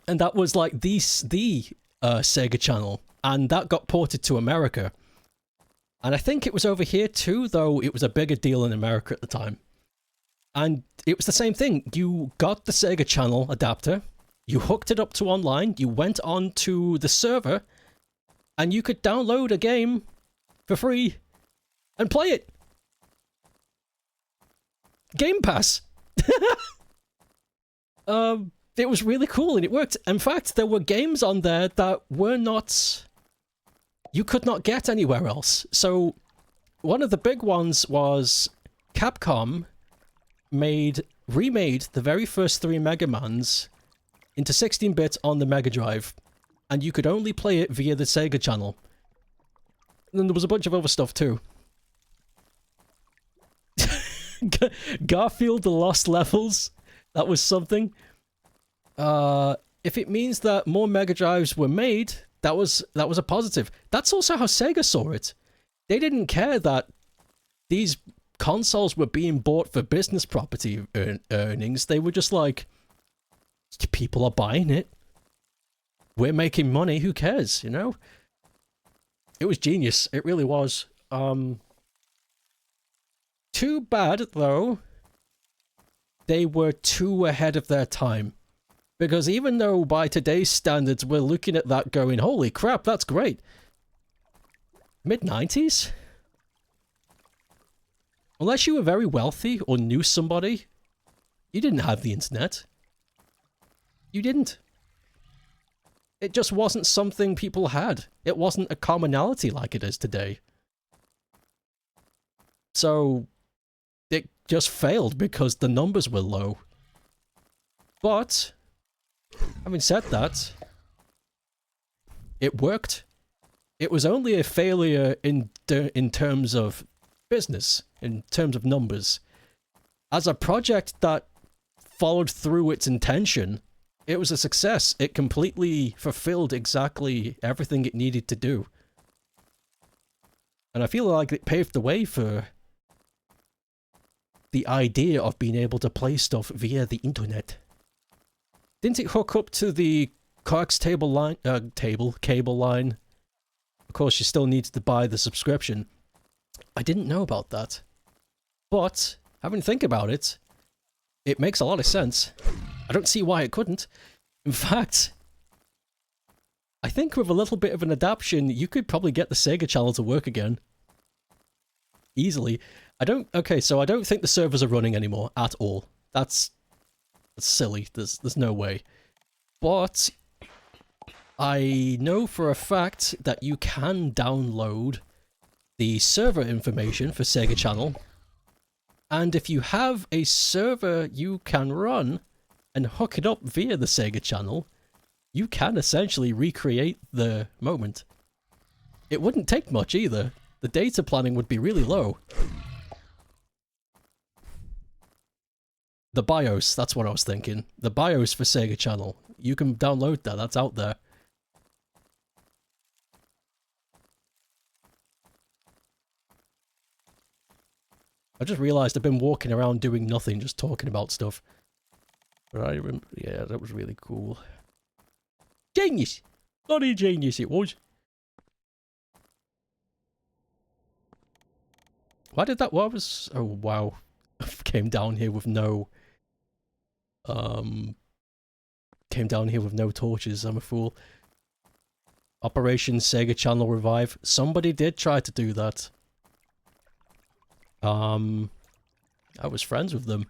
And that was like the Sega Channel. And that got ported to America. And I think it was over here too, though it was a bigger deal in America at the time. And it was the same thing. You got the Sega Channel adapter, you hooked it up to online, you went on to the server, and you could download a game for free and play it. Game Pass. It was really cool and it worked. In fact, there were games on there that were not... you could not get anywhere else. So, one of the big ones was Capcom remade the very first 3 Mega Mans into 16-bit on the Mega Drive, and you could only play it via the Sega Channel. And then there was a bunch of other stuff too. Garfield the Lost Levels, that was something. If it means that more Mega Drives were made, that was a positive. That's also how Sega saw it. They didn't care that these consoles were being bought for business property earnings. They were just like, people are buying it. We're making money. Who cares, you know? It was genius. It really was. Too bad, though, they were too ahead of their time. Because even though by today's standards we're looking at that going, holy crap, that's great. Mid-90s? Unless you were very wealthy or knew somebody, you didn't have the internet. You didn't. It just wasn't something people had. It wasn't a commonality like it is today. So, it just failed because the numbers were low. But, having said that, it worked. It was only a failure in terms of business, in terms of numbers. As a project that followed through its intention, it was a success. It completely fulfilled exactly everything it needed to do. And I feel like it paved the way for the idea of being able to play stuff via the internet. Didn't it hook up to the coax cable line? Of course, you still need to buy the subscription. I didn't know about that. But, having to think about it, it makes a lot of sense. I don't see why it couldn't. In fact, I think with a little bit of an adaptation, you could probably get the Sega channel to work again. Easily. Okay, so I don't think the servers are running anymore at all. That's silly. There's no way. But I know for a fact that you can download the server information for Sega Channel. And if you have a server you can run and hook it up via the Sega Channel, you can essentially recreate the moment. It wouldn't take much either. The data planning would be really low. The BIOS, that's what I was thinking. The BIOS for Sega Channel. You can download that, that's out there. I just realised I've been walking around doing nothing, just talking about stuff. But I remember, yeah, that was really cool. Genius! Bloody genius it was. Why did that, what was, oh wow. Came down here with no, came down here with no torches, I'm a fool. Operation Sega Channel Revive. Somebody did try to do that. I was friends with them.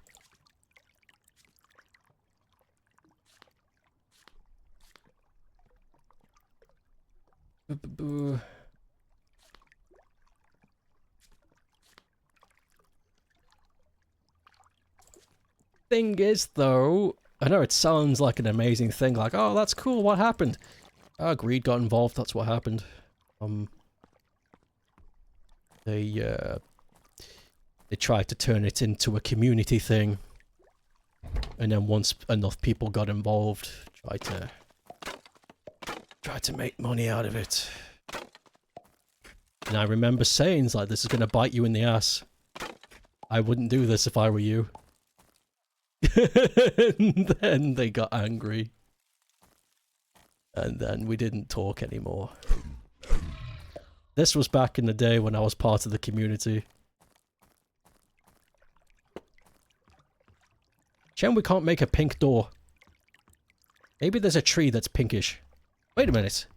Thing is, though, I know it sounds like an amazing thing, like, oh, that's cool, what happened? Oh, greed got involved, that's what happened. They tried to turn it into a community thing. And then once enough people got involved, tried to make money out of it. And I remember saying, like, this is gonna bite you in the ass. I wouldn't do this if I were you. And then they got angry. And then we didn't talk anymore. This was back in the day when I was part of the community. Shame we can't make a pink door. Maybe there's a tree that's pinkish. Wait a minute.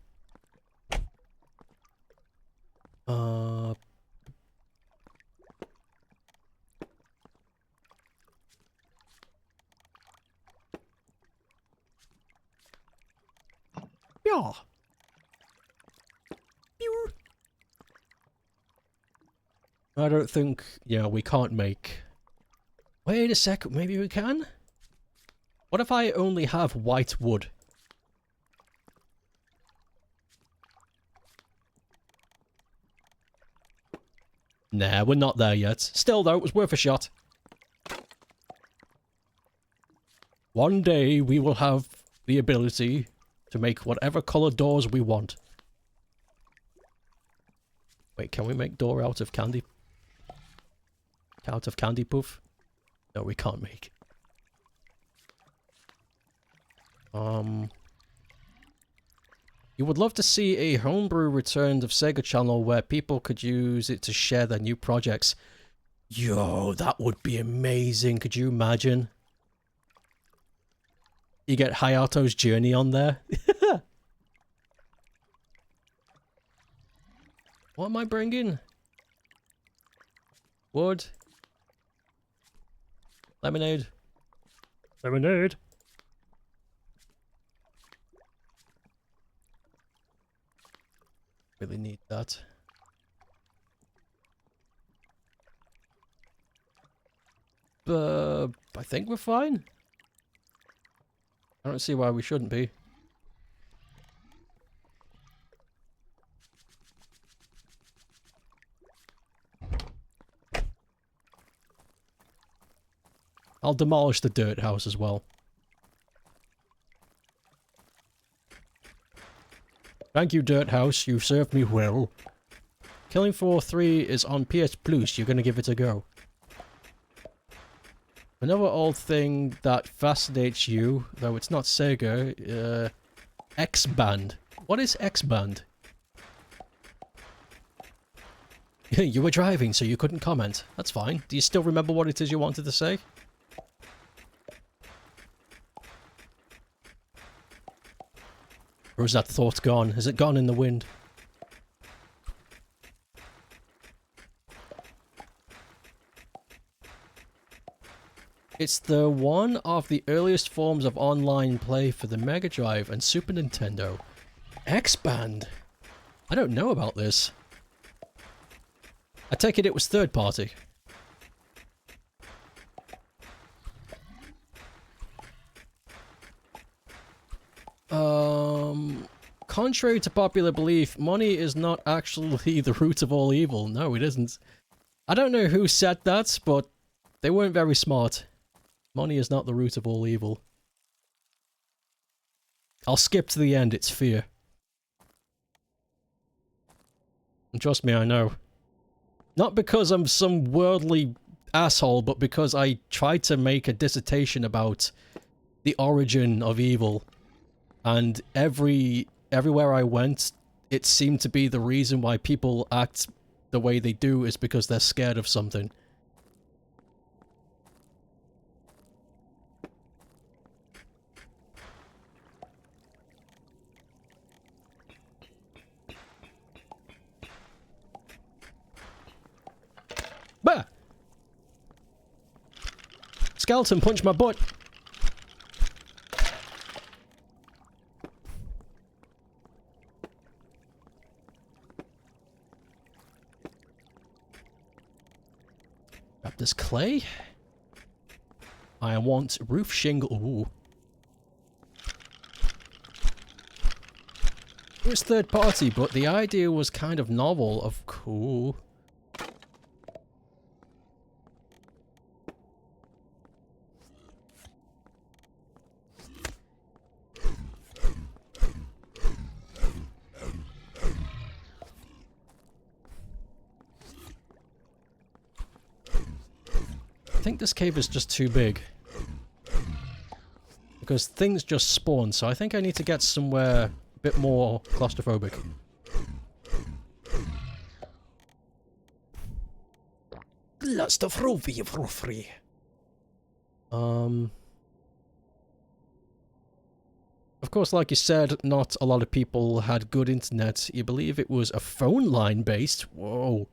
Yeah. Pew. I don't think, yeah, we can't make... Wait a sec, maybe we can? What if I only have white wood? Nah, we're not there yet. Still though, it was worth a shot. One day we will have the ability to make whatever colour doors we want. Wait, can we make door out of candy? Out of candy puff? No, we can't make. You would love to see a homebrew returned of Sega Channel where people could use it to share their new projects. Yo, that would be amazing. Could you imagine? You get Hayato's Journey on there. What am I bringing? Wood. Lemonade. Lemonade. Really need that. I think we're fine. I don't see why we shouldn't be. I'll demolish the dirt house as well. Thank you, dirt house. You've served me well. Killing Floor 3 is on PS Plus. You're going to give it a go. Another old thing that fascinates you, though it's not Sega, X-Band. What is X-Band? You were driving, so you couldn't comment. That's fine. Do you still remember what it is you wanted to say? Or is that thought gone? Is it gone in the wind? It's the one of the earliest forms of online play for the Mega Drive and Super Nintendo. X-Band! I don't know about this. I take it was third party. Contrary to popular belief, money is not actually the root of all evil. No, it isn't. I don't know who said that, but they weren't very smart. Money is not the root of all evil. I'll skip to the end, it's fear. And trust me, I know. Not because I'm some worldly asshole, but because I tried to make a dissertation about the origin of evil. And everywhere I went, it seemed to be the reason why people act the way they do is because they're scared of something. Bah! Skeleton punch my butt! Grab this clay. I want roof shingle. Ooh. It was third party, but the idea was kind of novel, of cool. I think this cave is just too big. Because things just spawn, so I think I need to get somewhere a bit more claustrophobic. Claustrophobic. Of course, like you said, not a lot of people had good internet. You believe it was a phone line based? Whoa.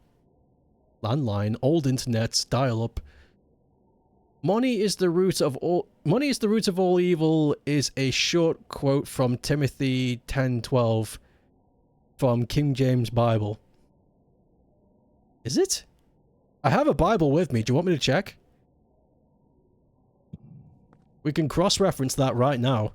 Landline, old internet, dial-up. Money is the root of all evil is a short quote from Timothy 10:12 from King James Bible. Is it? I have a Bible with me. Do you want me to check? We can cross-reference that right now.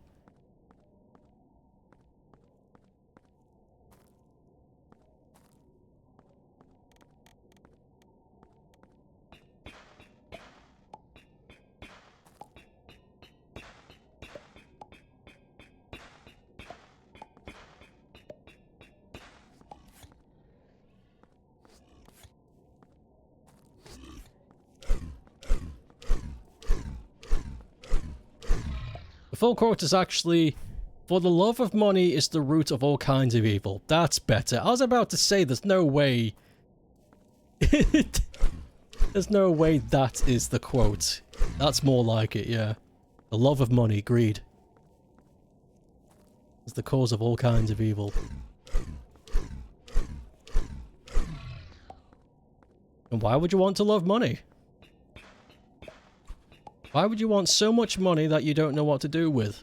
The full quote is actually, "For the love of money is the root of all kinds of evil." That's better. I was about to say there's no way. There's no way that is the quote. That's more like it, yeah. The love of money, greed, is the cause of all kinds of evil. And why would you want to love money? Why would you want so much money that you don't know what to do with?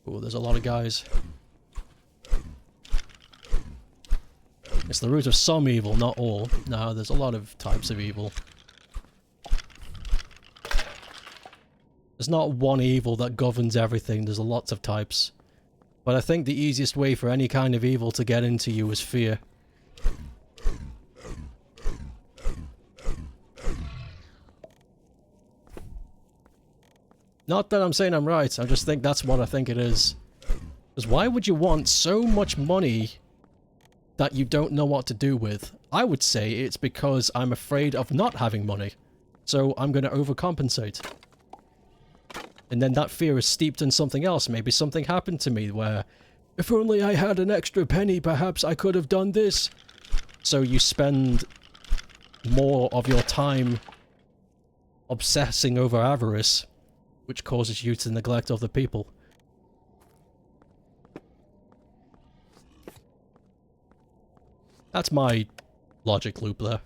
Oh, there's a lot of guys. It's the root of some evil, not all. No, there's a lot of types of evil. There's not one evil that governs everything, there's lots of types. But I think the easiest way for any kind of evil to get into you is fear. Not that I'm saying I'm right, I just think that's what I think it is. Because why would you want so much money that you don't know what to do with? I would say it's because I'm afraid of not having money. So I'm going to overcompensate. And then that fear is steeped in something else. Maybe something happened to me where, if only I had an extra penny, perhaps I could have done this. So you spend more of your time obsessing over avarice, which causes you to neglect other people. That's my logic loop there.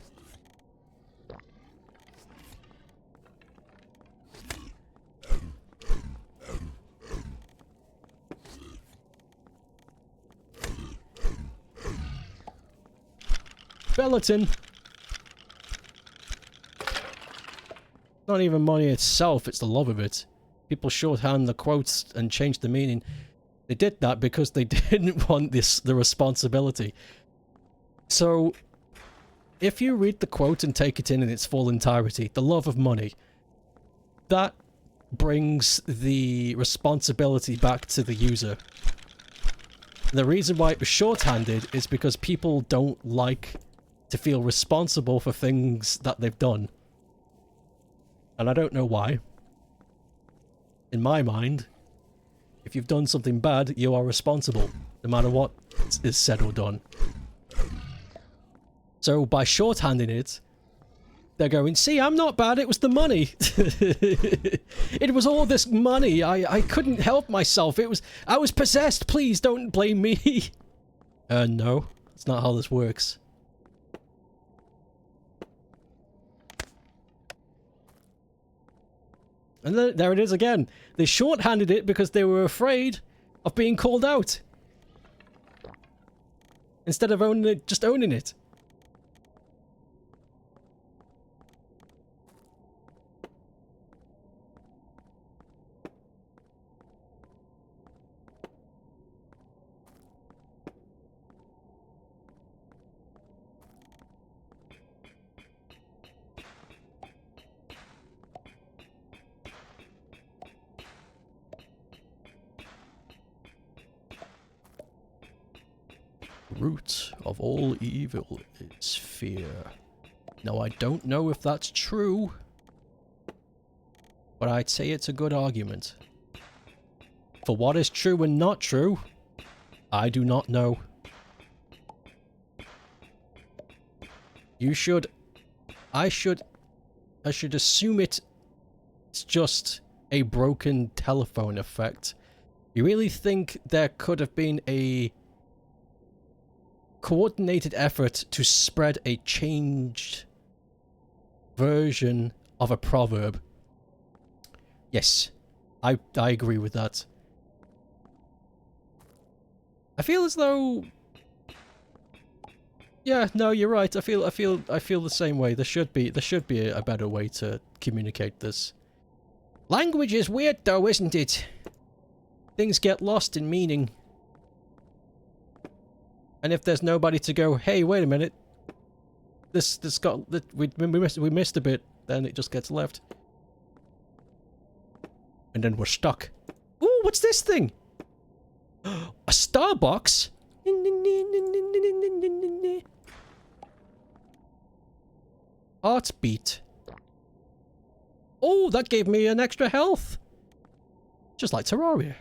Skeleton! Not even money itself, it's the love of it. People shorthand the quotes and change the meaning. They did that because they didn't want the responsibility. So, if you read the quote and take it in its full entirety, the love of money, that brings the responsibility back to the user. And the reason why it was shorthanded is because people don't like to feel responsible for things that they've done. And I don't know why. In my mind, if you've done something bad, you are responsible, no matter what is said or done. So by shorthanding it, they're going, see, I'm not bad, it was the money. It was all this money, I couldn't help myself, I was possessed, please don't blame me. No, that's not how this works. And then, there it is again. They shorthanded it because they were afraid of being called out. Instead of owning it, just owning it. Root of all evil is fear. Now, I don't know if that's true, but I'd say it's a good argument. For what is true and not true, I do not know. I should assume it's just a broken telephone effect. You really think there could have been a coordinated effort to spread a changed version of a proverb? Yes, I agree with that. I feel as though, yeah, no, you're right. I feel the same way. There should be a better way to communicate this. Language is weird though, isn't it? Things get lost in meaning. And if there's nobody to go, hey, wait a minute, this got, we missed a bit, then it just gets left. And then we're stuck. Ooh, what's this thing? A Starbucks? Heartbeat. Oh, that gave me an extra health. Just like Terraria.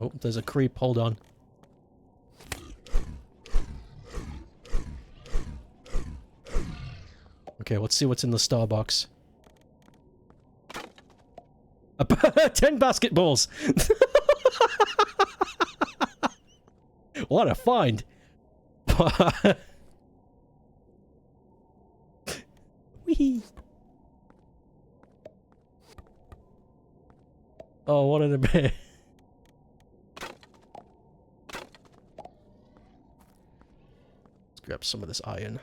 Oh, there's a creep. Hold on. Okay, let's see what's in the Starbucks. 10 basketballs! What a find! Whee! Oh, what a bit. Let's grab some of this iron.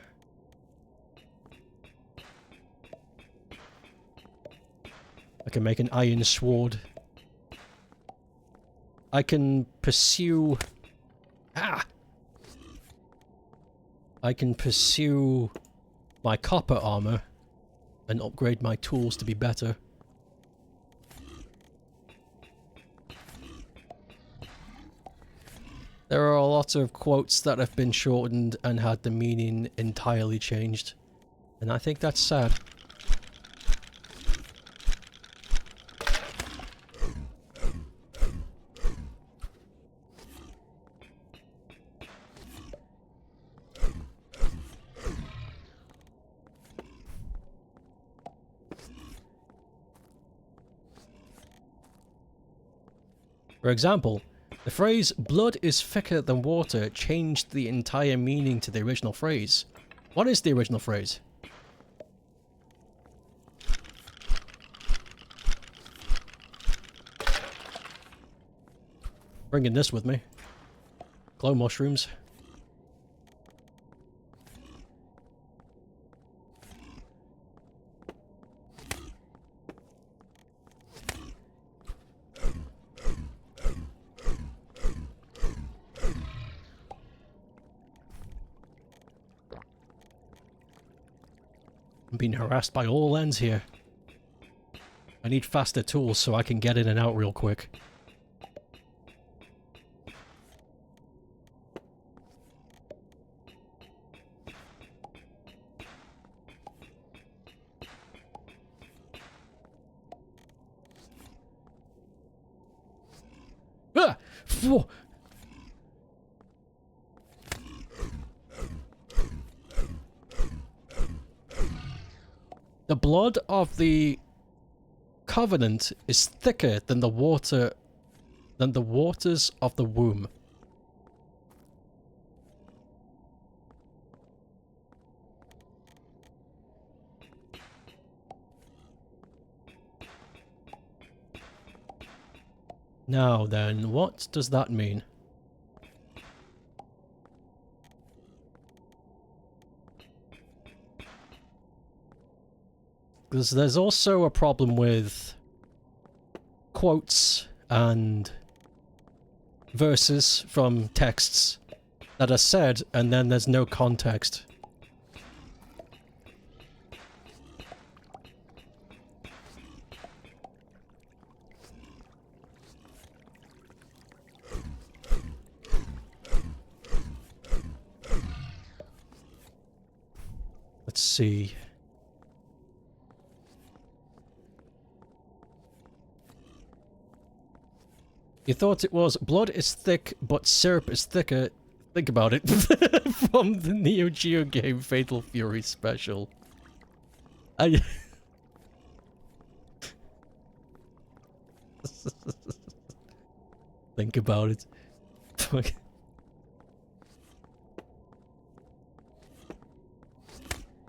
I can make an iron sword. I can pursue... Ah! I can pursue my copper armor and upgrade my tools to be better. There are a lot of quotes that have been shortened and had the meaning entirely changed, and I think that's sad. For example, the phrase "blood is thicker than water" changed the entire meaning to the original phrase. What is the original phrase? Bringing this with me. Glow mushrooms. I'm being harassed by all ends here. I need faster tools so I can get in and out real quick. Ah! Phew! The blood of the Covenant is thicker than the waters of the womb. Now then, what does that mean? Because there's also a problem with quotes and verses from texts that are said and then there's no context. Let's see. You thought it was blood is thick, but syrup is thicker. Think about it. From the Neo Geo game Fatal Fury Special. Think about it. Fuck.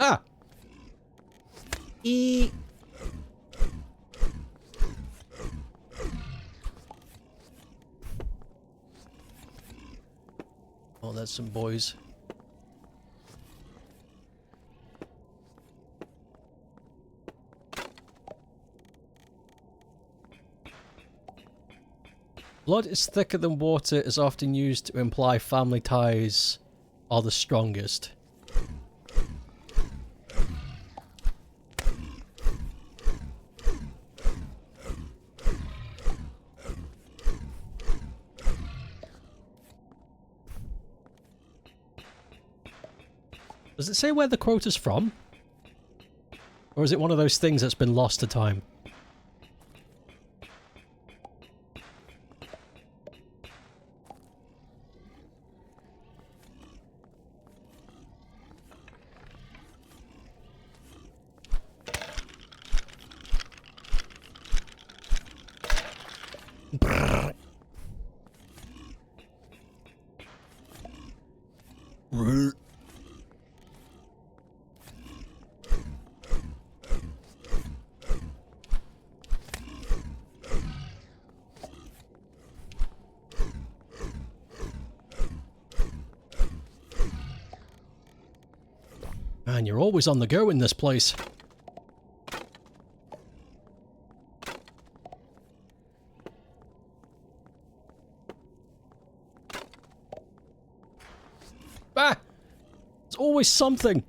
Ah! E. Oh, there's some boys. Blood is thicker than water is often used to imply family ties are the strongest. Does it say where the quote is from? Or is it one of those things that's been lost to time? Man, you're always on the go in this place. Ah! It's always something.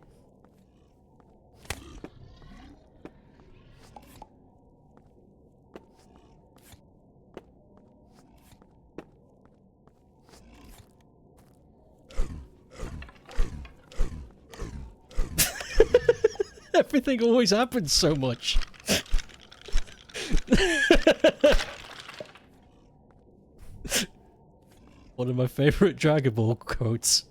Everything always happens so much. One of my favorite Dragon Ball quotes.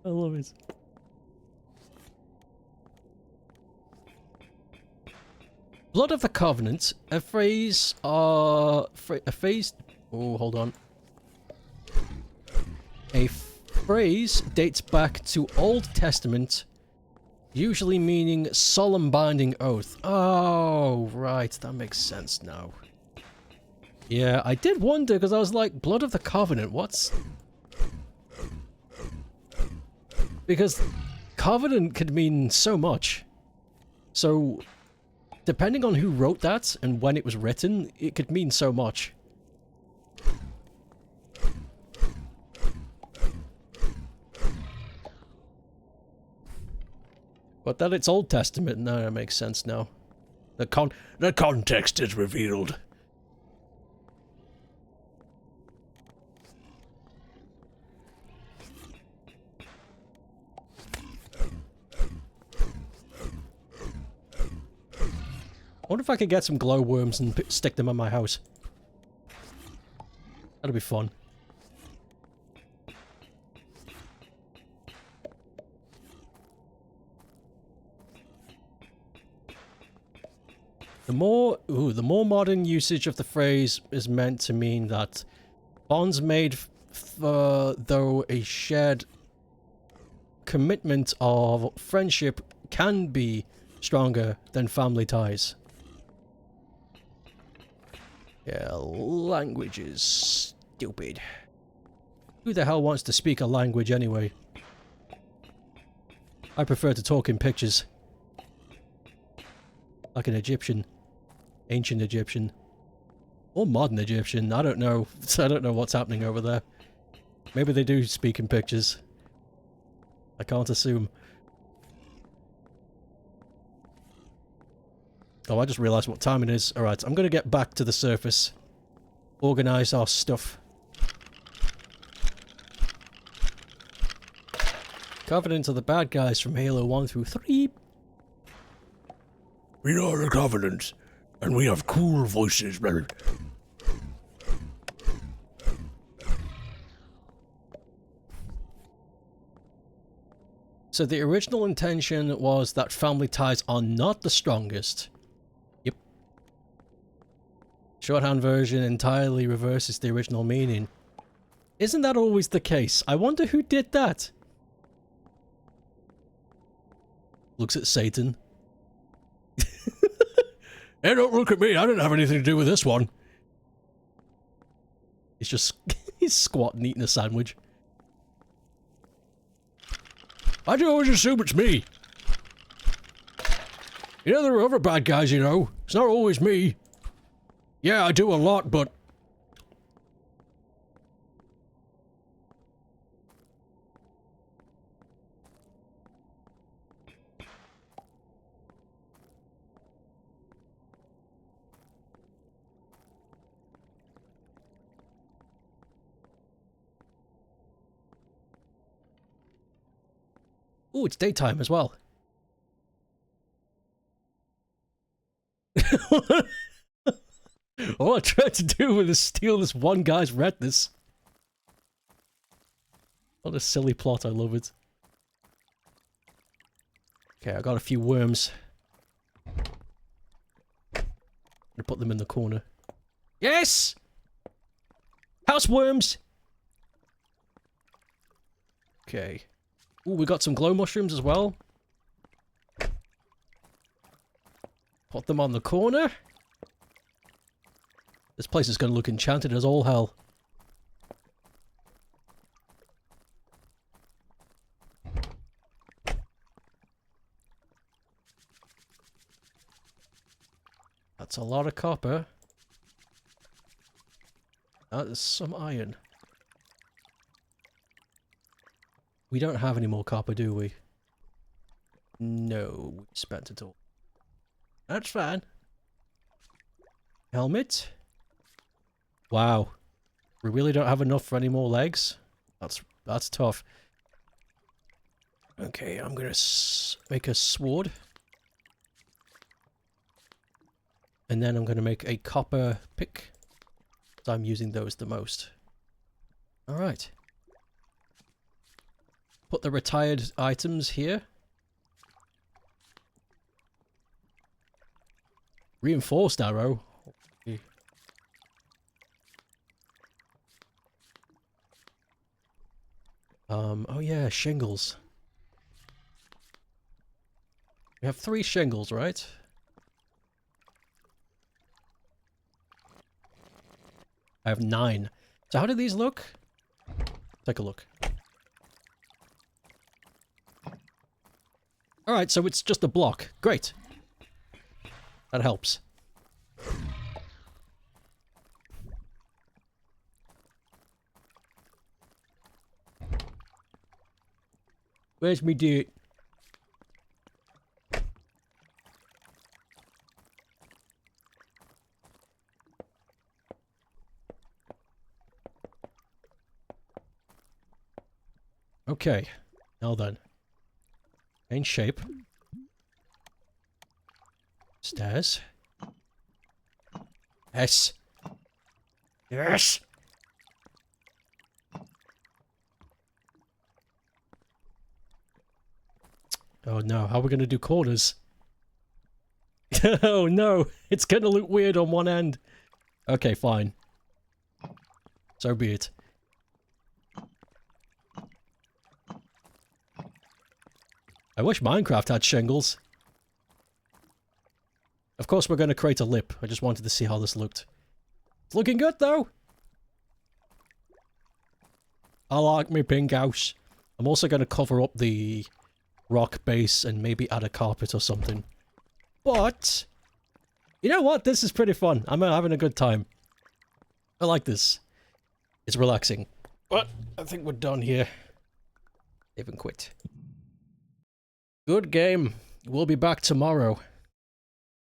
I love it. Blood of the Covenant, a phrase, oh, hold on. A phrase dates back to Old Testament, usually meaning solemn binding oath. Oh, right, that makes sense now. Yeah, I did wonder, because I was like, Blood of the Covenant, what's... Because Covenant could mean so much. So... depending on who wrote that and when it was written, it could mean so much. But that it's Old Testament, no, that makes sense now. The context is revealed. I wonder if I could get some glowworms and stick them on my house. That'd be fun. The more modern usage of the phrase is meant to mean that bonds made though a shared commitment of friendship can be stronger than family ties. Yeah, language is stupid. Who the hell wants to speak a language anyway? I prefer to talk in pictures. Like an Egyptian. Ancient Egyptian. Or modern Egyptian, I don't know. I don't know what's happening over there. Maybe they do speak in pictures. I can't assume. Oh, I just realised what time it is. Alright, I'm gonna get back to the surface. Organise our stuff. Covenant are the bad guys from Halo 1 through 3. We are the Covenant, and we have cool voices, brother. So the original intention was that family ties are not the strongest. Yep. Shorthand version entirely reverses the original meaning. Isn't that always the case? I wonder who did that. Looks at Satan. Hey, don't look at me, I didn't have anything to do with this one. He's just... he's squatting eating a sandwich. I do always assume it's me. You know, there are other bad guys, you know. It's not always me. Yeah, I do a lot, but... Ooh, it's daytime as well. All I tried to do was steal this one guy's retinas. What a silly plot, I love it. Okay, I got a few worms. I'm gonna put them in the corner. Yes! House worms! Okay. Ooh, we got some glow mushrooms as well. Put them on the corner. This place is going to look enchanted as all hell. That's a lot of copper. That is some iron. We don't have any more copper, do we? No, we spent it all. That's fine. Helmet. Wow. We really don't have enough for any more legs? That's tough. Okay, I'm gonna make a sword. And then I'm gonna make a copper pick. So I'm using those the most. Alright. Put the retired items here. Reinforced arrow. Oh yeah, shingles. We have 3 shingles, right? I have 9. So how do these look? Take a look. Alright, so it's just a block. Great. That helps. Where's me dirt? Okay, now then. In shape. Stairs. Yes. Yes! Oh no, how are we gonna do corners? Oh no, it's gonna look weird on one end. Okay, fine. So be it. I wish Minecraft had shingles. Of course we're gonna create a lip. I just wanted to see how this looked. It's looking good though! I like me pink house. I'm also gonna cover up the rock base and maybe add a carpet or something. But you know what? This is pretty fun. I'm having a good time. I like this. It's relaxing. But I think we're done here. Even quit. Good game. We'll be back tomorrow.